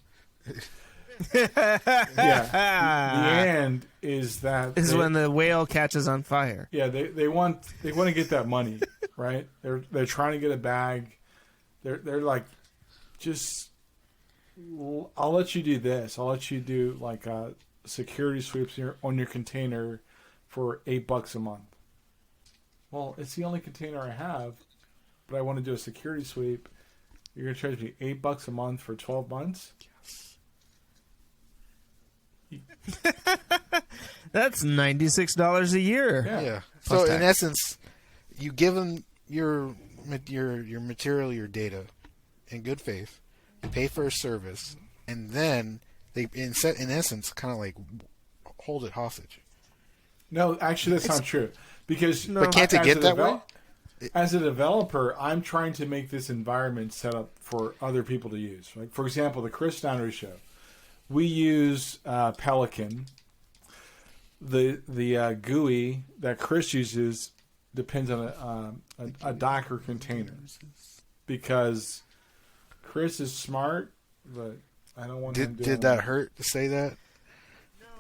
Yeah. The and is that when the whale catches on fire. Yeah, they want to get that money, right? They're trying to get a bag. They're like, just I'll let you do this. I'll let you do security sweeps on your container for $8 a month. Well, it's the only container I have, but I want to do a security sweep. You're gonna charge me $8 a month for 12 months? That's $96 a year. Yeah. So in essence, you give them your material, your data, in good faith. You pay for a service, and then they, in essence, kind of like hold it hostage. No, actually, that's not true. Because but can't they get that way? As a developer, I'm trying to make this environment set up for other people to use. Like, for example, the Chris Snyder Show. We use Pelican. The GUI that Chris uses depends on a Docker container because Chris is smart, but I don't want him. Did that hurt to say that?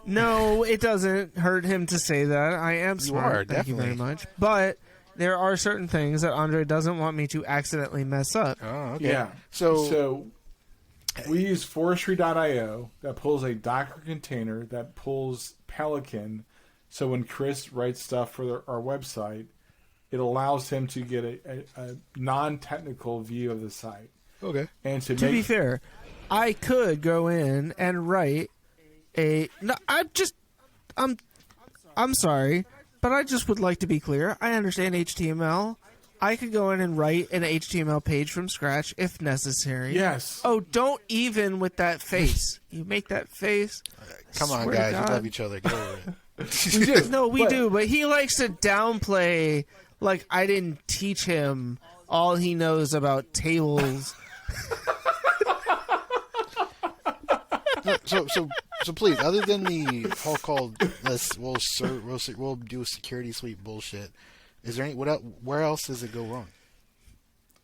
No, it doesn't hurt him to say that. I am smart. Thank you very much. But there are certain things that Andre doesn't want me to accidentally mess up. Oh, okay. Yeah. So we use forestry.io that pulls a Docker container that pulls Pelican. So when Chris writes stuff for our website, it allows him to get a non-technical view of the site. Okay. And to be fair, I could go in and write I'm sorry, but I just would like to be clear. I understand HTML. I could go in and write an HTML page from scratch if necessary. Yes. Oh, don't even with that face. You make that face. Come on, guys. You love each other. Get over it. We do. No, we do. But he likes to downplay, like I didn't teach him all he knows about tables. So please, other than the called we'll do a security sweep bullshit, Is there any where else does it go wrong?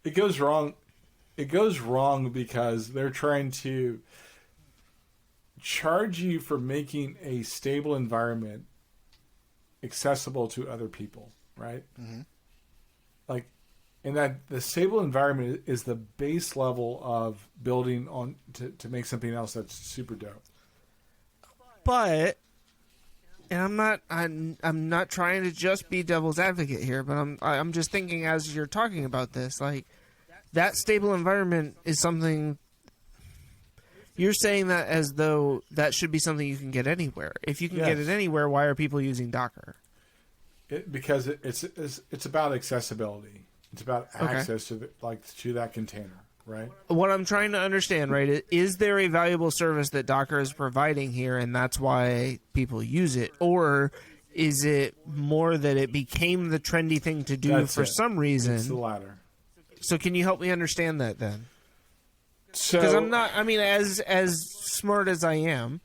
It goes wrong. It goes wrong because they're trying to charge you for making a stable environment accessible to other people, right? Mm-hmm. Like, and that the stable environment is the base level of building on to make something else that's super dope. But, and I'm not trying to just be devil's advocate here, but I'm just thinking as you're talking about this, like, that stable environment is something. You're saying that as though that should be something you can get anywhere. If you can get it anywhere, why are people using Docker? Because it's about accessibility. It's about access to to that container, right? What I'm trying to understand, right, is there a valuable service that Docker is providing here, and that's why people use it, or is it more that it became the trendy thing to do for some reason? It's the latter. So can you help me understand that then? So, because I'm not. I mean, as smart as I am,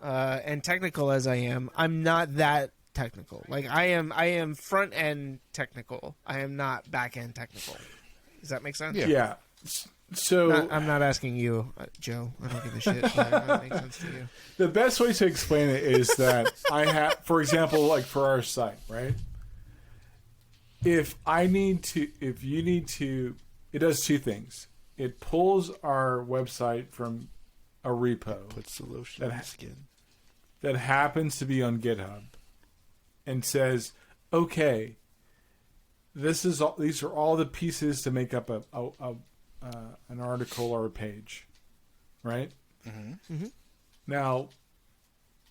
and technical as I am, I'm not that technical. Like I am front end technical. I am not back end technical. Does that make sense? Yeah. So I'm not asking you, Joe. I don't give a shit. That makes sense to you. The best way to explain it is that I have, for example, like for our site, right? If you need to, it does two things. It pulls our website from a repo. Puts the lotion on the skin. That happens to be on GitHub, and says, "Okay, these are all the pieces to make up an article or a page," right? Mm-hmm. Mm-hmm. Now,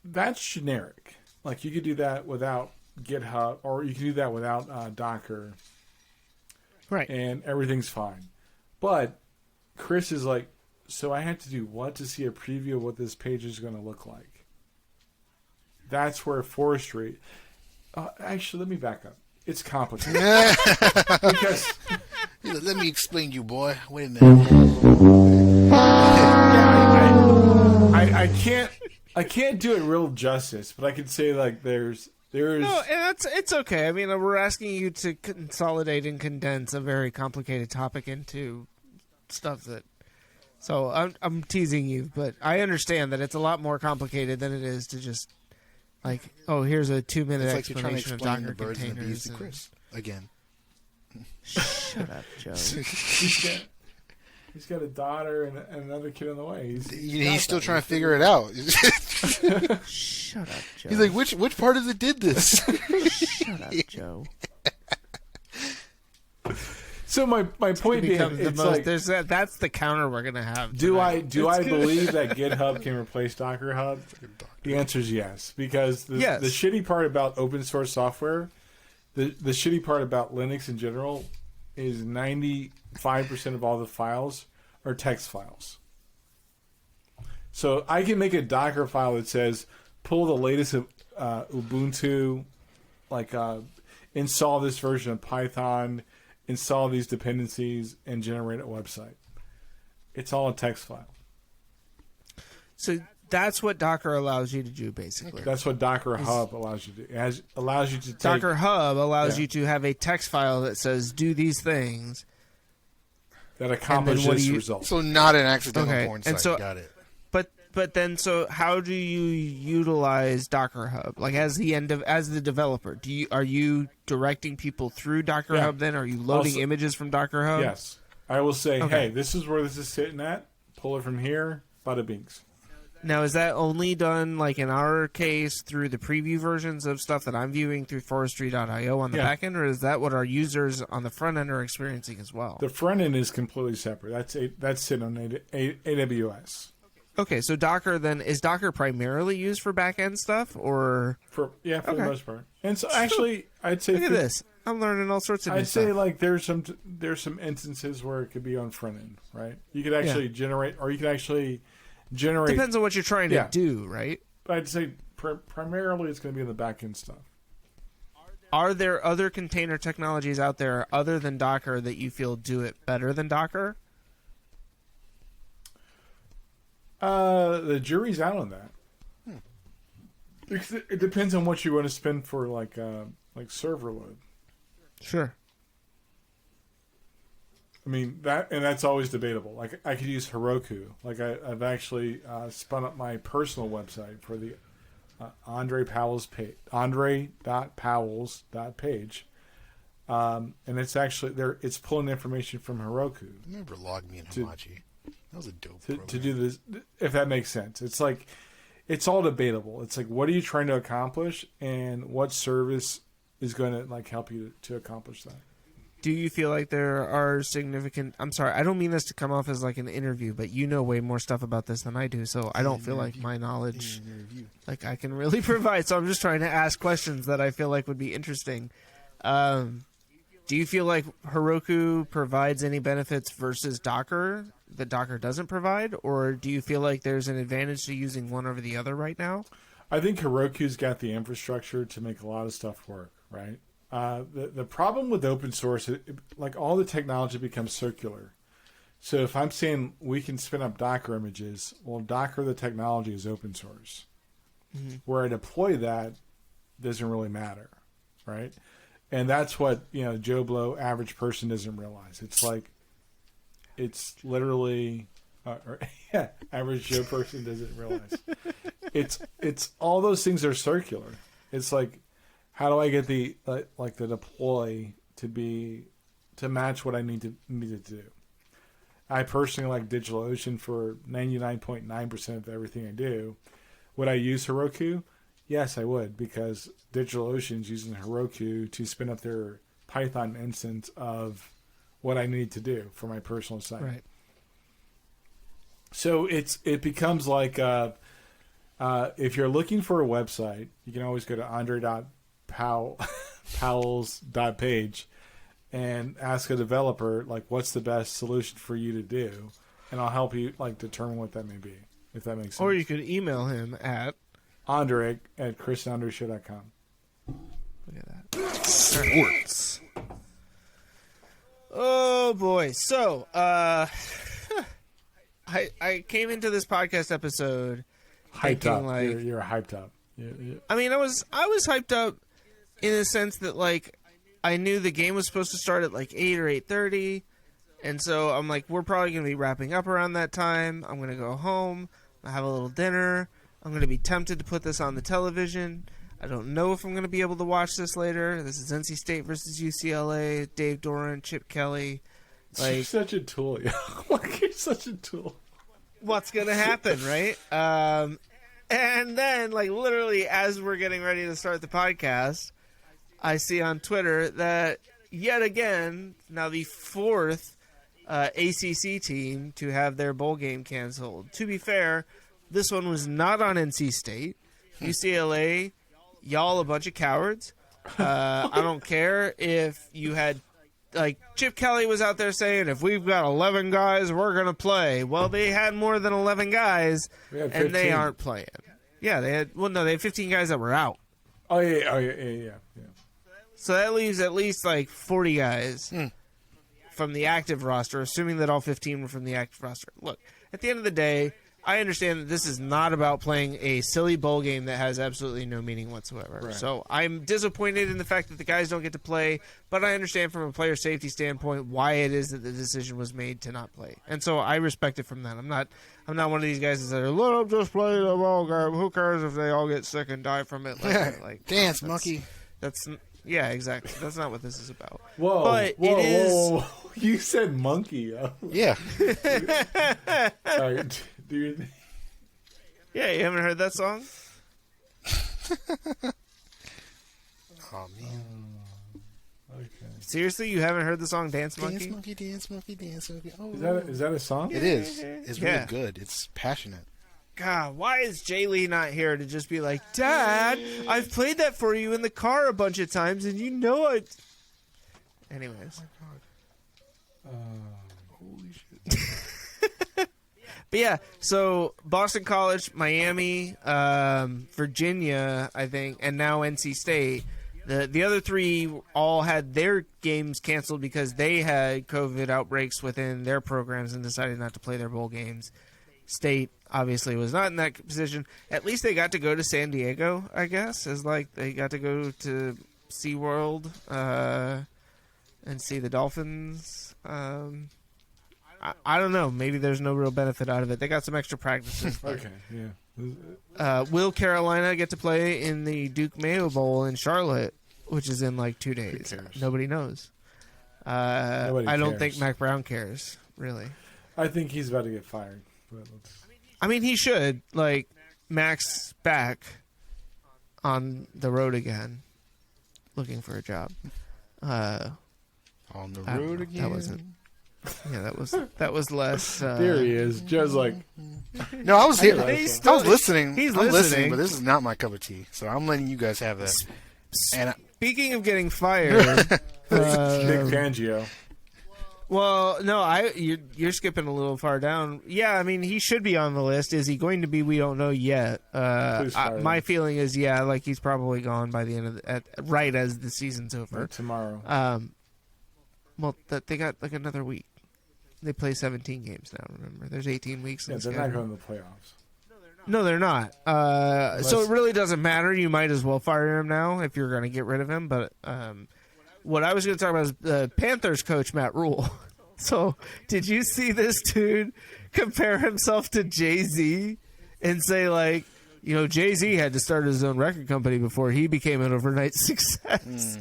that's generic. Like you could do that without GitHub, or you can do that without Docker, right? And everything's fine. But Chris is like, so I have to do what to see a preview of what this page is going to look like? That's where forestry. Actually, let me back up. It's complicated because let me explain you, boy. Wait a minute. I can't do it real justice, but I can say like there's no, and it's okay. I mean, we're asking you to consolidate and condense a very complicated topic into stuff that. So I'm teasing you, but I understand that it's a lot more complicated than it is to just like, oh, here's a 2-minute like explanation of Docker the birds containers. And the bees to Chris again. Shut up, Joe. He's got a daughter and another kid on the way. He's still trying to figure it out. Shut up, Joe. He's like, which part of it did this? Shut up, Joe. So my point being, it's like that's the counter we're gonna have. Do I believe that GitHub can replace Docker Hub? The answer is yes, because the shitty part about open source software, the shitty part about Linux in general, is 95% of all the files are text files. So I can make a Docker file that says pull the latest Ubuntu, install this version of Python, install these dependencies, and generate a website. It's all a text file. So that's what Docker allows you to do, basically. That's what Docker Hub allows you to do. It allows you to take... Docker Hub allows you to have a text file that says, do these things. That accomplish this result. So not an accidental porn site. So, got it. But then, so how do you utilize Docker Hub? Like as the developer, are you directing people through Docker Hub? Then are you loading images from Docker Hub? Yes, I will say, hey, this is where this is sitting at. Pull it from here. Bada binks. Now, is that only done like in our case through the preview versions of stuff that I'm viewing through forestry.io on the back end, or is that what our users on the front end are experiencing as well? The front end is completely separate. That's sitting on AWS. Okay, so Docker then, is Docker primarily used for back-end stuff, or? For the most part. And so actually, I'd say... Look at this. I'm learning all sorts of new stuff. I'd say like there's some instances where it could be on front end, right? You could actually generate... Depends on what you're trying to do, right? I'd say primarily it's going to be in the back-end stuff. Are there other container technologies out there other than Docker that you feel do it better than Docker? The jury's out on that. It depends on what you want to spend for like server load. Sure. I mean, that's always debatable. Like, I could use Heroku. Like, I've actually spun up my personal website for the Andre Powell's page, Andre.Powell's.page. And it's actually it's pulling information from Heroku. I remember Log Me and Hamachi. That was a dope to program. do this, if that makes sense. It's like, it's all debatable. It's like, what are you trying to accomplish, and what service is going to like help you to accomplish that? Do you feel like there are significant... I'm sorry, I don't mean this to come off as like an interview, but you know way more stuff about this than I do, so I don't feel like my knowledge, like I can really provide. So I'm just trying to ask questions that I feel like would be interesting. Do you feel like Heroku provides any benefits versus Docker that Docker doesn't provide? Or do you feel like there's an advantage to using one over the other right now? I think Heroku's got the infrastructure to make a lot of stuff work, right? The problem with open source, like all the technology becomes circular. So if I'm saying we can spin up Docker images, well, Docker, the technology, is open source. Mm-hmm. Where I deploy that doesn't really matter, right? And that's what, Joe Blow, average person, doesn't realize. It's like, it's literally, average Joe person doesn't realize. It's all those things are circular. It's like, how do I get the deploy to match what I need to do? I personally like DigitalOcean for 99.9% of everything I do. Would I use Heroku? Yes, I would, because DigitalOcean's using Heroku to spin up their Python instance of what I need to do for my personal site. Right. So it becomes like if you're looking for a website, you can always go to Andre.Powell's.page and ask a developer, like, what's the best solution for you to do, and I'll help you like determine what that may be, if that makes sense. Or you could email him at Andre@chrisandreshow.com. Look at that. Sports. Oh boy. So, I came into this podcast episode Hyped up. like You're hyped up. Yeah. I mean, I was hyped up in the sense that like I knew the game was supposed to start at like 8 or 8:30, and so I'm like, we're probably gonna be wrapping up around that time. I'm gonna go home, have a little dinner. I'm gonna be tempted to put this on the television. I don't know if I'm going to be able to watch this later. This is NC State versus UCLA. Dave Doran, Chip Kelly. You're such a tool. Like, you're such a tool. What's going to happen, right? And then, like, literally as we're getting ready to start the podcast, I see on Twitter that yet again, now the fourth ACC team to have their bowl game canceled. To be fair, this one was not on NC State. UCLA... Y'all a bunch of cowards. I don't care if you had, like, Chip Kelly was out there saying, if we've got 11 guys, we're going to play. Well, they had more than 11 guys, and they aren't playing. Yeah, they had 15 guys that were out. Oh, yeah. So that leaves at least, like, 40 guys from the active roster, assuming that all 15 were from the active roster. Look, at the end of the day, I understand that this is not about playing a silly bowl game that has absolutely no meaning whatsoever. Right. So I'm disappointed in the fact that the guys don't get to play, but I understand from a player safety standpoint why it is that the decision was made to not play. And so I respect it from that. I'm not one of these guys that are, let them just play the ball game. Who cares if they all get sick and die from it? Like Dance, monkey. Yeah, exactly. That's not what this is about. Whoa. You said monkey. Yeah. All right. Dude. Yeah, you haven't heard that song? Oh, man. Okay. Seriously, you haven't heard the song Dance Monkey? Dance, monkey, dance, monkey, dance, monkey. Oh, Is that a song? It is. It's really Yeah. good. It's passionate. God, why is Jay Lee not here to just be like, Dad, I've played that for you in the car a bunch of times, and you know it. Anyways. Oh, my God. Holy shit. But yeah, so Boston College, Miami, Virginia, I think, and now NC State. The other three all had their games canceled because they had COVID outbreaks within their programs and decided not to play their bowl games. State obviously was not in that position. At least they got to go to San Diego, I guess, as like they got to go to SeaWorld. and see the Dolphins. I don't know. Maybe there's no real benefit out of it. They got some extra practices. Okay, yeah. Will Carolina get to play in the Duke Mayo Bowl in Charlotte, which is in like 2 days? cares? Nobody knows. Nobody I don't cares. think Mac Brown cares, really. I think he's about to get fired. But I mean, he should. Like, Mac's back on the road again, looking for a job. On the road again. That wasn't. Yeah, that was less. There he is. Joe's like, No, I was here. He's I was listening. He's I'm listening. but this is not my cup of tea. So I'm letting you guys have that. And Speaking of getting fired, Big Fangio. well, no, you're skipping a little far down. Yeah, I mean, he should be on the list. Is he going to be? We don't know yet. Please fire My him. feeling is, yeah, like he's probably gone by the end of right as the season's over. Tomorrow. Well, they got like another week. They play 17 games now. Remember, there's 18 weeks. Yeah, in the they're not schedule. going to the playoffs. No, they're not. So it really doesn't matter. You might as well fire him now if you're going to get rid of him. But what I was going to talk about is the Panthers coach, Matt Rule. So did you see this dude compare himself to Jay-Z and say, like, you know, Jay-Z had to start his own record company before he became an overnight success.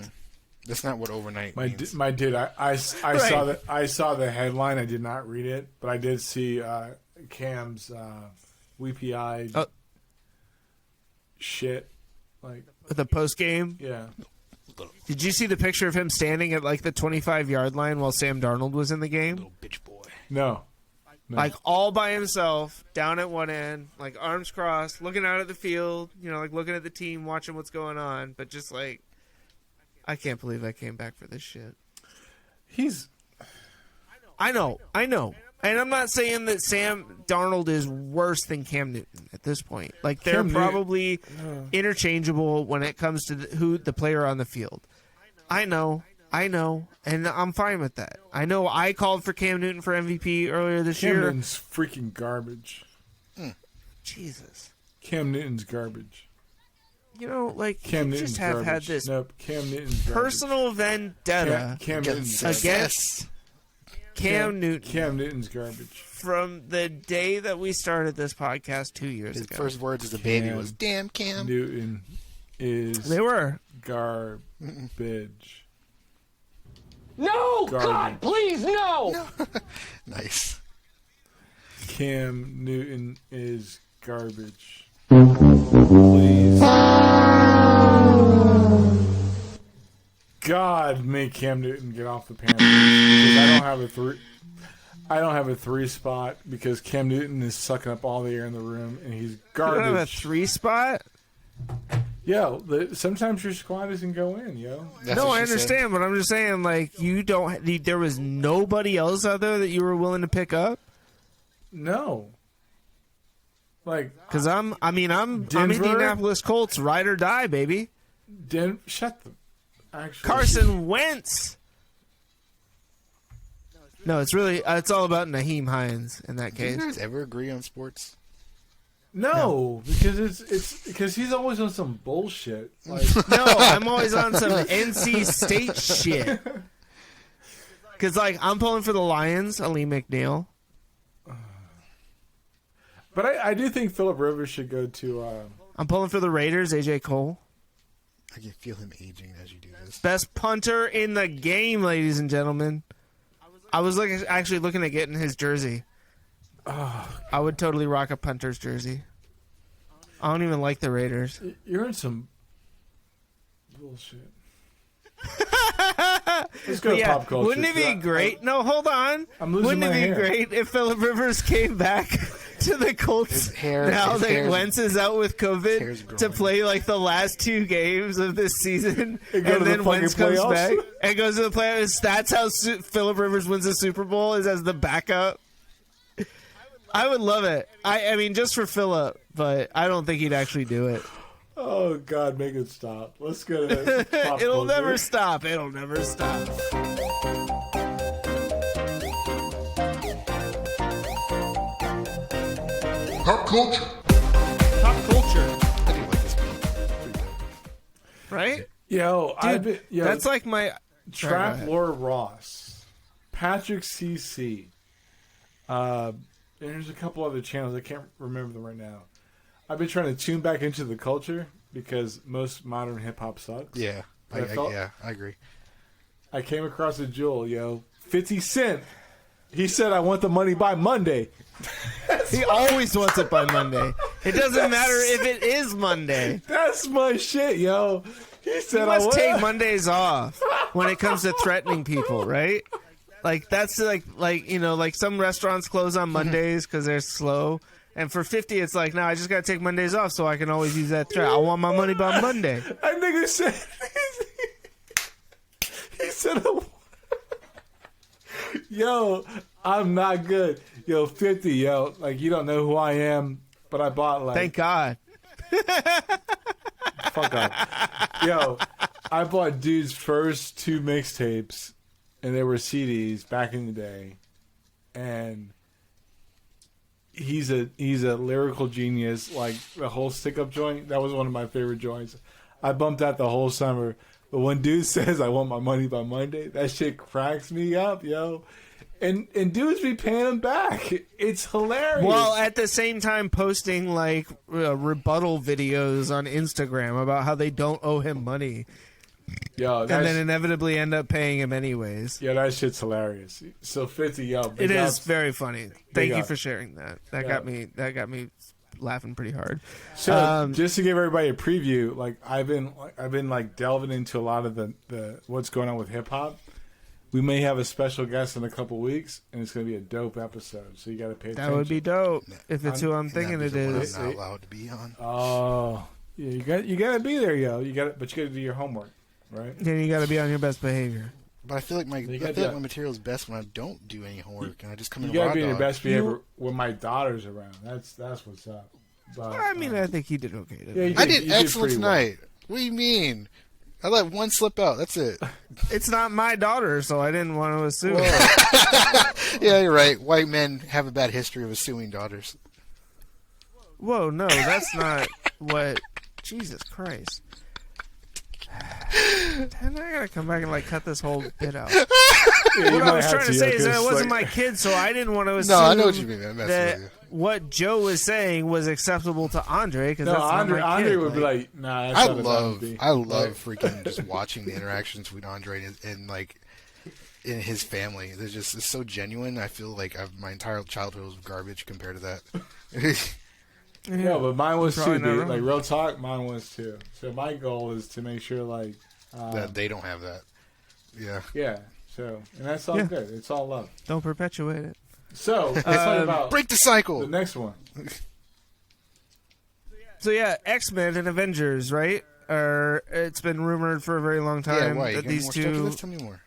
that's not what overnight I means. did. I saw the headline. I did not read it, but I did see Cam's weepy-eyed shit. Like, The post game. yeah. Did you see the picture of him standing at like the 25-yard line while Sam Darnold was in the game? Little bitch boy. No. Like all by himself, down at one end, like arms crossed, looking out at the field, you know, like looking at the team, watching what's going on, but just like, I can't believe I came back for this shit. I know. And I'm not saying that Sam Darnold is worse than Cam Newton at this point. Like, they're Cam Newton- probably interchangeable when it comes to who the player on the field. I know, and I'm fine with that. I know I called for Cam Newton for MVP earlier this Cam year. Newton's freaking garbage. Jesus. Cam Newton's garbage. You know, like, Cam you Newton's just have garbage. had this Nope. Cam Newton's garbage. personal vendetta Cam Newton's garbage. against Cam Newton Cam Newton's garbage. from the day that we started this podcast 2 years His ago. first words as a baby Cam was, "Damn, Cam." Newton is They were. garbage. No! Garbage. God, please, no! Nice. Cam Newton is garbage. Please. God, make Cam Newton get off the Panthers because I don't have a three spot because Cam Newton is sucking up all the air in the room and he's You don't have a garbage. 3 spot? Yeah, sometimes your squad doesn't go in, yo. That's No, what I she said. understand, but I'm just saying, like, you don't. There was nobody else out there that you were willing to pick up. No. Like, Because I'm Denver? Indianapolis Colts, ride or die, baby. shut the. Actually, Carson Wentz. No, it's all about Naheem Hines in that Do you case. guys ever agree on sports? No, because it's because he's always on some bullshit. Like, No, I'm always on some NC State shit. Because, like, I'm pulling for the Lions, Ali McNeil. but I do think Phillip Rivers should go to. I'm pulling for the Raiders, AJ Cole. I can feel him aging as you do this. Best punter in the game, ladies and gentlemen. I was actually looking at getting his jersey. I would totally rock a punter's jersey. I don't even like the Raiders. You're in some bullshit. Let's go to Yeah, pop culture. wouldn't it be great? No, hold on. I'm losing Wouldn't it my be hair. great if Phillip Rivers came back to the Colts His hair- now his that hair's- Wentz is out with hair's COVID to growing. play like the last 2 games of this season, And and go to the then Wentz fucking comes playoffs? back and goes to the playoffs? That's how Phillip Rivers wins the Super Bowl, is as the backup. I would love it. I mean, just for Phillip, but I don't think he'd actually do it. Oh God, make it stop. Let's go to pop It'll culture. never stop. It'll never stop. Pop culture. Pop culture, I do like this beat. Pretty dope. right? Yo, I've Dude, been. Yo, that's like my. Trap Lord Ross, Patrick CC. There's a couple other channels. I can't remember them right now. I've been trying to tune back into the culture because most modern hip hop sucks. Yeah, I agree. I came across a jewel, 50 Cent. He said, "I want the money by Monday." He always wants it by Monday. It doesn't matter if it is Monday. That's my shit, yo. He said, You must take Mondays off when it comes to threatening people, right? Like that's like some restaurants close on Mondays because they're slow. And for 50, it's like, no, I just gotta take Mondays off so I can always use that threat. I want my money by Monday. That nigga said, he said, "Yo, I'm not good. Yo, 50, yo, like you don't know who I am, but I bought like." Thank God. Fuck up. Yo, I bought dude's first 2 mixtapes, and they were CDs back in the day, and he's a lyrical genius. Like the whole Stick Up joint, that was one of my favorite joints. I bumped that the whole summer. But when dude says, "I want my money by Monday," that shit cracks me up, yo. And dudes be paying him back. It's hilarious. While at the same time posting like rebuttal videos on Instagram about how they don't owe him money. Yo, and then inevitably end up paying him anyways. Yeah, that shit's hilarious. So 50, yo. It is very funny. Thank you up. for sharing that. That got me laughing pretty hard. So just to give everybody a preview, like I've been like delving into a lot of the what's going on with hip hop. We may have a special guest in a couple weeks, and it's going to be a dope episode. So you got to pay attention. That would be dope if it's who I'm thinking it is. I'm not allowed to be on. Oh, yeah, you got to be there, yo. But you got to do your homework, right? Then you got to be on your best behavior. But I feel like my material is best when I don't do any homework and I just come in. You got to be your best behavior when my daughter's around. That's what's up. But, I mean, I think he did okay today. Yeah, I did excellent tonight. Well. What do you mean? I let one slip out. That's it. It's not my daughter, so I didn't want to assume. Yeah, you're right. White men have a bad history of assuming daughters. Whoa, no, that's not what. Jesus Christ. Then I gotta come back and like cut this whole bit out. Yeah, what I was trying to say is that it wasn't my kid, so I didn't want to assume. No, I know what you mean, man. That what Joe was saying was acceptable to Andre because that's not my kid. Andre would be like, "Nah." I love freaking just watching the interactions between Andre and like in his family. It's so genuine. I feel like my entire childhood was garbage compared to that. Yeah, but mine was too, dude. Like, real talk, mine was too. So my goal is to make sure, like... that they don't have that. Yeah. Yeah, so... And that's all good. It's all love. Don't perpetuate it. So, let's talk about... Break the cycle! The next one. So, yeah, X-Men and Avengers, right? It's been rumored for a very long time that these two... Tell me more.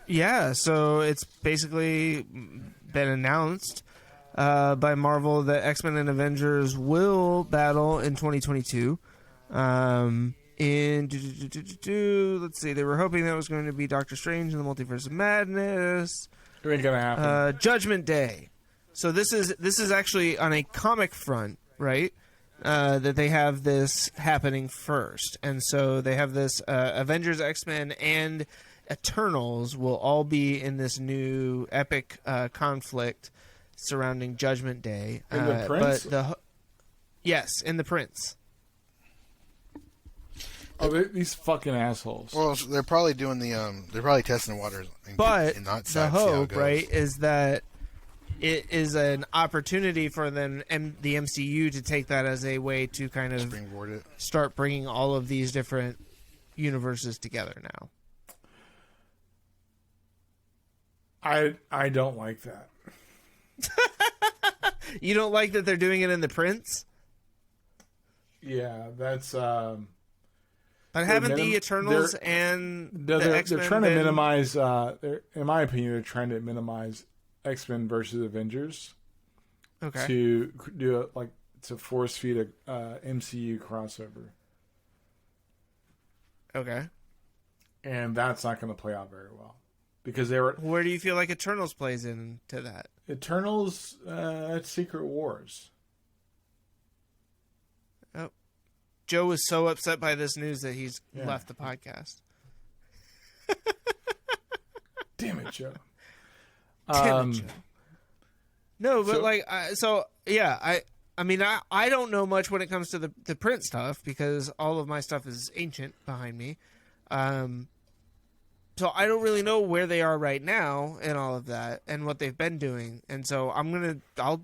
Yeah, so it's basically been announced... by Marvel that X-Men and Avengers will battle in 2022. Let's see, they were hoping that was going to be Doctor Strange in the Multiverse of Madness. It ain't gonna happen. Judgment Day. So this is actually on a comic front, right? That they have this happening first, and so they have this Avengers, X-Men, and Eternals will all be in this new epic conflict surrounding Judgment Day. In the Prince? Yes, in the Prince. Oh, these fucking assholes. Well, they're probably doing they're probably testing the waters. But the hope, right, is that it is an opportunity for them and the MCU to take that as a way to kind of springboard it. Start bringing all of these different universes together now. I don't like that. You don't like that they're doing it in the Prince? Yeah, that's. But haven't the Eternals and the X-Men they're trying to minimize. In my opinion, they're trying to minimize X-Men versus Avengers. Okay. To do it to force feed a MCU crossover. Okay. And that's not going to play out very well. Because they were. Where do you feel like Eternals plays into that? Eternals, that's Secret Wars. Oh, Joe was so upset by this news that he's left the podcast. Damn it, Joe. Damn it, Joe. No, but so- I mean, I don't know much when it comes to the print stuff because all of my stuff is ancient behind me. So I don't really know where they are right now and all of that and what they've been doing. And so I'll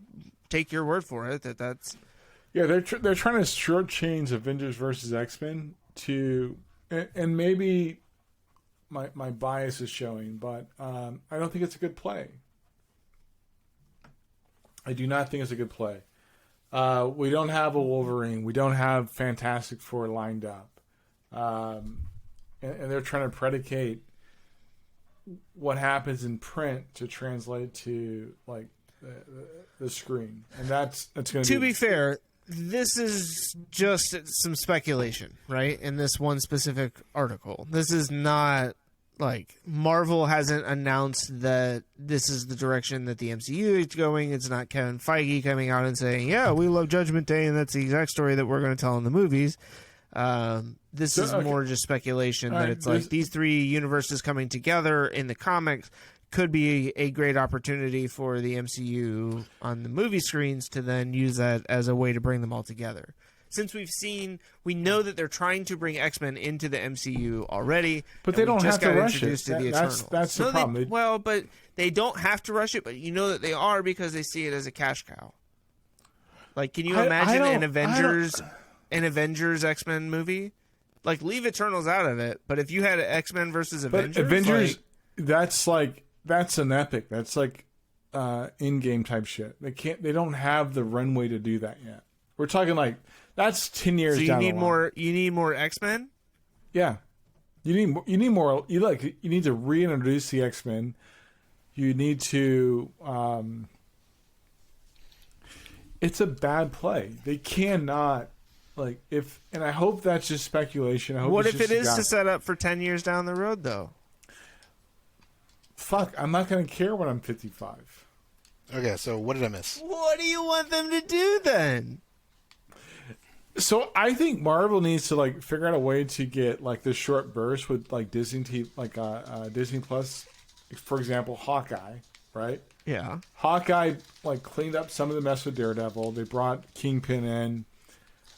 take your word for it that's. Yeah, they're trying to shortchange Avengers versus X-Men to, and maybe my bias is showing, but I don't think it's a good play. I do not think it's a good play. We don't have a Wolverine. We don't have Fantastic Four lined up. And they're trying to predicate what happens in print to translate to like the screen. And that's going to be fair, this is just some speculation, right? In this one specific article. This is not like Marvel hasn't announced that this is the direction that the MCU is going. It's not Kevin Feige coming out and saying, yeah, we love Judgment Day and that's the exact story that we're going to tell in the movies. This is more just speculation that it's like these three universes coming together in the comics could be a great opportunity for the MCU on the movie screens to then use that as a way to bring them all together. Since we know that they're trying to bring X-Men into the MCU already, but they don't have to rush it. That's the problem. But they don't have to rush it. But you know that they are because they see it as a cash cow. Like, can you imagine an Avengers X-Men movie? Like, leave Eternals out of it. But if you had an X-Men versus Avengers, that's an epic. That's like in-game type shit. They don't have the runway to do that yet. We're talking like that's 10 years. So down the line. You need more X-Men. Yeah, you need more. You need to reintroduce the X-Men. You need to. It's a bad play. They cannot. And I hope that's just speculation. What if it is to set up for 10 years down the road, though? Fuck, I'm not going to care when I'm 55. Okay, so what did I miss? What do you want them to do then? So I think Marvel needs to figure out a way to get the short burst with Disney Disney Plus, for example, Hawkeye, right? Yeah. Hawkeye cleaned up some of the mess with Daredevil. They brought Kingpin in.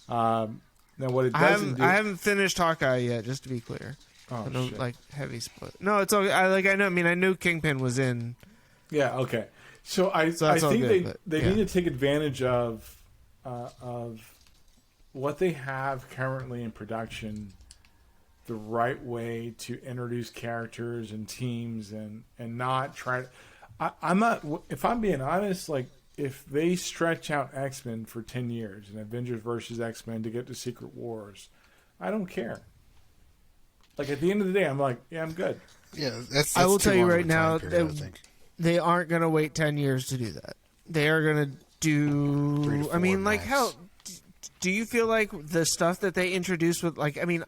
Now what it doesn't I haven't finished Hawkeye yet, just to be clear. Oh, no, shit. Heavy split. No, it's okay. I knew Kingpin was in. Yeah. Okay. So I think they need to take advantage of what they have currently in production, the right way to introduce characters and teams and not try. I'm not. If I'm being honest, if they stretch out X-Men for 10 years and Avengers versus X-Men to get to Secret Wars, I don't care. At the end of the day, I'm like, yeah, I'm good. Yeah, that's I will tell you right now, period, they aren't going to wait 10 years to do that. They are going to do. I mean, how do you feel like the stuff that they introduced with,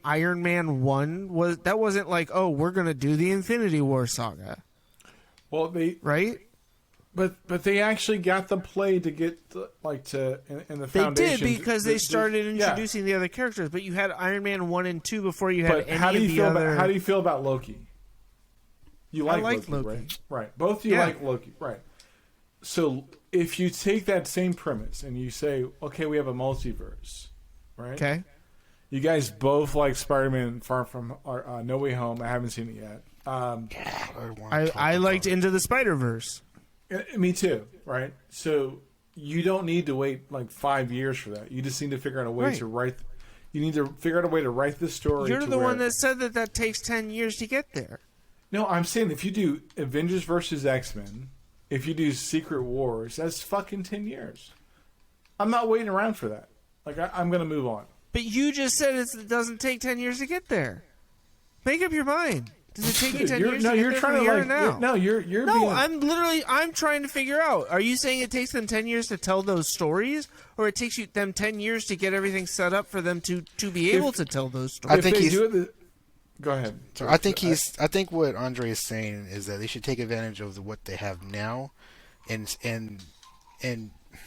Iron Man 1 wasn't oh, we're going to do the Infinity War saga. Well, right. But they actually got the play to get in the foundation. They did because they started introducing the other characters. But you had Iron Man 1 and 2 before you had any of the other. How do you feel about Loki? You like Loki, right? Right. Both of you like Loki, right? So if you take that same premise and you say, okay, we have a multiverse, right? Okay. You guys both like Spider-Man Far From No Way Home. I haven't seen it yet. I liked Into the Spider-Verse. Me too, right? So you don't need to wait 5 years for that. You just need to figure out a way to write. You need to figure out a way to write the story. You're the one that said that takes 10 years to get there. No, I'm saying if you do Avengers versus X-Men, if you do Secret Wars, that's fucking 10 years. I'm not waiting around for that. I'm going to move on. But you just said it doesn't take 10 years to get there. Make up your mind. Does it take you 10 years to get there from here now? No, you're being... I'm trying to figure out. Are you saying it takes them 10 years to tell those stories? Or it takes them 10 years to get everything set up for them to be able to tell those stories? I think Go ahead. So I think what Andre is saying is that they should take advantage of what they have now, and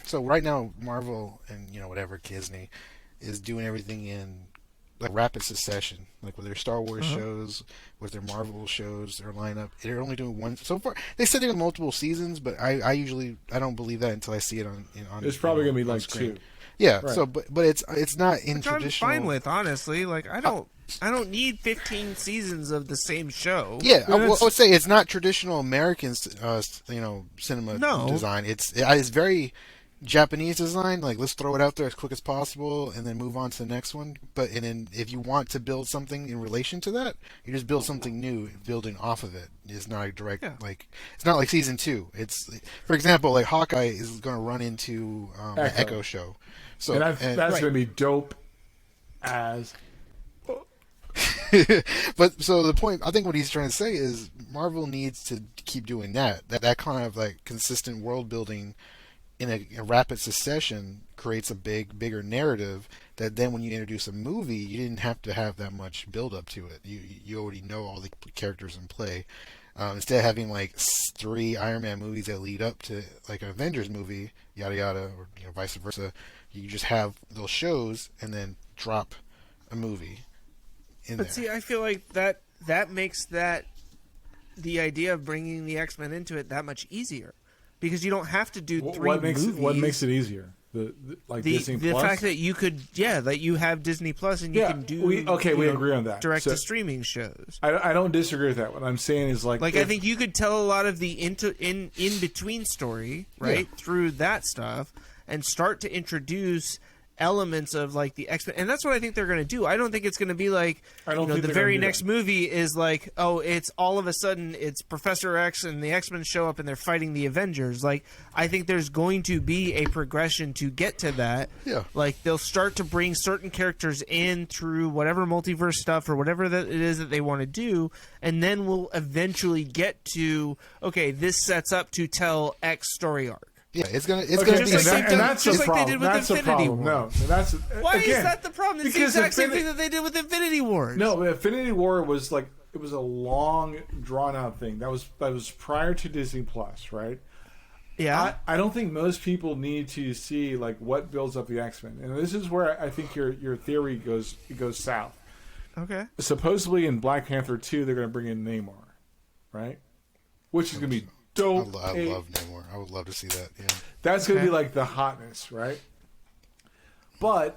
so right now Marvel and whatever Disney is doing everything in like rapid succession, like with their Star Wars shows, with their Marvel shows, their lineup. They're only doing one so far. They said they're doing multiple seasons, but I usually don't believe that until I see it on. It's probably gonna be like screen. 2. Yeah. Right. So, but it's not in Which traditional. I'm fine with, honestly. Like I don't need 15 seasons of the same show. Yeah, I would say it's not traditional American, cinema No. design. It's very Japanese design. Like, let's throw it out there as quick as possible and then move on to the next one. But then if you want to build something in relation to that, you just build something new, building off of it. It's not a direct it's not like season 2. It's, for example, like Hawkeye is going to run into an Echo show. So that's going to be dope as. But so the point, I think what he's trying to say is Marvel needs to keep doing that kind of like consistent world building in a rapid succession creates a bigger narrative that then when you introduce a movie, you didn't have to have that much build up to it. You already know all the characters in play. Instead of having like 3 Iron Man movies that lead up to like an Avengers movie, yada yada, or vice versa, you just have those shows and then drop a movie. But see, I feel like that makes the idea of bringing the X-Men into it that much easier, because you don't have to do 3 movies. What makes it easier? Disney the Plus? fact that you could, that you have Disney Plus and you can do. We agree on that. Direct to streaming shows. I don't disagree with that. What I'm saying is I think you could tell a lot of the in between story through that stuff and start to introduce elements of like the X-Men, and that's what I think they're going to do. I don't think it's going to be like the very next movie is like, oh, it's all of a sudden it's Professor X and the X-Men show up and they're fighting the Avengers. Like, I think there's going to be a progression to get to that. Yeah. Like, they'll start to bring certain characters in through whatever multiverse stuff or whatever that it is that they want to do, and then we'll eventually get to, okay, this sets up to tell X story arc. Yeah, it's gonna be that's just the like they did with Infinity War. No, that's why is that the problem? It's the exact same thing that they did with Infinity War. No, but Infinity War was like it was a long, drawn out thing. That was prior to Disney Plus, right? Yeah. I don't think most people need to see like what builds up the X-Men, and this is where I think your theory goes south. Okay. Supposedly in Black Panther 2, they're going to bring in Namor, right? Which is going to be dope. I love Namor. I would love to see that. Yeah, that's going to be like the hotness, right? But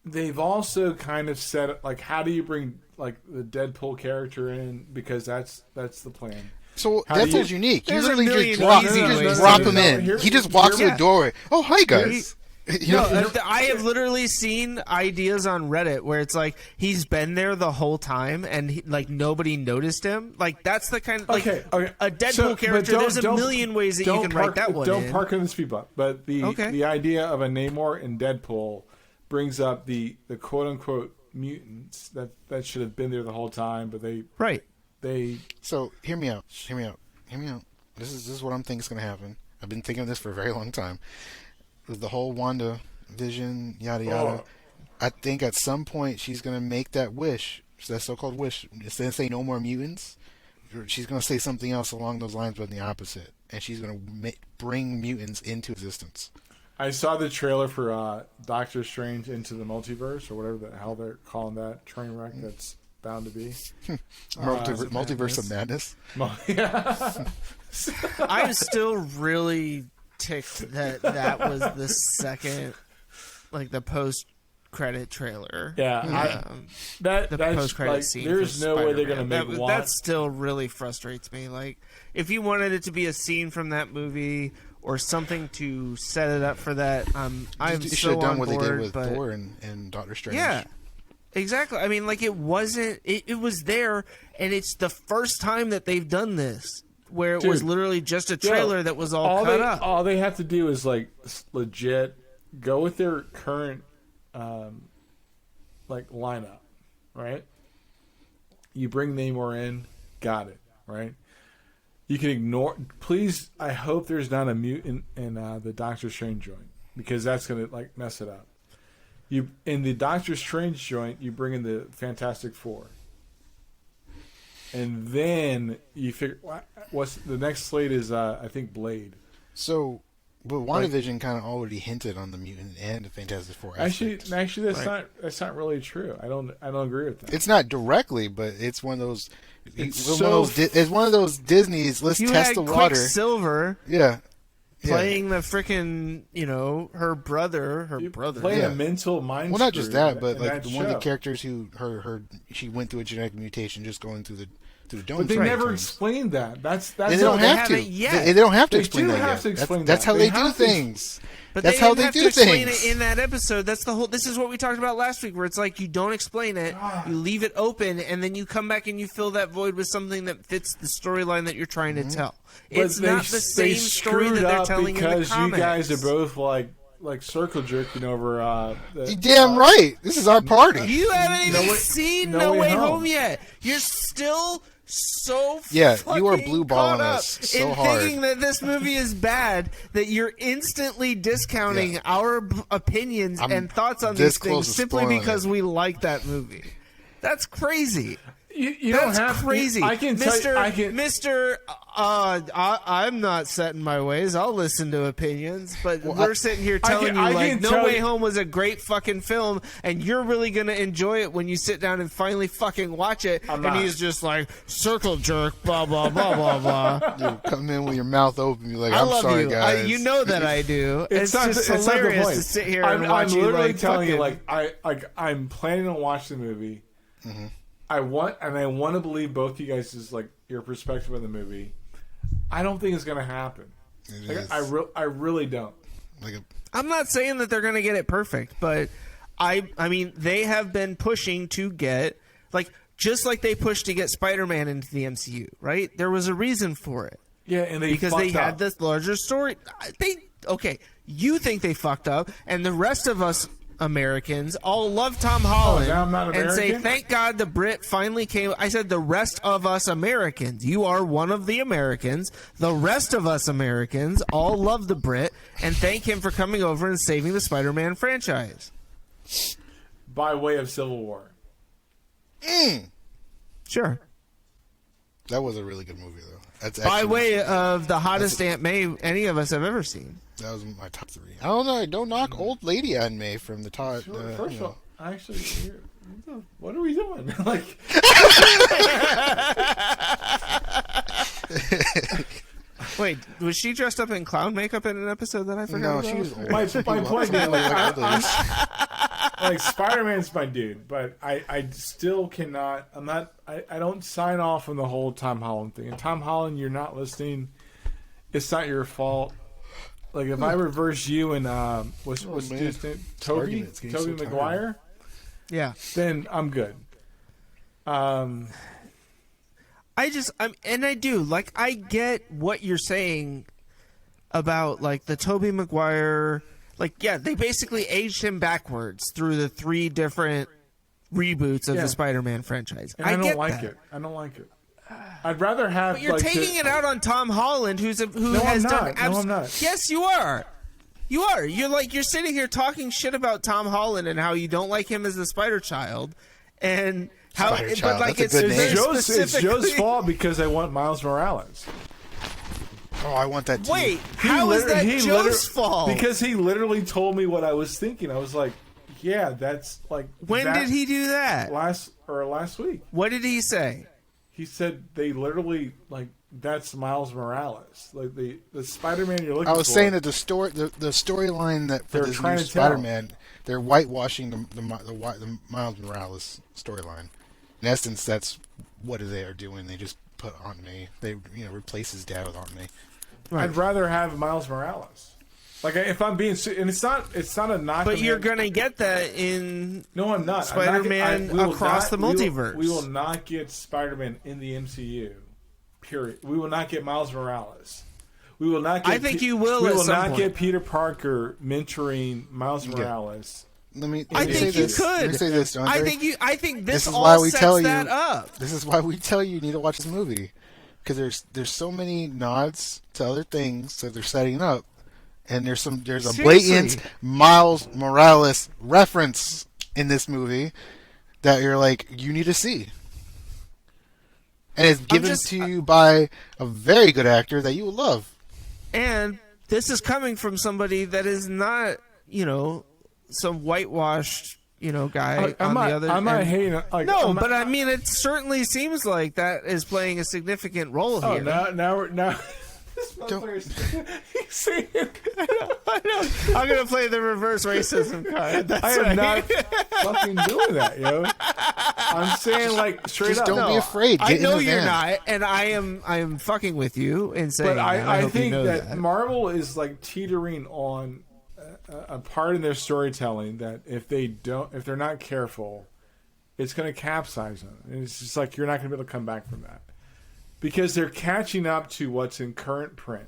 they've also kind of said like, how do you bring like the Deadpool character in, because that's the plan. So Deadpool's unique. You literally just drop him in. He just walks through the doorway. Oh, hi guys. I have literally seen ideas on Reddit where it's like he's been there the whole time and like nobody noticed him. Like, that's the kind of like a Deadpool character. There's a million ways that you can write that one. Don't park on the speed bump. But the idea of a Namor in Deadpool brings up the quote unquote mutants that should have been there the whole time, but they. So hear me out. This is what I'm thinking is going to happen. I've been thinking of this for a very long time. With the whole Wanda vision, yada yada, I think at some point she's gonna make that wish, that so-called wish. Instead of saying no more mutants, she's gonna say something else along those lines, but the opposite, and she's gonna bring mutants into existence. I saw the trailer for Doctor Strange Into the Multiverse, or whatever the hell they're calling that train wreck that's bound to be. Multiverse of Madness. I'm still really ticked that was the second, like the post-credit trailer. Yeah, the that's post-credit like, scene. There's no way they're gonna make one. That still really frustrates me. Like, if you wanted it to be a scene from that movie or something to set it up for that, I'm you so should have done on what board, they did with but... Thor and Doctor Strange. Yeah. Exactly. I mean, like, it wasn't. It was there, and it's the first time that they've done this, where it was literally just a trailer that was all cut up. All they have to do is like legit go with their current like lineup, right? You bring Namor in, got it, right? You can ignore. Please, I hope there's not a mutant in the Doctor Strange joint, because that's gonna like mess it up. You in the Doctor Strange joint, you bring in the Fantastic Four, and then you figure what's the next slate is. I think Blade. So But WandaVision kind of already hinted on the mutant and the Fantastic Four. Actually, aspect. that's not really true. I don't agree with that. It's not directly, but it's one of those. It's one of those Disney's. Let's You test had the water. Quicksilver Yeah. playing the freaking, her brother. Playing a mental mind. Well, not just that, but in like that one of the show. characters who she went through a genetic mutation just going through the dome. But they right. never explained that. That's They don't have to. haven't yet. They don't have to They explain do that have yet. to explain That's that. how They they do have to- things. But That's they how didn't they have do to explain things. it in that episode. That's the whole. This is what we talked about last week, where it's like you don't explain it, you leave it open, and then you come back and you fill that void with something that fits the storyline that you're trying to tell. It's But not the they same story screwed that they're up telling in the because comics. you guys are both like circle jerking over. You damn right. This is our party. You haven't even seen No Way Home yet. You're still so Yeah, you are fucking blue caught balling up us so in hard. thinking that this movie is bad that you're instantly discounting our opinions I'm and thoughts on this these close things to simply spoiling because it. we like that movie. That's crazy. You That's don't have crazy. I can tell Mr. you, I can. Mr. I'm not set in my ways. I'll listen to opinions, but we're sitting here telling I you like can No tell Way you- Home was a great fucking film, and you're really gonna enjoy it when you sit down and finally fucking watch it. I'm and not. he's just like circle jerk, blah blah blah blah blah. You come in with your mouth open. You're like, I I'm love sorry, you. guys. You know that I do. It's not just the- it's not the hilarious point. to sit here I'm and watch you literally like telling you, fucking- I'm planning on watching the movie. Mm-hmm. I want to believe both you guys is like your perspective of the movie. I don't think it's going to happen. It Like, is I really don't. like a, I'm not saying that they're going to get it perfect, but I mean, they have been pushing to get, like, just like they pushed to get Spider-Man into the MCU, right? There was a reason for it. Yeah, and Because they fucked had up. this larger story. Okay, you think they fucked up, and the rest of us Americans all love Tom Holland now I'm not and say, American? thank God the Brit finally came. I said the rest of us Americans. You are one of the Americans. The rest of us Americans all love the Brit and thank him for coming over and saving the Spider-Man franchise. by way of Civil War. Sure. that was a really good movie, though. That's By actually- way of the hottest Aunt May any of us have ever seen. That was my top 3. I don't know. Don't knock old lady on me from the Todd. First of all, actually, what are we doing? Like, Wait, was she dressed up in clown makeup in an episode that I forgot no, about? she was old. my point being, like, Old ladies. like Spider-Man's my dude, but I still cannot. I don't sign off on the whole Tom Holland thing. And Tom Holland, you're not listening. It's not your fault. Like if I reverse you and what's the man. dude's name? Toby argument's getting so tired. Maguire, Yeah. then I'm good. I do, like, I get what you're saying about, like, the Tobey Maguire, like, yeah, they basically aged him backwards through the 3 different reboots of Yeah. the Spider-Man franchise. And I don't get like that. it. I don't like it. I'd rather have. But you're like, taking it out on Tom Holland, who No, has I'm done. not. No, I'm not. Yes, you are. You are. You're sitting here talking shit about Tom Holland and how you don't like him as the Spider Child, and how. Spider But Child, like that's a good it's name. very It's specifically. Joe's fault because I want Miles Morales. Oh, I want that too. Wait, how is that Joe's fault? Because he literally told me what I was thinking. I was like, yeah, that's like. When did he do that? Last week. What did he say? He said they literally like that's Miles Morales, like the Spider-Man you're looking for. I was saying that the storyline that for They're this trying new to tell. Spider-Man, they're whitewashing the Miles Morales storyline. In essence, that's what they are doing. They just put Aunt May. They replace his dad with Aunt May. I'd rather have Miles Morales. Like if I'm being, and it's not a knock. But on you're him. gonna get that in No, I'm not. Spider-Man we will across the multiverse. We will not get Spider-Man in the MCU. Period. We will not get Miles Morales. We will not get. I think you will We at will some not point. get Peter Parker mentoring Miles Morales. I say think you this. Let me could. say this, Andre. I think this This is all why we sets tell you. that up. This is why we tell you need to watch this movie, because there's so many nods to other things that they're setting up, and there's a Seriously. blatant Miles Morales reference in this movie that you're like, you need to see, and it's given to you by a very good actor that you will love. And this is coming from somebody that is not, some whitewashed, guy I'm the other. I'm not hating. Like, No, I'm not- but I mean, it certainly seems like that is playing a significant role Oh, here. now. This motherfucker's he's saying. I know. I'm gonna play the reverse racism card. That's I am right. not fucking doing that, yo. I'm saying like straight Just up. don't be No, afraid. Get I in know the you're van. not, and I am fucking with you in saying But that. I hope think you know that Marvel is like teetering on a part in their storytelling that if they're not careful, it's going to capsize them. And it's just like you're not going to be able to come back from that because they're catching up to what's in current print,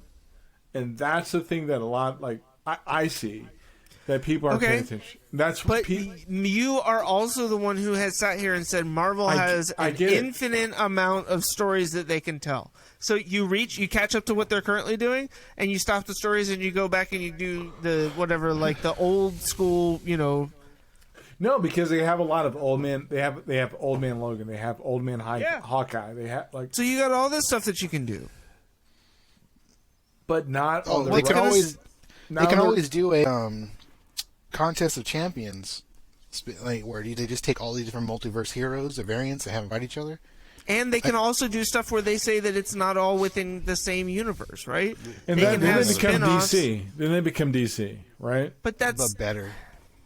and that's the thing that a lot like I see that people aren't paying attention. That's what But you are also the one who has sat here and said Marvel has an infinite amount of stories that they can tell. So you catch up to what they're currently doing, and you stop the stories and you go back and you do the whatever, like the old school, No, because they have a lot of old man. They have old man Logan. They have old man Hawkeye. They have like. So you got all this stuff that you can do, But not. Oh, on the they can right- always. not They can on the- always do a contest of champions, like where they just take all these different multiverse heroes, the variants, that have them fight each other. and they can also do stuff where they say that it's not all within the same universe, right? And they then can have they become spin-offs. DC. Then they become DC, right? But that's But better,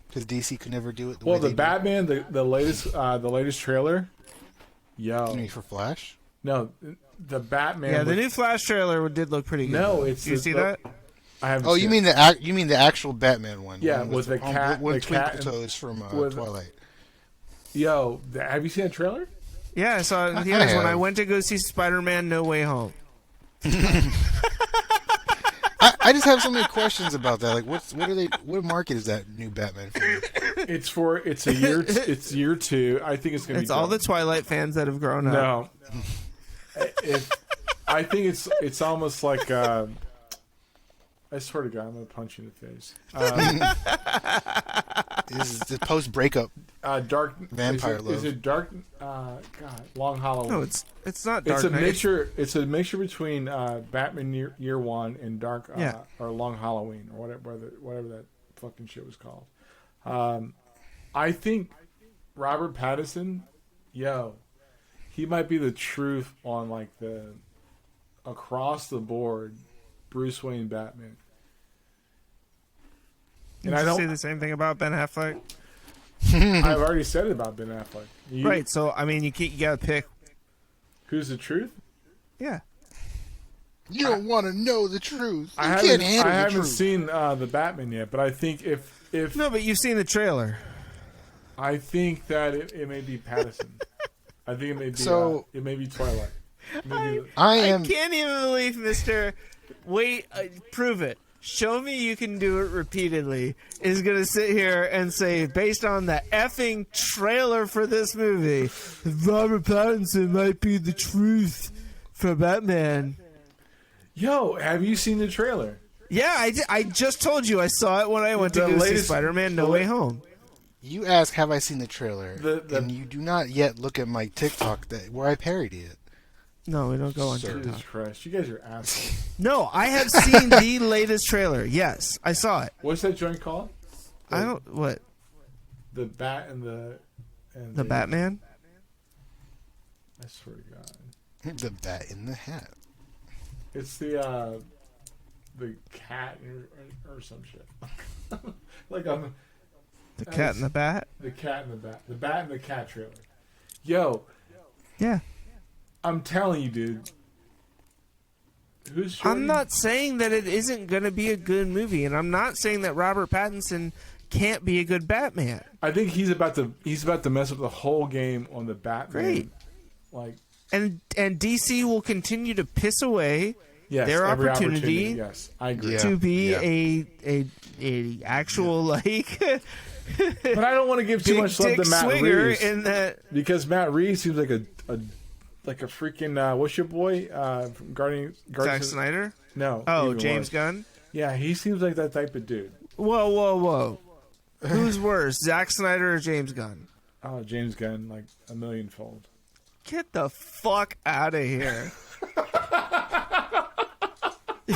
because DC could never do it. The Well, way the they Batman, the latest trailer. do. Yo, You mean for Flash? no, the Batman. yeah. The with- new Flash trailer did look pretty good. No, it's Did you the- see the- that? I haven't. Oh, seen you it. mean the actual Batman one? Yeah, one with the cat- with the cat Twinkle Toes from with- Twilight. Yo, have you seen that trailer? Yeah, I saw it in I theaters when have. I went to go see Spider-Man: No Way Home. I just have so many questions about that. Like, what market is that new Batman for? It's year 2. I think it's gonna be. It's all the dope. Twilight fans that have grown up. No, I think it's almost like. I swear to God, I'm gonna punch you in the face. This is the post-breakup. Dark Vampire is love. it Dark? God, Long Halloween. No, it's not Dark It's a Knight. mixture. It's a mixture between Batman Year One and Dark Yeah. or Long Halloween or whatever that fucking shit was called. I think Robert Pattinson, he might be the truth on like the across the board Bruce Wayne Batman. Did And I you don't. say the same thing about Ben Affleck? I've already said it about Ben Affleck. Right. So I mean, you gotta pick. Who's the truth? Yeah. You don't want to know the truth. You I can't handle I the haven't truth. seen the Batman yet, but I think if No, but you've seen the trailer. I think that it may be Pattinson. I think it may be So- it may be Twilight. Maybe I I can't even believe, Mister. Wait, prove it. Show me you can do it repeatedly. Is going to sit here and say, based on the effing trailer for this movie, Robert Pattinson might be the truth for Batman. Yo, have you seen the trailer? Yeah, I just told you I saw it when I went to The go see latest- Spider-Man: No the Way Home. You ask, have I seen the trailer? The- and you do not yet look at my TikTok where I parody it. No, we don't go on Sir. TikTok. Jesus Christ, you guys are assholes. No, I have seen the latest trailer. Yes, I saw it. What's that joint called? I don't what The Bat and the Batman. I swear to God, The Bat in the Hat. it's the cat or some shit. Like The Cat and the Bat. the cat and the bat and the cat trailer. Yo, Yeah. I'm telling you, dude. Who's I'm shorting? not saying that it isn't going to be a good movie, and I'm not saying that Robert Pattinson can't be a good Batman. I think he's about to mess up the whole game on the Batman. Great. Like And DC will continue to piss away yes, their every opportunity Yes, I agree. Yeah. to be a actual like But I don't want to give too big much love dick to Matt swinger Reeves in that. because Matt Reeves seems like a freaking what's your boy from Guardians? Zack Snyder. No. Oh, even James worse. Gunn. Yeah, he seems like that type of dude. Whoa. Who's worse, Zack Snyder or James Gunn? Oh, James Gunn, like a millionfold. Get the fuck out of here.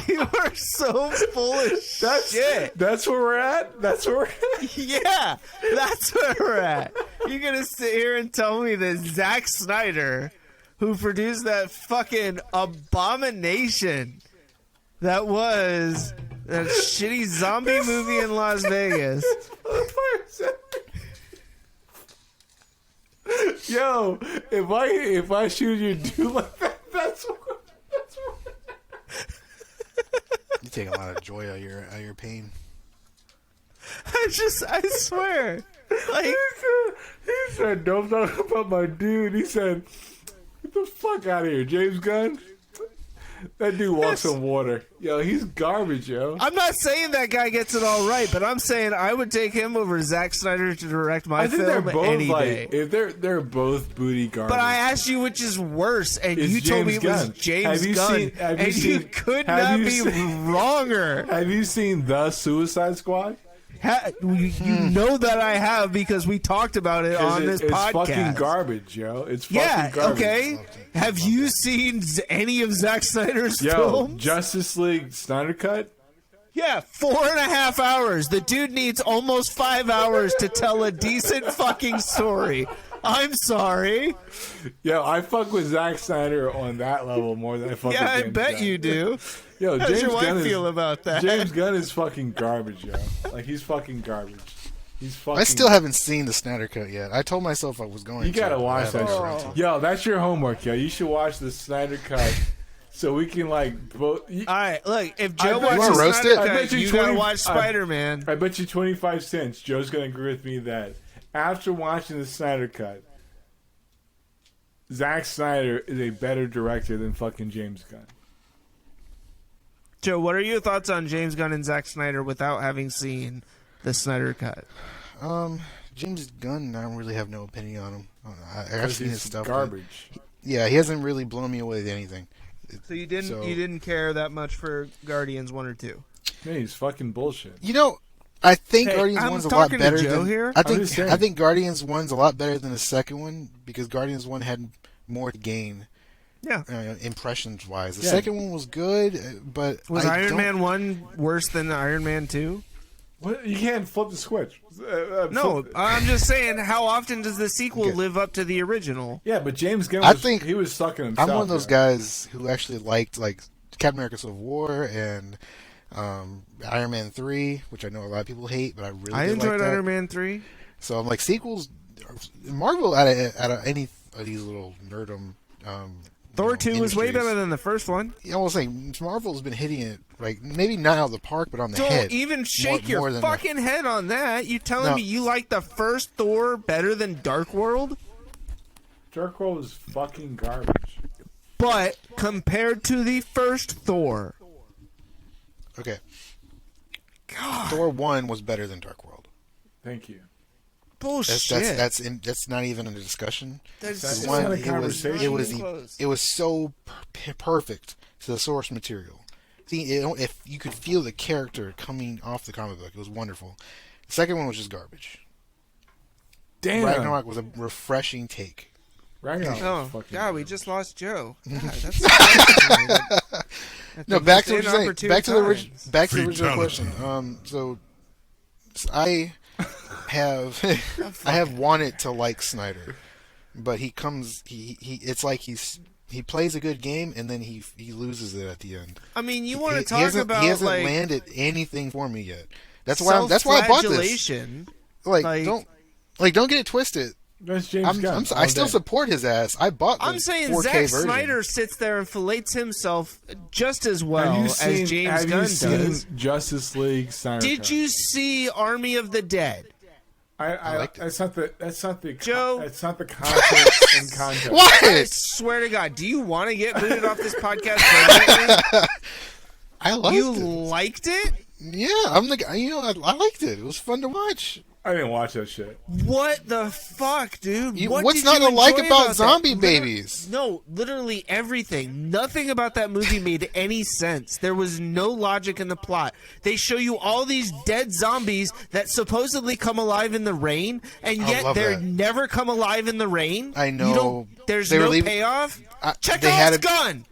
You are so full of shit. That's where we're at? That's where we're at? Yeah, that's where we're at. You're going to sit here and tell me that Zack Snyder, who produced that fucking abomination that was that shitty zombie movie in Las Vegas. Yo, if I shoot you dude like that, that's what. You take a lot of joy out of your pain. I swear. Like, he said, don't talk about my dude. He said, get the fuck out of here, James Gunn. That dude walks on water. Yo, he's garbage, yo. I'm not saying that guy gets it all right, but I'm saying I would take him over Zack Snyder to direct my I think film they're both any like, day. if they're both booty garbage. But I asked you which is worse, and It's you told me it James was Gunn. James Gunn, and you could not be wronger. Have you seen The Suicide Squad? You know that I have because we talked about it on this it's podcast. Fucking garbage, yo. It's fucking garbage. Okay. Have you seen any of Zack Snyder's Yo, films? Justice League Snyder Cut? Yeah, 4.5 hours. The dude needs almost 5 hours to tell a decent fucking story. I'm sorry. Yo, I fuck with Zack Snyder on that level more than I fuck with Yeah, I James bet Gunn. you do. Yo, How does James your wife Gunn feel about that? James Gunn is fucking garbage, yo. Like, he's fucking garbage. He's fucking... I still haven't seen the Snyder Cut yet. I told myself I was going You gotta to. watch that Oh. shit. Yo, that's your homework, yo. You should watch the Snyder Cut so we can, like... All right, look, if Joe I bet- watches You wanna roast Snyder it? Cut, I bet you 20 gotta watch Spider-Man. I bet you 25 cents Joe's gonna agree with me that after watching the Snyder Cut, Zack Snyder is a better director than fucking James Gunn. Joe, what are your thoughts on James Gunn and Zack Snyder without having seen the Snyder Cut? James Gunn, I don't really have no opinion on him. I've Because seen his he's stuff. garbage. Yeah, he hasn't really blown me away with anything. So you didn't care that much for Guardians 1 or 2? Man, he's fucking bullshit. You know, I think Hey, Guardians I'm 1's a lot talking to better Joe than here. I I'm just saying. think Guardians 1's a lot better than the second one because Guardians 1 had more to gain. Yeah. Impressions wise, the Yeah. second one was good, but Was I Iron don't- Man 1 worse than Iron Man 2? What? You can't flip the switch. No, flip- I'm just saying, how often does the sequel Okay. live up to the original? Yeah, but James Gunn, I was, think he was sucking himself. I'm one of those yo. guys who actually liked like Captain America: Civil War and Iron Man 3, which I know a lot of people hate, but I really I did enjoyed like that. Iron Man 3. So I'm like sequels. Marvel out of any of these little nerdum. Thor 2 was way industries. better than the first one. I was saying Marvel's been hitting it like maybe not out of the park, but on the Don't head. even shake more your than fucking head on that. You telling No. me you like the first Thor better than Dark World? Dark World is fucking garbage. But compared to the first Thor, Okay, God, Thor 1 was better than Dark World. Thank you. bullshit. That's not even a discussion. That's That's so not a One, conversation. it was so perfect to the source material. See, if you could feel the character coming off the comic book, it was wonderful. The second one was just garbage. Damn. Ragnarok was a refreshing take. Ragnarok Oh was fucking God, we garbage. just lost Joe. God, that's surprising. No, back to what most you're saying. inopportune Back to the times. original question. So I have I have wanted to like Snyder, but he it's like he plays a good game and then he loses it at the end. I mean, you want to He talk hasn't, about he hasn't like landed anything for me yet. That's why I bought this. self-flagellation. Like don't get it twisted. That's James Gunn. I still support his ass. I bought the I'm saying 4K Zack version. Snyder sits there and fillets himself just as well Have you as seen, James have Gunn you seen does. Justice League Snyder Did Cut? you see Army of the Dead? I liked it. that's not the Joe? that's not the content and context. I What? swear to God, do you want to get booted off this podcast permanently? I liked You it. liked it? Yeah, I'm the guy. I liked it. It was fun to watch. I didn't watch that shit. What the fuck, dude? What What's did not you to like enjoy about that? zombie Liter- babies? No, literally everything. Nothing about that movie made any sense. There was no logic in the plot. They show you all these dead zombies that supposedly come alive in the rain, and I yet love they're that. never come alive in the rain. I know. You don't, there's They were no leaving- payoff. they had Chekhov's a- gun.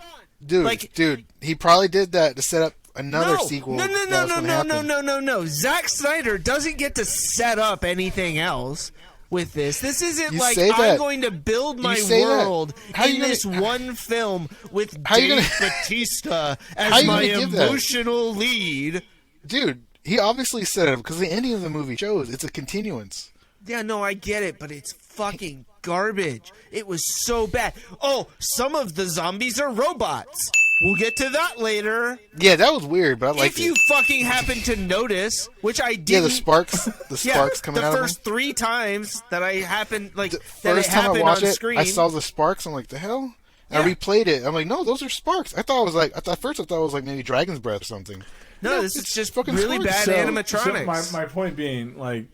Dude, he probably did that to set up another sequel. No. Zack Snyder doesn't get to set up anything else with this. This isn't like I'm going to build my world in this one film with Dave Bautista as my emotional lead. Dude, he obviously set it up because the ending of the movie shows it's a continuance. Yeah, no, I get it, but it's fucking garbage. It was so bad. Oh, some of the zombies are robots. We'll get to that later. Yeah, that was weird, but I liked it. If you fucking happen to notice, which I didn't. Yeah, the sparks coming out of them. The first 3 times that I happened, like, the that it first time I happened watched on it, screen. I saw the sparks. I'm like, the hell? And I replayed it. I'm like, no, those are sparks. At first I thought it was like maybe dragon's breath or something. No, this is just fucking really bad animatronics. So my point being, like,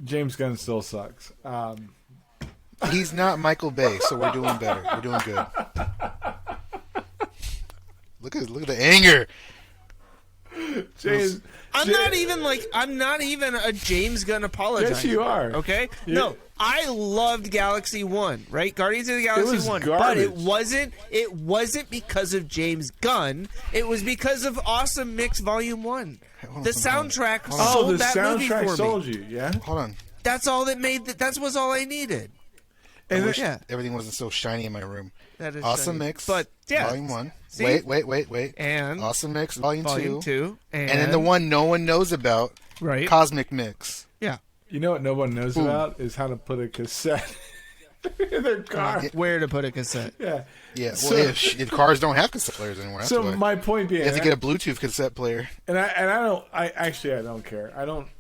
James Gunn still sucks. He's not Michael Bay, so we're doing better. We're doing good. Look at the anger. James, I'm not even a James Gunn apologizer. Yes, you are. Okay? No, I loved Galaxy 1, right? Guardians of the Galaxy 1. Garbage. But it wasn't because of James Gunn. It was because of Awesome Mix Volume 1. The soundtrack sold that movie for me. Sold you, yeah? Hold on. That's all that made that was all I needed. I wish everything wasn't so shiny in my room. That is Awesome shiny. Mix, but yeah, Volume 1. See? Wait. And Awesome Mix, Volume 2. And then the one no one knows about, right? Cosmic Mix. Yeah. You know what no one knows about is how to put a cassette in their car. Where to put a cassette. Yeah. Yeah, well, if cars don't have cassette players anymore. That's So why. my point being, You have to get a Bluetooth cassette player. And I don't care.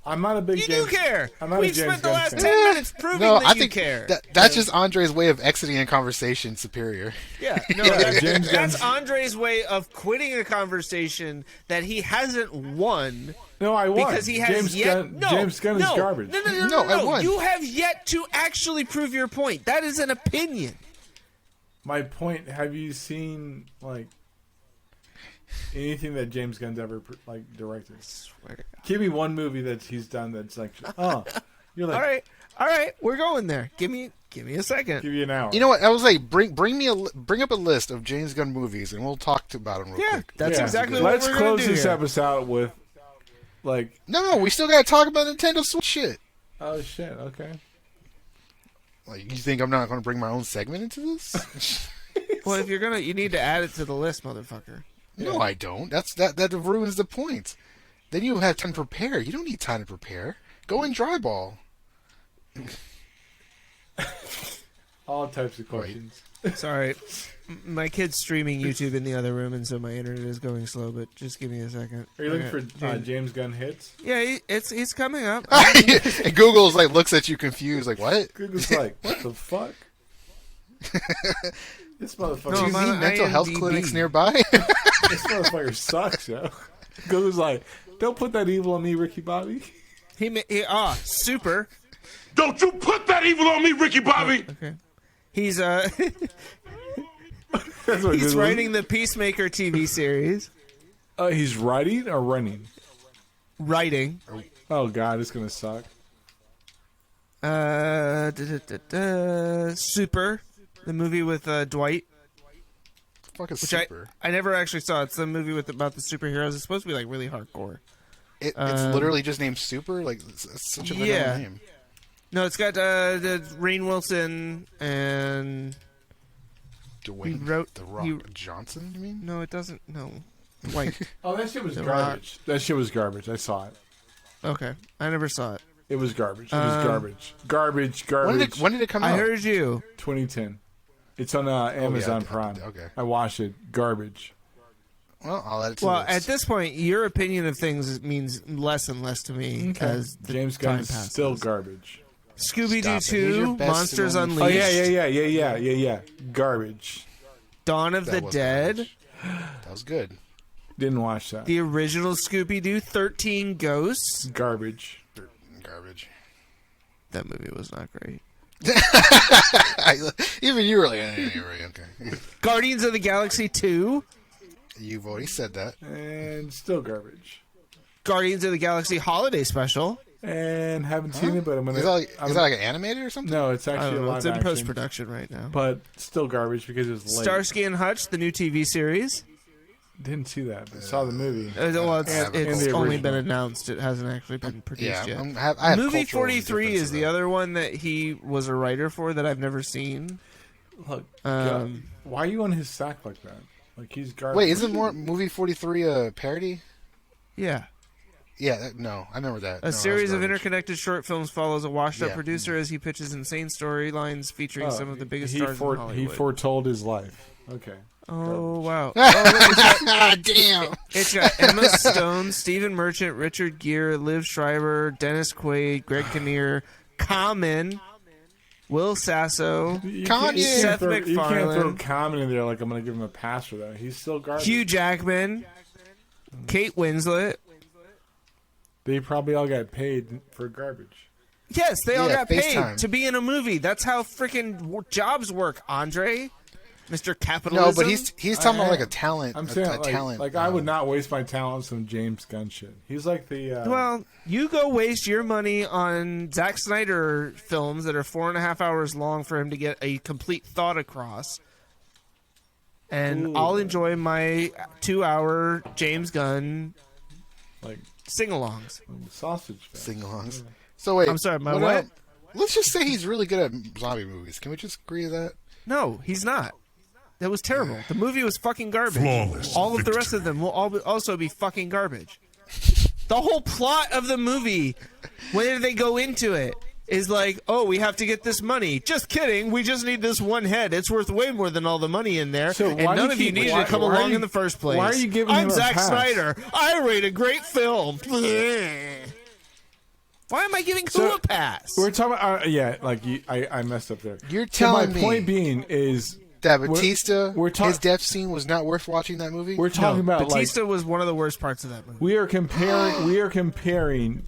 I'm not a big You James. do care. I'm not We've a James spent the Gunn last fan. 10 minutes proving that I you think care. That's just Andre's way of exiting a conversation superior. Yeah, no, that's Andre's way of quitting a conversation that he hasn't won. No, I won. Because he has James Gunn is garbage. No, I won. You have yet to actually prove your point. That is an opinion. My point, have you seen, like, anything that James Gunn's ever, like, directed? I swear to God. Give me one movie that he's done that's like, you're like, all right, we're going there. Give me a second. give you an hour. You know what? I was like, bring up a list of James Gunn movies, and we'll talk about them real quick. That's exactly what Let's we're going close to do this here. episode with, like, No, we still got to talk about Nintendo Switch shit. oh shit, okay. Like, you think I'm not going to bring my own segment into this? Well, if you're gonna, you need to add it to the list, motherfucker. No, I don't. That ruins the point. Then you have time to prepare. You don't need time to prepare. Go and dry ball. All types of questions. Sorry, my kid's streaming YouTube in the other room, and so my internet is going slow. But just give me a second. Are you looking for James Gunn hits? Yeah, he's coming up. And Google's like looks at you confused, like what? Google's like, what the fuck? This motherfucker. Do you mean mental health IMDb. clinics nearby? This motherfucker sucks, yo. Google's like, don't put that evil on me, Ricky Bobby. Super. Don't you put that evil on me, Ricky Bobby! Okay. He's That's what he's Google- writing the Peacemaker TV series. He's writing or running? Writing. Oh god, it's gonna suck. Super, the movie with Dwight. Fucking Which super. I never actually saw. It's the movie about the superheroes. It's supposed to be like really hardcore. It's literally just named Super. Like it's such a vanilla name. No, it's got Rainn Wilson and Dwayne wrote- the Rock Johnson. You mean? no, it doesn't. No, Dwight. Oh, that shit was The garbage. That shit was garbage. I saw it. Okay, I never saw it. It was garbage. It was garbage. Garbage. When did it come out? I heard you. 2010. It's on Amazon yeah. Prime. Okay. I watched it. Garbage. Well, I'll add it to Well, the list. at this point, your opinion of things means less and less to me because James Gunn is still garbage. Scooby Doo Stop it. Here's your 2, best Monsters and only- Unleashed, Yeah. Garbage. Dawn of That the was Dead, garbage. That was good. Didn't watch that. the original Scooby Doo, 13 Ghosts. Garbage. Garbage. That movie was not great. Even you were like, okay. Guardians of the Galaxy 2, You've already said that. And still garbage. Guardians of the Galaxy Holiday Special. and haven't seen it, but I'm gonna. Is that like an animated or something? No, it's I actually don't a know. live It's in action, post production right now. but still garbage because it's late. Starsky and Hutch, the new TV series. Didn't see that, but saw the movie. Well, it's And the only original. been announced. It hasn't actually been produced Yeah, yet. I have Movie cultural 43 indifference is to the that. other one that he was a writer for that I've never seen. Look, God, why are you on his sack like that? Like he's garbage. Wait, isn't movie 43 a parody? Yeah. Yeah, no, I remember that. A series of interconnected short films follows a washed-up producer as he pitches insane storylines featuring some of the biggest stars in Hollywood. He foretold his life. Okay. Oh, wow. Damn. It's got Emma Stone, Stephen Merchant, Richard Gere, Liv Schreiber, Dennis Quaid, Greg Kinnear, Common, Will Sasso, Kanye. Seth You can't throw MacFarlane, Common in there like I'm going to give him a pass for that. He's still garbage. Hugh Jackman, Kate Winslet. They probably all got paid for garbage. Yes, they all got paid FaceTime. to be in a movie. That's how freaking jobs work, Andre. Mr. Capitalism. No, but he's talking about like a talent. I'm saying a talent. like I would not waste my talent on some James Gunn shit. He's like the Well, you go waste your money on Zack Snyder films that are 4.5 hours long for him to get a complete thought across. And I'll enjoy my 2-hour James Gunn like sing-alongs. sausage fest. sing-alongs. So wait, I'm sorry, my what? Let's just say he's really good at zombie movies. Can we just agree to that? No, he's not. That was terrible. The movie was fucking garbage. Flawless All of the rest of them will also be fucking garbage. The whole plot of the movie, when they go into it, is like, oh, we have to get this money. Just kidding. We just need this one head. It's worth way more than all the money in there. So and why do none you of you keep- needed why- to come why are along you- in the first place. why are you giving I'm him a Zack pass? Snyder. I rate a great film. Why am I giving who a pass? We're talking about I messed up there. You're So telling my me point being is that Batista, we're his death scene was not worth watching that movie? we're talking about Batista was one of the worst parts of that movie. we are comparing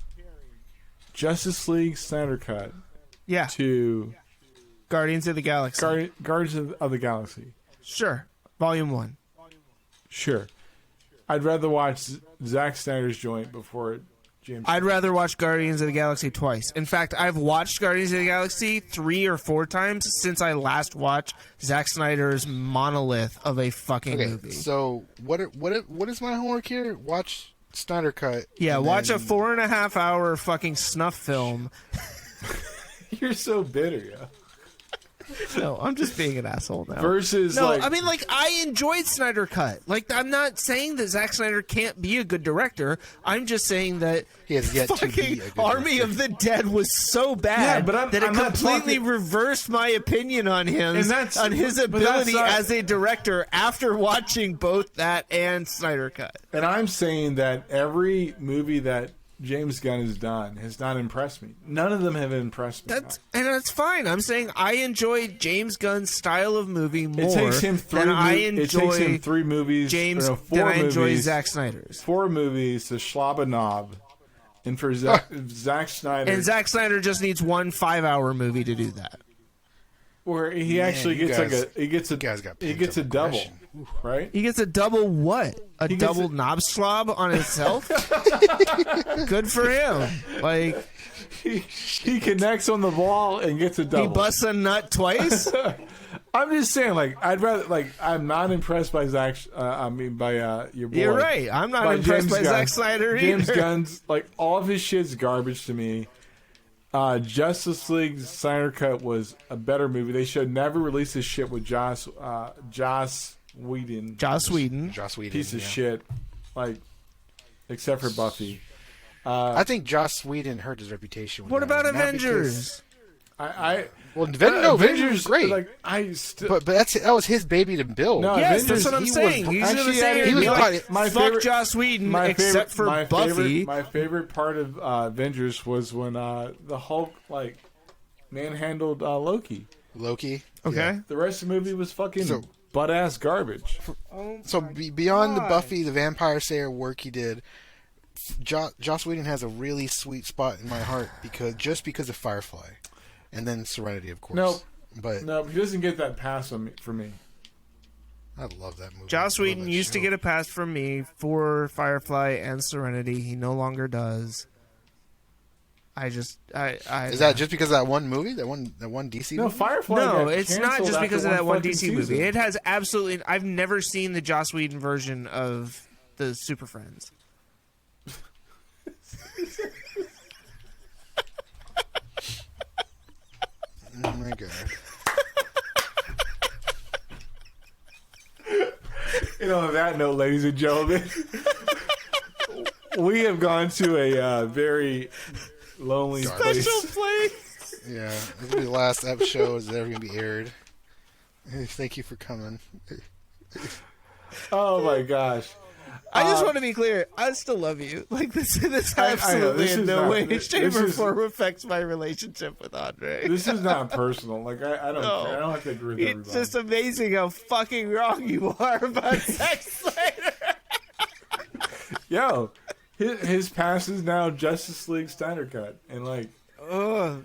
Justice League Snyder Cut Yeah. to Guardians of the Galaxy. Guardians of the Galaxy. Sure. Volume 1. Sure. I'd rather watch Zack Snyder's joint before James. I'd rather watch Guardians of the Galaxy twice. In fact, I've watched Guardians of the Galaxy 3 or 4 times since I last watched Zack Snyder's monolith of a fucking Okay, movie. so what is my homework here? Watch Snyder Cut. Yeah, and watch a then- 4.5 hour fucking snuff film. You're so bitter, yeah. No, I'm just being an asshole now. Versus No, like I mean, like, I enjoyed Snyder Cut. Like, I'm not saying that Zack Snyder can't be a good director. I'm just saying that He has yet to be fucking a good Army director. of the Dead was so bad Yeah, but I'm that it not completely talking- reversed my opinion on him, And that's- on his but that's ability not- as a director after watching both that and Snyder Cut. And I'm saying that every movie that James Gunn has done has not impressed me. None of them have impressed me. That's fine. I'm saying I enjoy James Gunn's style of movie more It takes him than I it takes him enjoy 3 movies. James or than 4 I enjoy movies, Zack Snyder's. 4 movies to schlob a knob, and for Zack Snyder, And Zack Snyder just needs one 5-hour movie to do that. where he actually you gets guys- he gets a double, aggression. right? He gets a double what? A He gets double a- knob slob on himself? Good for him. Like, He connects on the ball and gets a double. he busts a nut twice? I'm just saying, like, I'd rather, like, I'm not impressed by Zack. By your boy. You're right. I'm not By impressed James by Gunn. Zack Snyder James either. Gunn's, like, all of his shit's garbage to me. Justice League Snyder Cut was a better movie. They should never release this shit with Joss Whedon. Joss Whedon. Joss Whedon. Piece of yeah. shit. Like, except for Buffy. I think Joss Whedon hurt his reputation. With What that about one, not Avengers? Avengers was great. Like, but that was his baby to build. No, Yes, Avengers, that's what I'm he saying. was- He's going to actually, say he was like, my fuck favorite- Joss Whedon except for Buffy. My favorite part of Avengers was when the Hulk like manhandled Loki. Loki. Okay. Yeah. The rest of the movie was fucking So- butt ass garbage. So beyond the Buffy the Vampire Slayer work he did, Joss Whedon has a really sweet spot in my heart because of Firefly, and then Serenity, of course. Nope. But No, he doesn't get that pass for me. I love that movie. Joss I love Whedon that used to show. get a pass from me for Firefly and Serenity. He no longer does. Is that just because of that one movie, that one DC No, movie? Firefly. No, got it's not canceled just because of after that one fucking DC season. movie. It has absolutely. I've never seen the Joss Whedon version of the Super Friends. Oh my god. On that note, ladies and gentlemen, we have gone to a very lonely place. Yeah, this will be the last episode that's ever going to be aired. Thank you for coming. Oh my gosh. I just want to be clear. I still love you. Like this absolutely this in is no not- way, this shape, or is- form affects my relationship with Andre. This is not personal. Like I don't No. care. I don't have to agree with It's everybody. just amazing how fucking wrong you are about Zack Snyder. Yo, his pass is now Justice League Snyder cut, and like,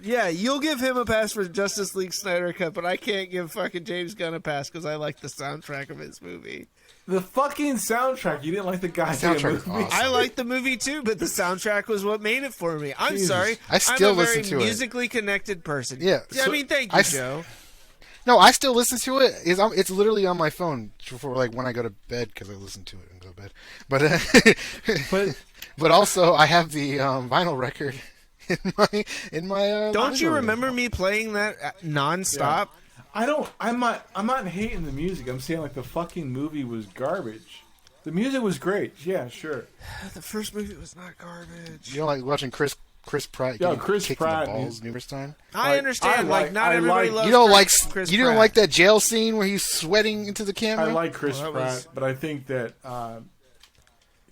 Yeah, you'll give him a pass for Justice League Snyder Cut, but I can't give fucking James Gunn a pass because I like the soundtrack of his movie. the fucking soundtrack. You didn't like the goddamn Soundtrack is movie. awesome. I liked the movie too, but the soundtrack was what made it for me. I'm Jesus. sorry. I still I'm a listen very to it. musically connected person. Yeah, I so mean, thank you, I- Joe. No, I still listen to it. It's literally on my phone for like when I go to bed because I listen to it and go to bed. But but also I have the vinyl record in my. Don't you living room. remember me playing that nonstop? I'm not hating the music. I'm saying like the fucking movie was garbage. The music was great. Yeah, sure. The first movie was not garbage. You know, like watching Chris Pratt Yo, getting Chris kicked Pratt in the balls is- numerous times. I Like, understand. I Like, not like- everybody loves You don't Chris you didn't Pratt. like that jail scene where he's sweating into the camera. I like Chris Well, that Pratt, was- but I think that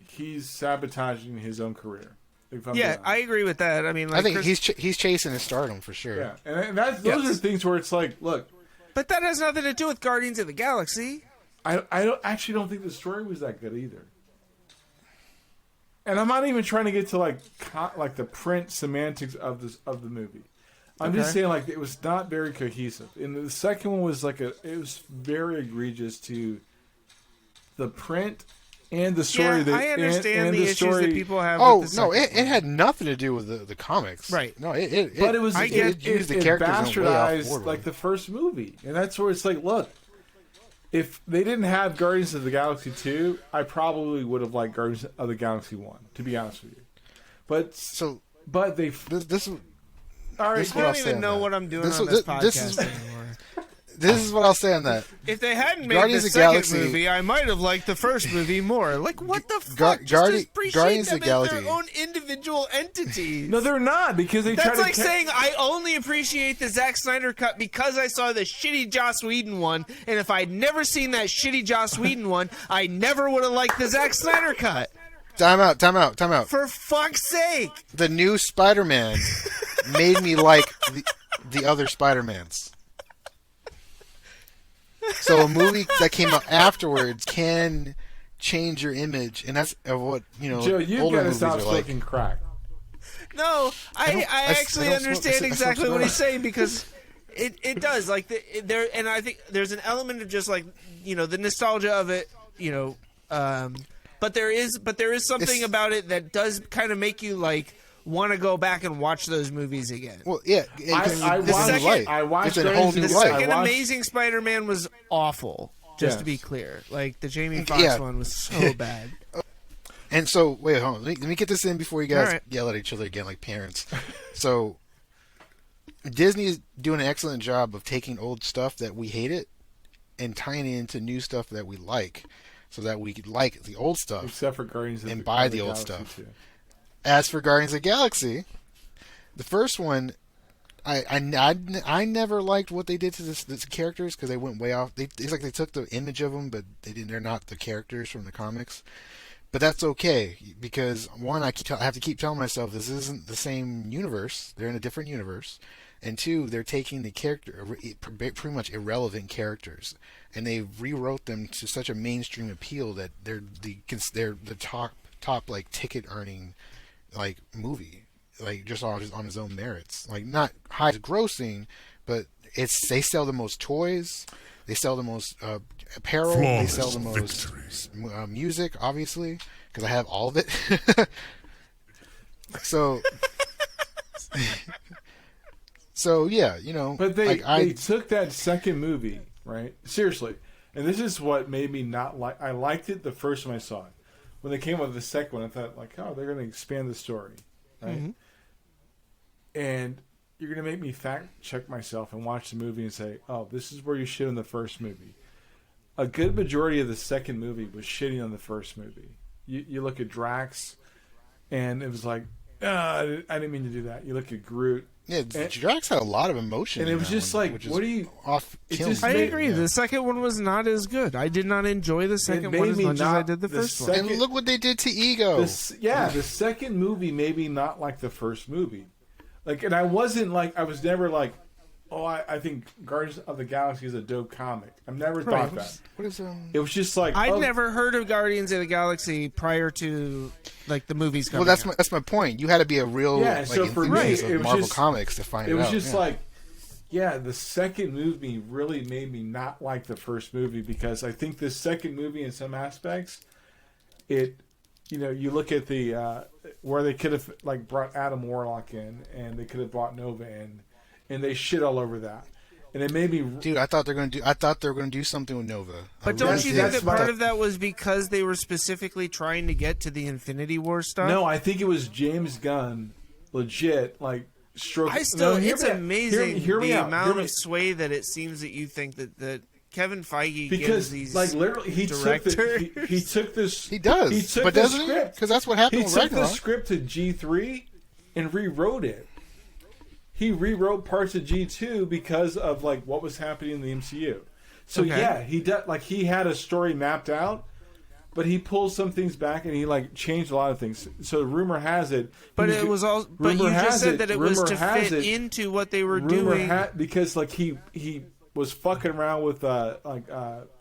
he's sabotaging his own career. If I'm Yeah, being I honest. agree with that. I mean, like I think Chris- he's chasing his stardom for sure. Yeah, and those are things where it's like, look, but that has nothing to do with Guardians of the Galaxy. I don't think the story was that good either. And I'm not even trying to get to like the print semantics of the movie. I'm just saying like it was not very cohesive. And the second one was it was very egregious to the print and the story. Yeah, I understand and the the issues story. that people have. Oh with the no, second it had nothing to do with the comics. Right. No, But it was it used the characters in a way off bastardized board. like the first movie, and that's where it's like, look, if they didn't have Guardians of the Galaxy 2, I probably would have liked Guardians of the Galaxy 1, to be honest with you. But they this all right. this is I what I'll don't say even on know that. what I'm doing This on was- this this podcast is- anymore. This is what I'll say on that. If they hadn't made Guardians the of second Galaxy- movie, I might have liked the first movie more. Like, what the Gar- fuck? Just Guardi- appreciate Guardians them of as Galaxy. their own individual entities. No, they're not, because they try That's to like saying I only appreciate the Zack Snyder cut because I saw the shitty Joss Whedon one, and if I'd never seen that shitty Joss Whedon one, I never would have liked the Zack Snyder cut. Time out. For fuck's sake! The new Spider-Man made me like the other Spider-Mans. So a movie that came out afterwards can change your image, and that's what Joe, you've older got to movies stop are like. smoking crack. No, I actually I don't understand smoke exactly what cigarettes. he's saying because it does like there, and I think there's an element of just like the nostalgia of it, but there is something It's- about it that does kind of make you like want to go back and watch those movies again. Well, yeah, because I it's a watched- new light. I watched It's a whole Guardians new of The the light. second I watched- Amazing Spider-Man was awful. Just to be Yes. clear, like the Jamie Foxx Yeah. one was so bad. And so, wait, hold on. Let me get this in before you guys All right. yell at each other again like parents. So, Disney is doing an excellent job of taking old stuff that we hated and tying it into new stuff that we like, so that we could like the old stuff. Except for Guardians of And the buy of the old Galaxy stuff. 2. As for Guardians of the Galaxy, the first one, I never liked what they did to this characters because they went way off. It's like they took the image of them, but they're not the characters from the comics. But that's okay because one, I have to keep telling myself this isn't the same universe. They're in a different universe, and two, they're taking the pretty much irrelevant characters, and they rewrote them to such a mainstream appeal that they're the top like ticket earning like movie. Like just on his own merits, like not high grossing, but they sell the most toys, they sell the most apparel, they sell the most music, obviously, because I have all of it. So So yeah, But they I took that second movie, right? Seriously. And this is what made me not like. I liked it the first time I saw it. When they came up with the second one, I thought like, oh, they're going to expand the story, right? Mm-hmm. And you're going to make me fact check myself and watch the movie and say, oh, this is where you shit on the first movie. A good majority of the second movie was shitting on the first movie. You look at Drax, and it was like, I didn't mean to do that. You look at Groot. Yeah, Drax had a lot of emotion, and it was just like, what do you? I agree. The second one was not as good. I did not enjoy the second one as much as I did the first one. And look what they did to Ego. The second movie maybe not like the first movie. Like, and I was never like, oh, I think Guardians of the Galaxy is a dope comic. I've never thought that. What is It was just like I'd never heard of Guardians of the Galaxy prior to like the movies coming. Well, that's my point. You had to be a real enthusiast of Marvel Comics to find it out. It was just like, the second movie really made me not like the first movie because I think the second movie in some aspects, you look at the where they could have like brought Adam Warlock in and they could have brought Nova in, and they shit all over that. And it made me, dude. I thought they were going to do something with Nova. But don't you think that part of that was because they were specifically trying to get to the Infinity War stuff? No, I think it was James Gunn, legit, like stroking. It's amazing the amount of sway that it seems that you think that Kevin Feige gives these like literally he took this. He does, he took but the doesn't script because that's what happened. He took the script to G3 and rewrote it. He rewrote parts of G2 because of like what was happening in the MCU. So he did, like he had a story mapped out, but he pulled some things back and he like changed a lot of things. So rumor has it, but it was all. But you just said that it was to fit into what they were doing because like he was fucking around with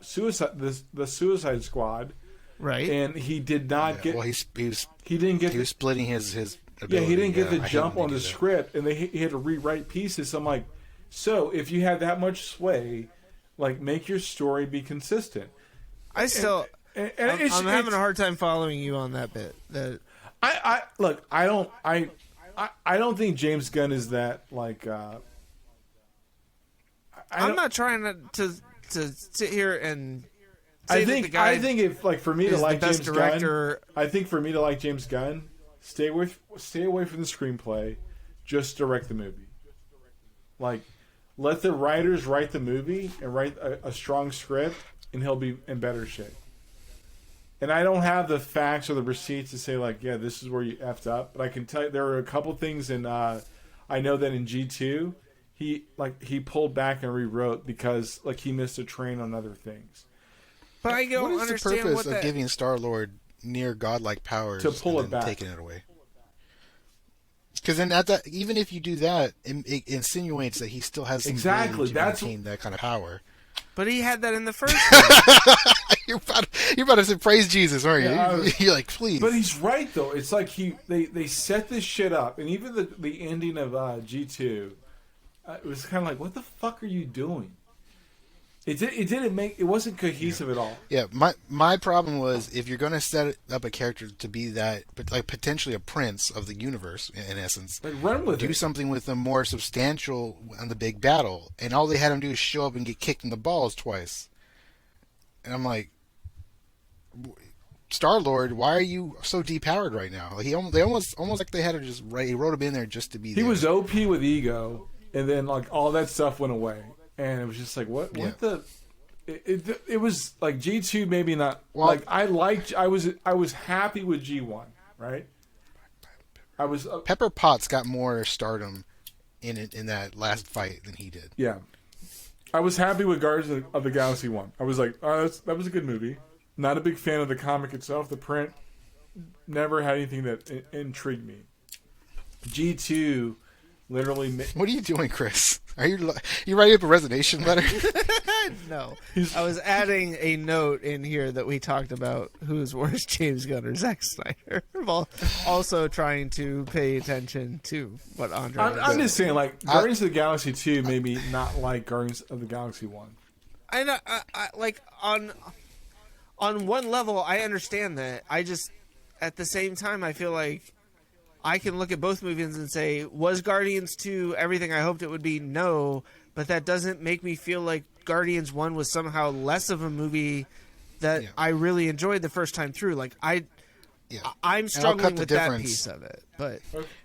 Suicide the Suicide Squad, right? And he did not get. Well, he was splitting his. Ability. He didn't get the jump on the script, and he had to rewrite pieces. So I'm like, so if you have that much sway, like make your story be consistent. I'm having a hard time following you on that bit. I don't think James Gunn is that like. I'm not trying to sit here and. I think if like for me to like James Gunn, I think for me to like James Gunn. Stay away from the screenplay. Just direct the movie. Like, let the writers write the movie and write a strong script, and he'll be in better shape. And I don't have the facts or the receipts to say like, yeah, this is where you effed up. But I can tell you there are a couple things in. I know that in G2, he pulled back and rewrote because like he missed a train on other things. But I don't what is understand the purpose of giving Star-Lord near godlike powers to pull and it back, taking it away? Because then even if you do that, it insinuates that he still has some ability to maintain that kind of power. But he had that in the first one. You're about to say praise Jesus, aren't you? Yeah, you're like, please. But he's right though. It's like they set this shit up, and even the ending of G2, it was kind of like, what the fuck are you doing? It wasn't cohesive at all. Yeah, my problem was if you're going to set up a character to be that, but like potentially a prince of the universe in essence, like run with do something with them more substantial on the big battle, and all they had him do is show up and get kicked in the balls twice. And I'm like, Star-Lord, why are you so depowered right now? Like they almost like they had to just write. He wrote him in there just to be there. He was OP with ego, and then like all that stuff went away. And it was just like, what the? It was like G2, maybe not. Well, like I was happy with G1, right? I was. Pepper Potts got more stardom in that last fight than he did. Yeah, I was happy with Guardians of the Galaxy 1. I was like, oh, that was a good movie. Not a big fan of the comic itself. The print never had anything that intrigued me. G2. Literally. What are you doing, Chris? Are you writing up a resignation letter? No. I was adding a note in here that we talked about who's worse, James Gunn or Zack Snyder, while also trying to pay attention to what Andre I'm just saying, like, Guardians of the Galaxy 2 made me not like Guardians of the Galaxy 1. I like, on one level, I understand that. I just, at the same time, I feel like I can look at both movies and say, was Guardians 2 everything I hoped it would be? No, but that doesn't make me feel like Guardians 1 was somehow less of a movie that I really enjoyed the first time through. Like, I'm struggling with that piece of it. But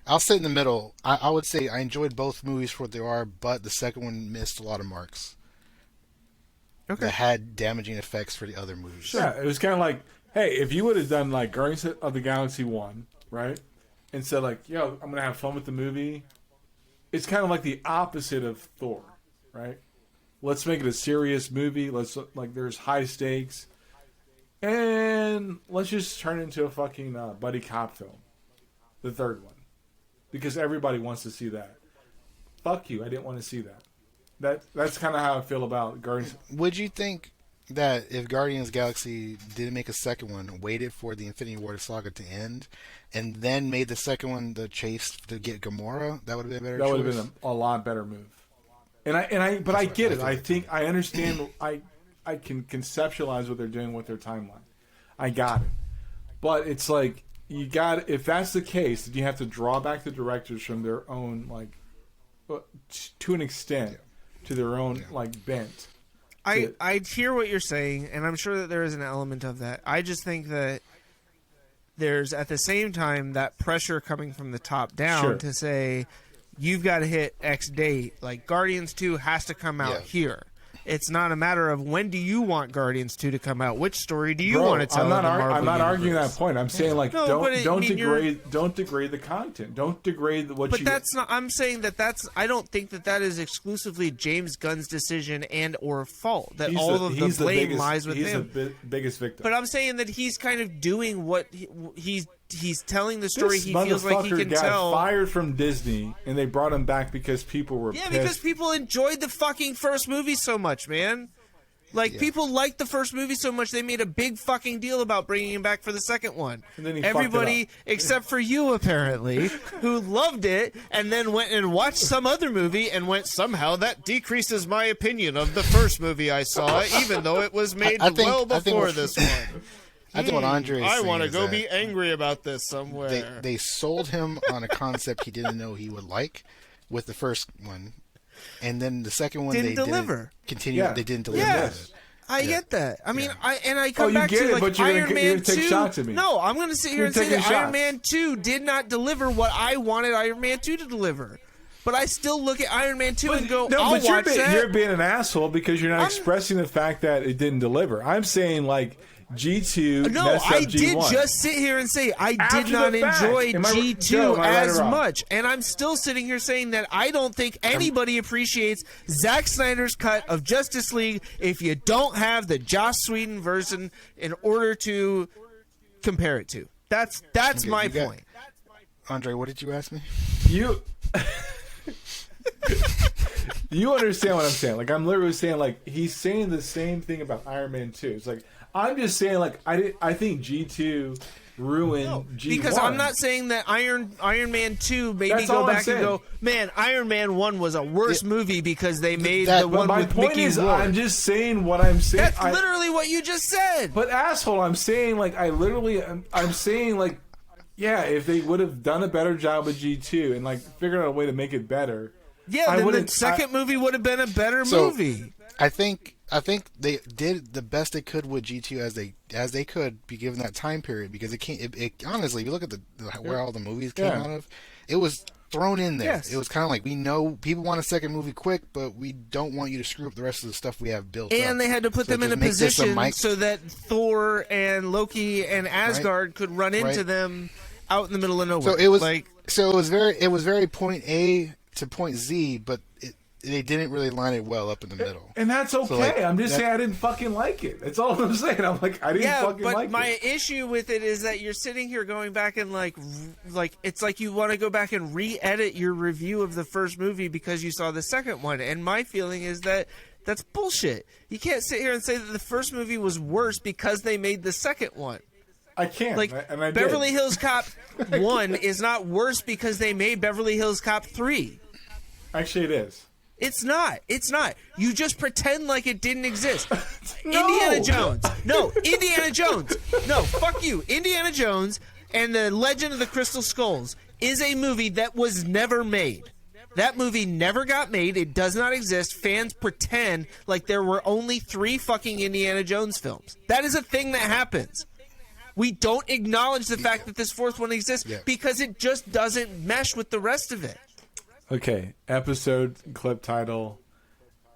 I'll sit in the middle. I would say I enjoyed both movies for what they are, but the second one missed a lot of marks. Okay. That had damaging effects for the other movies. Yeah, it was kind of like, hey, if you would have done like Guardians of the Galaxy 1, right? And said like, yo, I'm going to have fun with the movie. It's kind of like the opposite of Thor, right? Let's make it a serious movie. There's high stakes. And let's just turn it into a fucking buddy cop film. The third one. Because everybody wants to see that. Fuck you, I didn't want to see that. That's kind of how I feel about Guardians. Would you think that if Guardians of the Galaxy didn't make a second one, waited for the Infinity War saga to end, and then made the second one the chase to get Gamora, that would have been a better choice? That would have been a lot better move. But I get it. I understand. I can conceptualize what they're doing with their timeline. I got it. But it's like, if that's the case, then you have to draw back the directors from their own, like, to an extent, to their own, like, bent. I hear what you're saying, and I'm sure that there is an element of that. I just think that there's, at the same time, that pressure coming from the top down to say, you've got to hit X date. Like, Guardians 2 has to come out here. It's not a matter of when do you want Guardians 2 to come out. Which story do you want to tell? I'm not arguing that point. I'm saying don't degrade the content. Don't degrade what. But that's not. I'm saying that's. I don't think that is exclusively James Gunn's decision and or fault. That all of the blame lies with him. He's the biggest victim. But I'm saying that he's kind of doing what he's telling the story he feels like he can tell. This motherfucker got fired from Disney, and they brought him back because people were pissed. Because people enjoyed the fucking first movie so much, man. Like, people liked the first movie so much, they made a big fucking deal about bringing him back for the second one. And then everybody, except for you, apparently, who loved it, and then went and watched some other movie and went, somehow that decreases my opinion of the first movie I saw, even though it was made well before this one. I think what Andre is saying, I want to go be angry about this somewhere. They sold him on a concept he didn't know he would like with the first one, and then the second one didn't deliver. They didn't deliver. Yes. I get that. I mean, I come back to like Iron Man 2. No, I'm going to sit here and say that Iron Man 2 did not deliver what I wanted Iron Man 2 to deliver. But I still look at Iron Man 2 and go, I'll watch that. You're being an asshole because you're not expressing the fact that it didn't deliver. I'm saying, like, G2 No, messed up I G1. did just sit here and say I did not enjoy G2 as much. And I'm still sitting here saying that I don't think anybody appreciates Zack Snyder's cut of Justice League if you don't have the Joss Whedon version in order to compare it to. That's my point. Andre, what did you ask me? You understand what I'm saying. Like, I'm literally saying, like, he's saying the same thing about Iron Man 2. It's like, I'm just saying, like, I think G2 ruined G1. Because I'm not saying that Iron Man 2 made me go back and go, man, Iron Man 1 was a worse movie because they made the one with Mickey Rourke. I'm just saying what I'm saying. That's literally what you just said. But, asshole, I'm saying, like, I'm saying, like, yeah, if they would have done a better job with G2 and, like, figured out a way to make it better. Yeah, then the second movie would have been a better movie. I think they did the best they could with G2 as they could be given that time period, because it honestly, if you look at where all the movies came out of, it was thrown in there. Yes. It was kind of like, we know people want a second movie quick, but we don't want you to screw up the rest of the stuff we have built up. And they had to put them in a position so that Thor and Loki and Asgard could run into them out in the middle of nowhere. So it was very point A to point Z, but they didn't really line it well up in the middle. And that's okay. So I'm just saying I didn't fucking like it. That's all I'm saying. I'm like, I didn't fucking like it. Yeah, but my issue with it is that you're sitting here going back and like it's like you want to go back and re-edit your review of the first movie because you saw the second one. And my feeling is that that's bullshit. You can't sit here and say that the first movie was worse because they made the second one. I can't. Like, and I Beverly did. Hills Cop 1 is not worse because they made Beverly Hills Cop 3. Actually, it is. It's not. It's not. You just pretend like it didn't exist. No. Indiana Jones. No, Indiana Jones. No, fuck you. Indiana Jones And The Legend of the Crystal Skulls is a movie that was never made. That movie never got made. It does not exist. Fans pretend like there were only 3 fucking Indiana Jones films. That is a thing that happens. We don't acknowledge the fact that this 4th one exists because it just doesn't mesh with the rest of it. Okay, episode, clip title,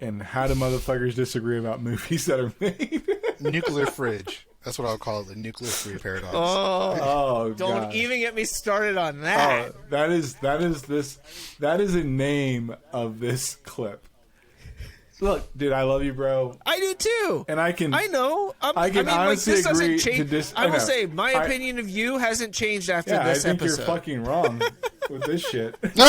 and how do motherfuckers disagree about movies that are made? Nuclear fridge. That's what I'll call it, the nuclear free paradox. Oh, Don't God. even get me started on that. Oh, that is a name of this clip. Look, dude, I love you, bro. I do too. And I know. I can honestly this doesn't agree change. to this. I will say my opinion of you hasn't changed after Yeah, this I think episode. you're fucking wrong with this shit. No,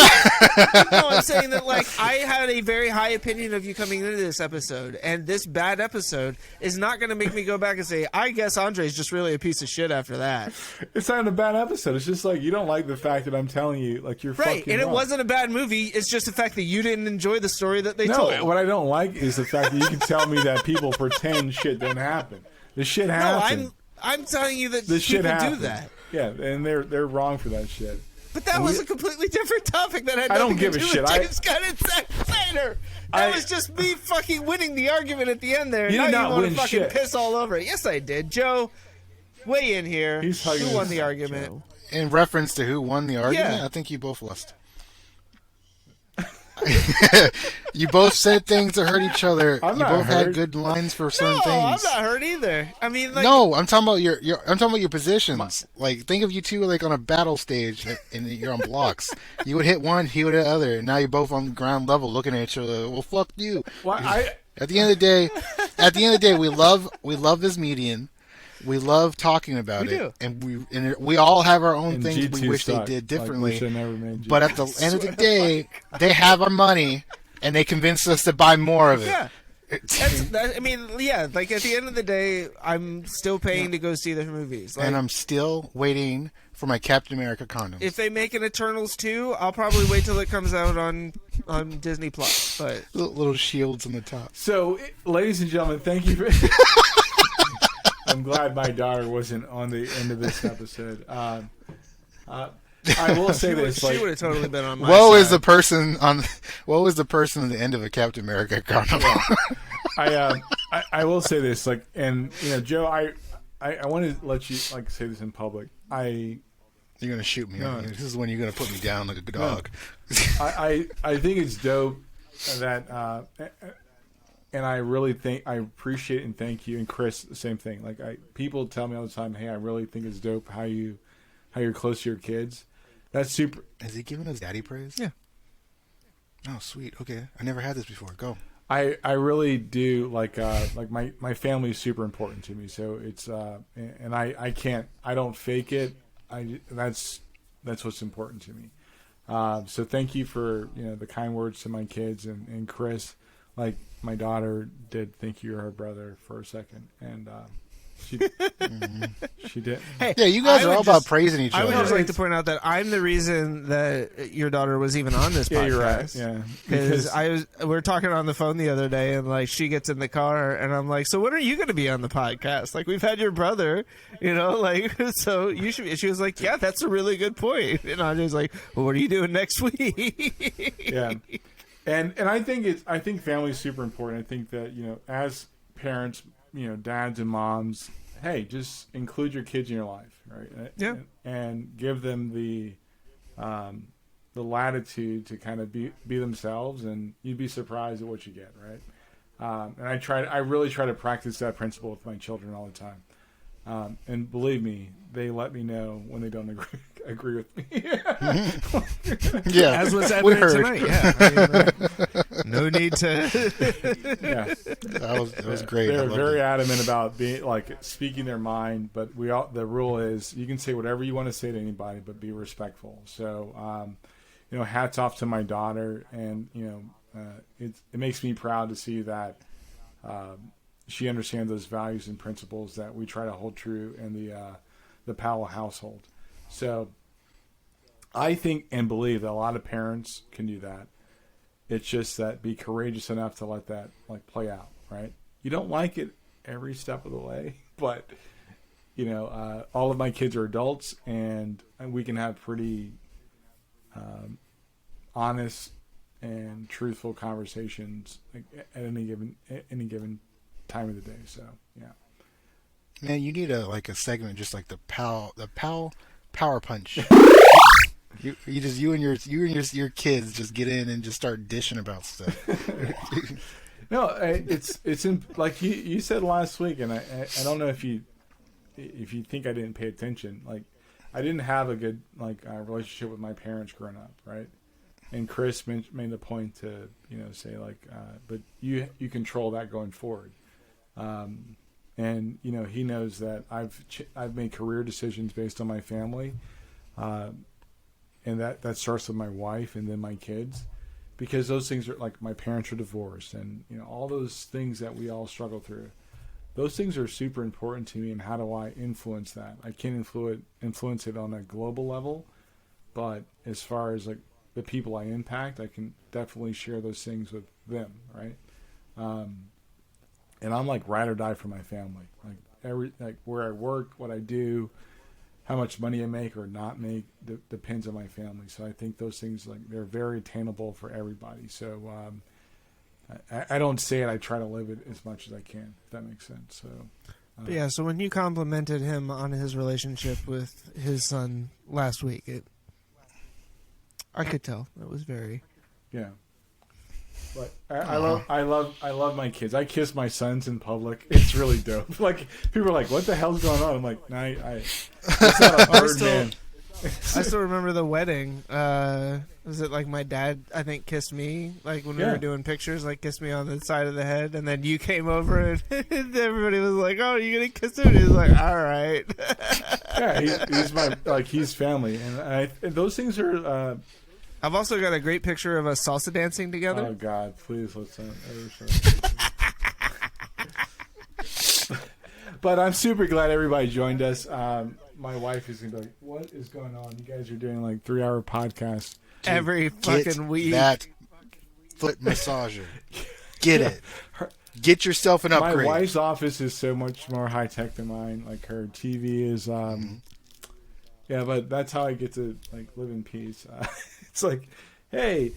I'm saying that like I had a very high opinion of you coming into this episode, and this bad episode is not going to make me go back and say, I guess Andre's just really a piece of shit after that. It's not a bad episode. It's just like you don't like the fact that I'm telling you, like you're Right, fucking and wrong. it wasn't a bad movie. It's just the fact that you didn't enjoy the story that they told. No, what I don't like is the fact that you can tell me that people pretend shit didn't happen. The shit happened. No, I'm telling you that The shit people do happened. that. Yeah, and they're wrong for that shit. But that was a completely different topic that had I nothing don't give to a do shit. with James Gunn and Zack Snyder. That was just me fucking winning the argument at the end there. You now did not you want to win fucking shit. piss all over it. Yes, I did. Joe, weigh in here. He's hugging Who won his the argument? Joe. In reference to who won the argument, Yeah. I think you both lost. You both said things that hurt each other. I'm You not both had hurt. good lines for certain No, things. I'm not hurt either. I mean, like, No, I'm talking about I'm talking about your positions. Like, think of you two like on a battle stage, and you're on blocks. You would hit one, he would hit the other, and now you're both on ground level, looking at each other. Well, fuck you. At the end of the day, we love this median. We love talking about We it, do. and we all have our own And things G2 we wish sucked. they did Like, differently. we should never made G2. But at the end of the day, they have our money, and they convinced us to buy more of it. yeah. I mean, yeah, like at the end of the day, I'm still paying to go see the movies. Like, And I'm still waiting for my Captain America condom. if they make an Eternals 2, I'll probably wait till it comes out on Disney Plus. But Little shields on the top. So, ladies and gentlemen, thank you for. I'm glad my daughter wasn't on the end of this episode. I will say this: she like, would have totally been on my Woe side. is the person on the end of a Captain America condom. I will say this, like, and you know, Joe, I want to let you like say this in public. You're gonna shoot me. No. This is when you're gonna put me down like a dog. I think it's dope that, and I really think I appreciate and thank you, and Chris, the same thing. Like, people tell me all the time, hey, I really think it's dope how you're close to your kids. That's super. Is he giving us daddy praise? Yeah. Oh, sweet. Okay, I never had this before. Go. I really do like my family is super important to me. So it's and I don't fake it. That's what's important to me. So thank you for the kind words to my kids and Chris. Like, my daughter did think you were her brother for a second, and she did. Hey, Yeah, you guys I are would all just- about praising each I other. would just like to point out that I'm the reason that your daughter was even on this Yeah, podcast. you're right. Yeah, Because we were talking on the phone the other day, and like she gets in the car, and I'm like, "So when are you going to be on the podcast? Like, we've had your brother, like, so you should." Be. She was like, "Yeah, that's a really good point." And I was like, "Well, what are you doing next week?" Yeah, and I think family is super important. I think that as parents, dads and moms, hey, just include your kids in your life, right? Yeah. And give them the latitude to kind of be themselves, and you'd be surprised at what you get, right? And I really try to practice that principle with my children all the time. And believe me, they let me know when they don't agree with me. Yeah, As was we evident heard. tonight. Yeah, I mean, no need to. Yeah. That was great. I They're loved very it. adamant about being speaking their mind, but the rule is you can say whatever you want to say to anybody, but be respectful. So, hats off to my daughter, and it makes me proud to see that she understands those values and principles that we try to hold true in the Powell household. So, I think and believe that a lot of parents can do that. It's just that be courageous enough to let that play out, right? You don't like it every step of the way, but all of my kids are adults, and we can have pretty honest and truthful conversations like, at any given time of the day. So yeah, man, you need a segment just like the power punch. you and your kids just get in and just start dishing about stuff. No, it's in, like you said last week, and I don't know if you think I didn't pay attention. Like, I didn't have a good relationship with my parents growing up, right? And Chris made the point to say but you control that going forward, and he knows that I've made career decisions based on my family, and that starts with my wife and then my kids. Because those things are like my parents are divorced, and all those things that we all struggle through. Those things are super important to me, and how do I influence that? I can't influence it on a global level, but as far as like the people I impact, I can definitely share those things with them, right? And I'm like ride or die for my family. Like where I work, what I do, how much money I make or not make depends on my family. So I think those things, they're very attainable for everybody. So I don't say it. I try to live it as much as I can, if that makes sense. So so when you complimented him on his relationship with his son last week, I could tell it was very... Yeah. But I love my kids. I kiss my sons in public. It's really dope. Like, people are like, "What the hell's going on?" I'm like, "Nah, it's not a bird, man." I still remember the wedding. Was it like my dad? I think kissed me when we were doing pictures. Kissed me on the side of the head, and then you came over, and everybody was like, "Oh, you gonna kiss him?" And he's like, "All right." Yeah, he's my he's family, and those things are. I've also got a great picture of us salsa dancing together. Oh God, please let's not ever. But I'm super glad everybody joined us. My wife is gonna be like, "What is going on? You guys are doing 3-hour podcasts every fucking week." That foot massager, get it. Get yourself an upgrade. My wife's office is so much more high tech than mine. Like, her TV is, yeah, but that's how I get to live in peace. It's like, hey,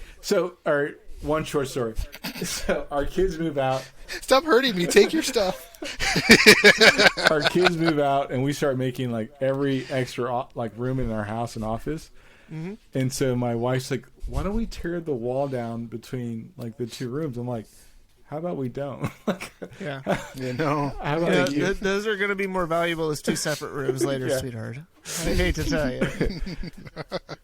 one short story. So our kids move out. Stop hurting me. Take your stuff. Our kids move out, and we start making every extra room in our house and office. Mm-hmm. And so my wife's like, "Why don't we tear the wall down between the two rooms?" I'm like, "How about we don't?" Yeah. How about those are going to be more valuable as two separate rooms later, sweetheart. I hate to tell you.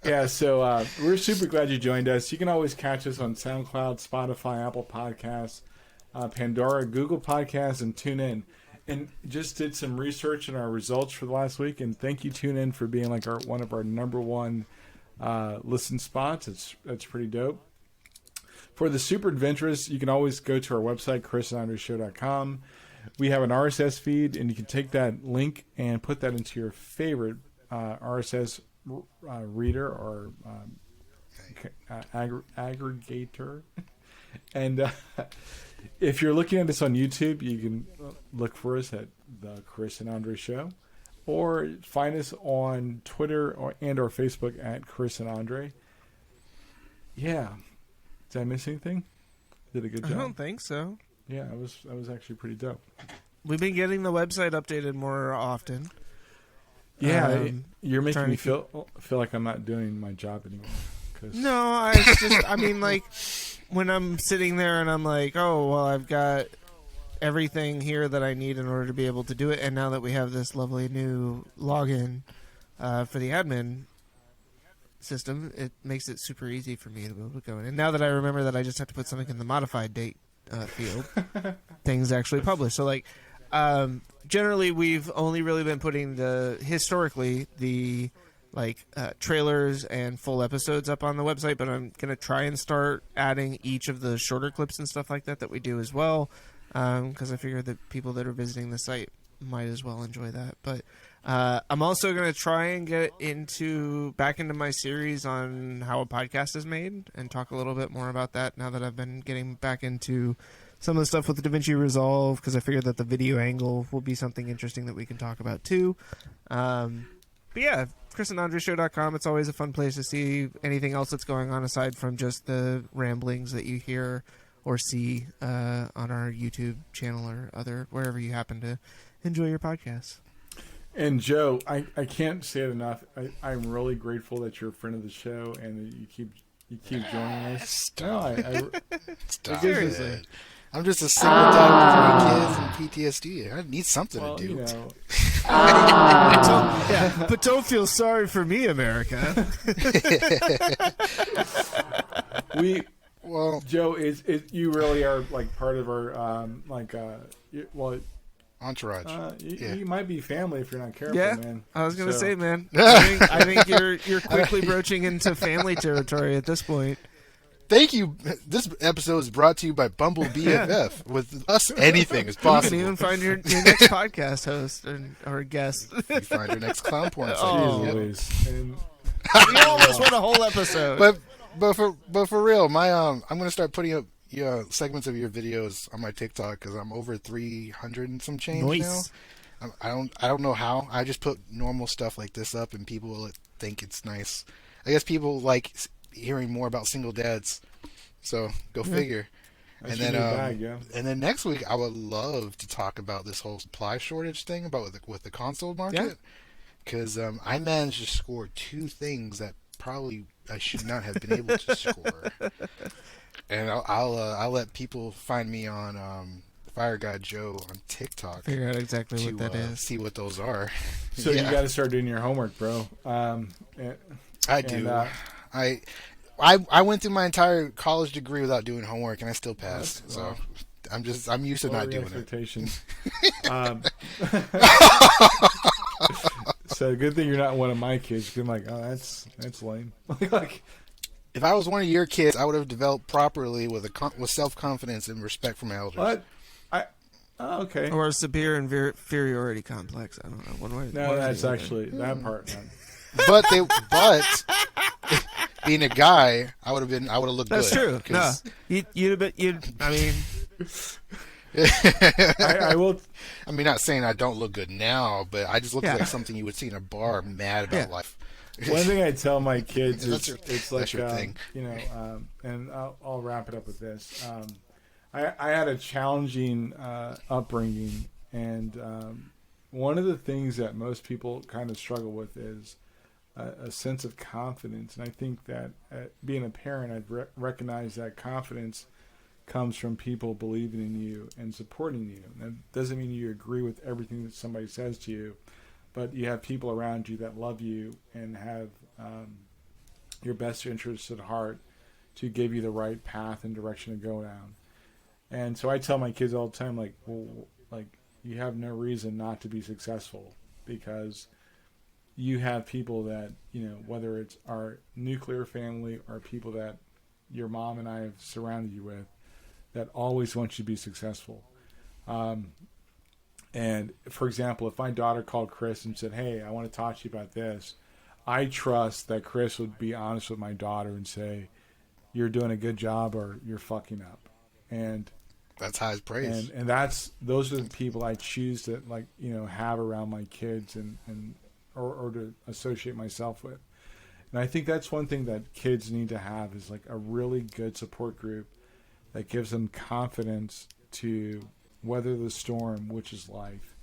Yeah, so we're super glad you joined us. You can always catch us on SoundCloud, Spotify, Apple Podcasts, Pandora, Google Podcasts, and TuneIn. And just did some research on our results for the last week, and thank you, TuneIn, for being one of our number one listen spots. That's pretty dope. For the super adventurous, you can always go to our website, chrisandandreshow.com. We have an RSS feed, and you can take that link and put that into your favorite RSS reader or aggregator. And if you're looking at this on YouTube, you can look for us at the Chris and Andre Show, or find us on Twitter or Facebook at Chris and Andre. Yeah. Did I miss anything? Did a good job? I don't think so. Yeah, that was actually pretty dope. We've been getting the website updated more often. Yeah, you're making me feel like I'm not doing my job anymore. No, I mean, when I'm sitting there and I'm like, oh, well, I've got everything here that I need in order to be able to do it, and now that we have this lovely new login for the admin system, it makes it super easy for me to be able to go in. And now that I remember that I just have to put something in the modified date field, things actually publish. So generally we've only really been putting historically the trailers and full episodes up on the website, but I'm going to try and start adding each of the shorter clips and stuff like that we do as well, because I figure that people that are visiting the site might as well enjoy that. But I'm also going to try and get back into my series on how a podcast is made and talk a little bit more about that now that I've been getting back into some of the stuff with DaVinci Resolve because I figured that the video angle will be something interesting that we can talk about too. But yeah, chrisandandreshow.com. It's always a fun place to see anything else that's going on aside from just the ramblings that you hear or see on our YouTube channel or wherever you happen to enjoy your podcasts. And Joe, I can't say it enough. I'm really grateful that you're a friend of the show and that you keep joining us. Stop. Stop Seriously. it. I'm just a single dad with 3 kids and PTSD. I need something to do. You know, But don't feel sorry for me, America. Joe, you really are like part of our entourage. You might be family if you're not careful, Yeah, man. I was gonna say, man. I think you're quickly broaching into family territory at this point. Thank you. This episode is brought to you by Bumble BFF. With us, anything is possible. You can even find your next podcast host or guest. You find your next clown porn site. Oh, And we almost went a whole episode. But for real, I'm gonna start putting up segments of your videos on my TikTok because I'm over 300 and some change Nice. now. I don't know how. I just put normal stuff like this up and people will think it's nice. I guess people like hearing more about single dads. So go figure. That's And then yeah. and then next week I would love to talk about this whole supply shortage thing about with the console market because I managed to score 2 things that probably I should not have been able to score. And I'll let people find me on Fire Guy Joe on TikTok. Figure out exactly what that is. See what those are. So you got to start doing your homework, bro. I do. I went through my entire college degree without doing homework, and I still passed. So I'm used to not doing expectations. So good thing you're not one of my kids. 'Cause I'm like, oh, that's lame. Like, if I was one of your kids, I would have developed properly with self-confidence and respect for my elders. what? Okay. Or a severe inferiority complex. I don't know. One way. No, that's actually that part. But being a guy, I would have looked That's good. true. No, I mean, I will. I mean, not saying I don't look good now, but I just look like something you would see in a bar, mad about life. One thing I tell my kids is that's your thing. And I'll wrap it up with this. I had a challenging upbringing, and one of the things that most people kind of struggle with is a sense of confidence. And I think that being a parent, I've recognized that confidence comes from people believing in you and supporting you. And that doesn't mean you agree with everything that somebody says to you, but you have people around you that love you and have your best interests at heart to give you the right path and direction to go down. And so I tell my kids all the time, like, well, like, you have no reason not to be successful because you have people that, whether it's our nuclear family or people that your mom and I have surrounded you with, that always want you to be successful. And for example, if my daughter called Chris and said, hey, I want to talk to you about this, I trust that Chris would be honest with my daughter and say, you're doing a good job or you're fucking up. And that's high praise. And those are the people I choose to have around my kids or to associate myself with. And I think that's one thing that kids need to have is like a really good support group that gives them confidence to weather the storm, which is life,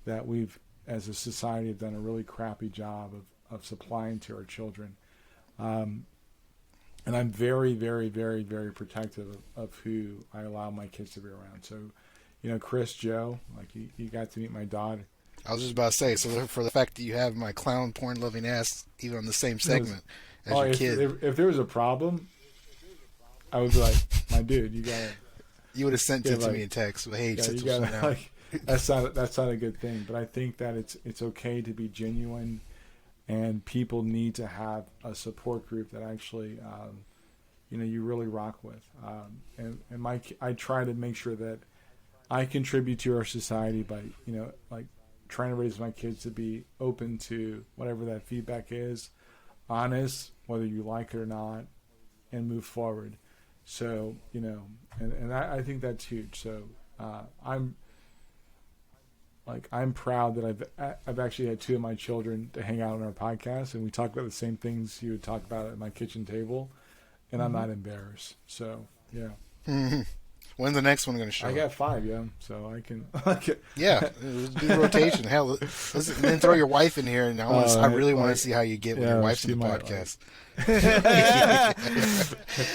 that we've, as a society, have done a really crappy job of supplying to our children. And I'm very, very, very, very protective of who I allow my kids to be around. So, Chris, Joe, like you got to meet my daughter. I was just about to say, so for the fact that you have my clown porn loving ass even on the same segment as your kid. If there was a problem, I would be like, my dude, you gotta. You would have sent it to me in text. But, hey, you gotta, that's not a good thing. But I think that it's okay to be genuine, and people need to have a support group that actually, you really rock with. And I try to make sure that I contribute to our society by, trying to raise my kids to be open to whatever that feedback is, honest, whether you like it or not, and move forward. So, you know, and I think that's huge. So I'm proud that I've actually had two of my children to hang out on our podcast, and we talk about the same things you would talk about at my kitchen table, and I'm not embarrassed. So, yeah. When's the next one going to show? I got 5, yeah, so I can. Yeah, do the rotation. Hell, and then throw your wife in here, and I really want to see how you get when your wife's in the podcast.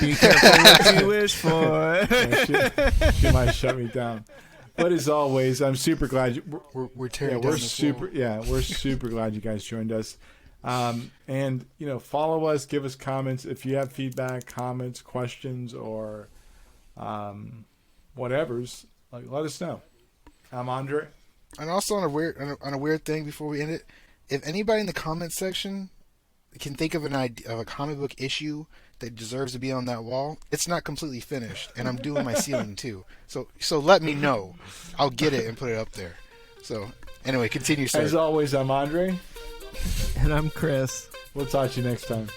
Be careful what you wish for. Yeah, she might shut me down. But as always, I'm super glad we're tearing down this wall. We're super glad you guys joined us. And you know, follow us, give us comments if you have feedback, comments, questions, or whatever's. Like, let us know. I'm Andre. And also on a weird thing before we end it, if anybody in the comments section can think of an idea of a comic book issue that deserves to be on that wall, it's not completely finished, and I'm doing my ceiling too. So let me know. I'll get it and put it up there. So anyway, continue, sir. As always, I'm Andre. And I'm Chris. We'll talk to you next time.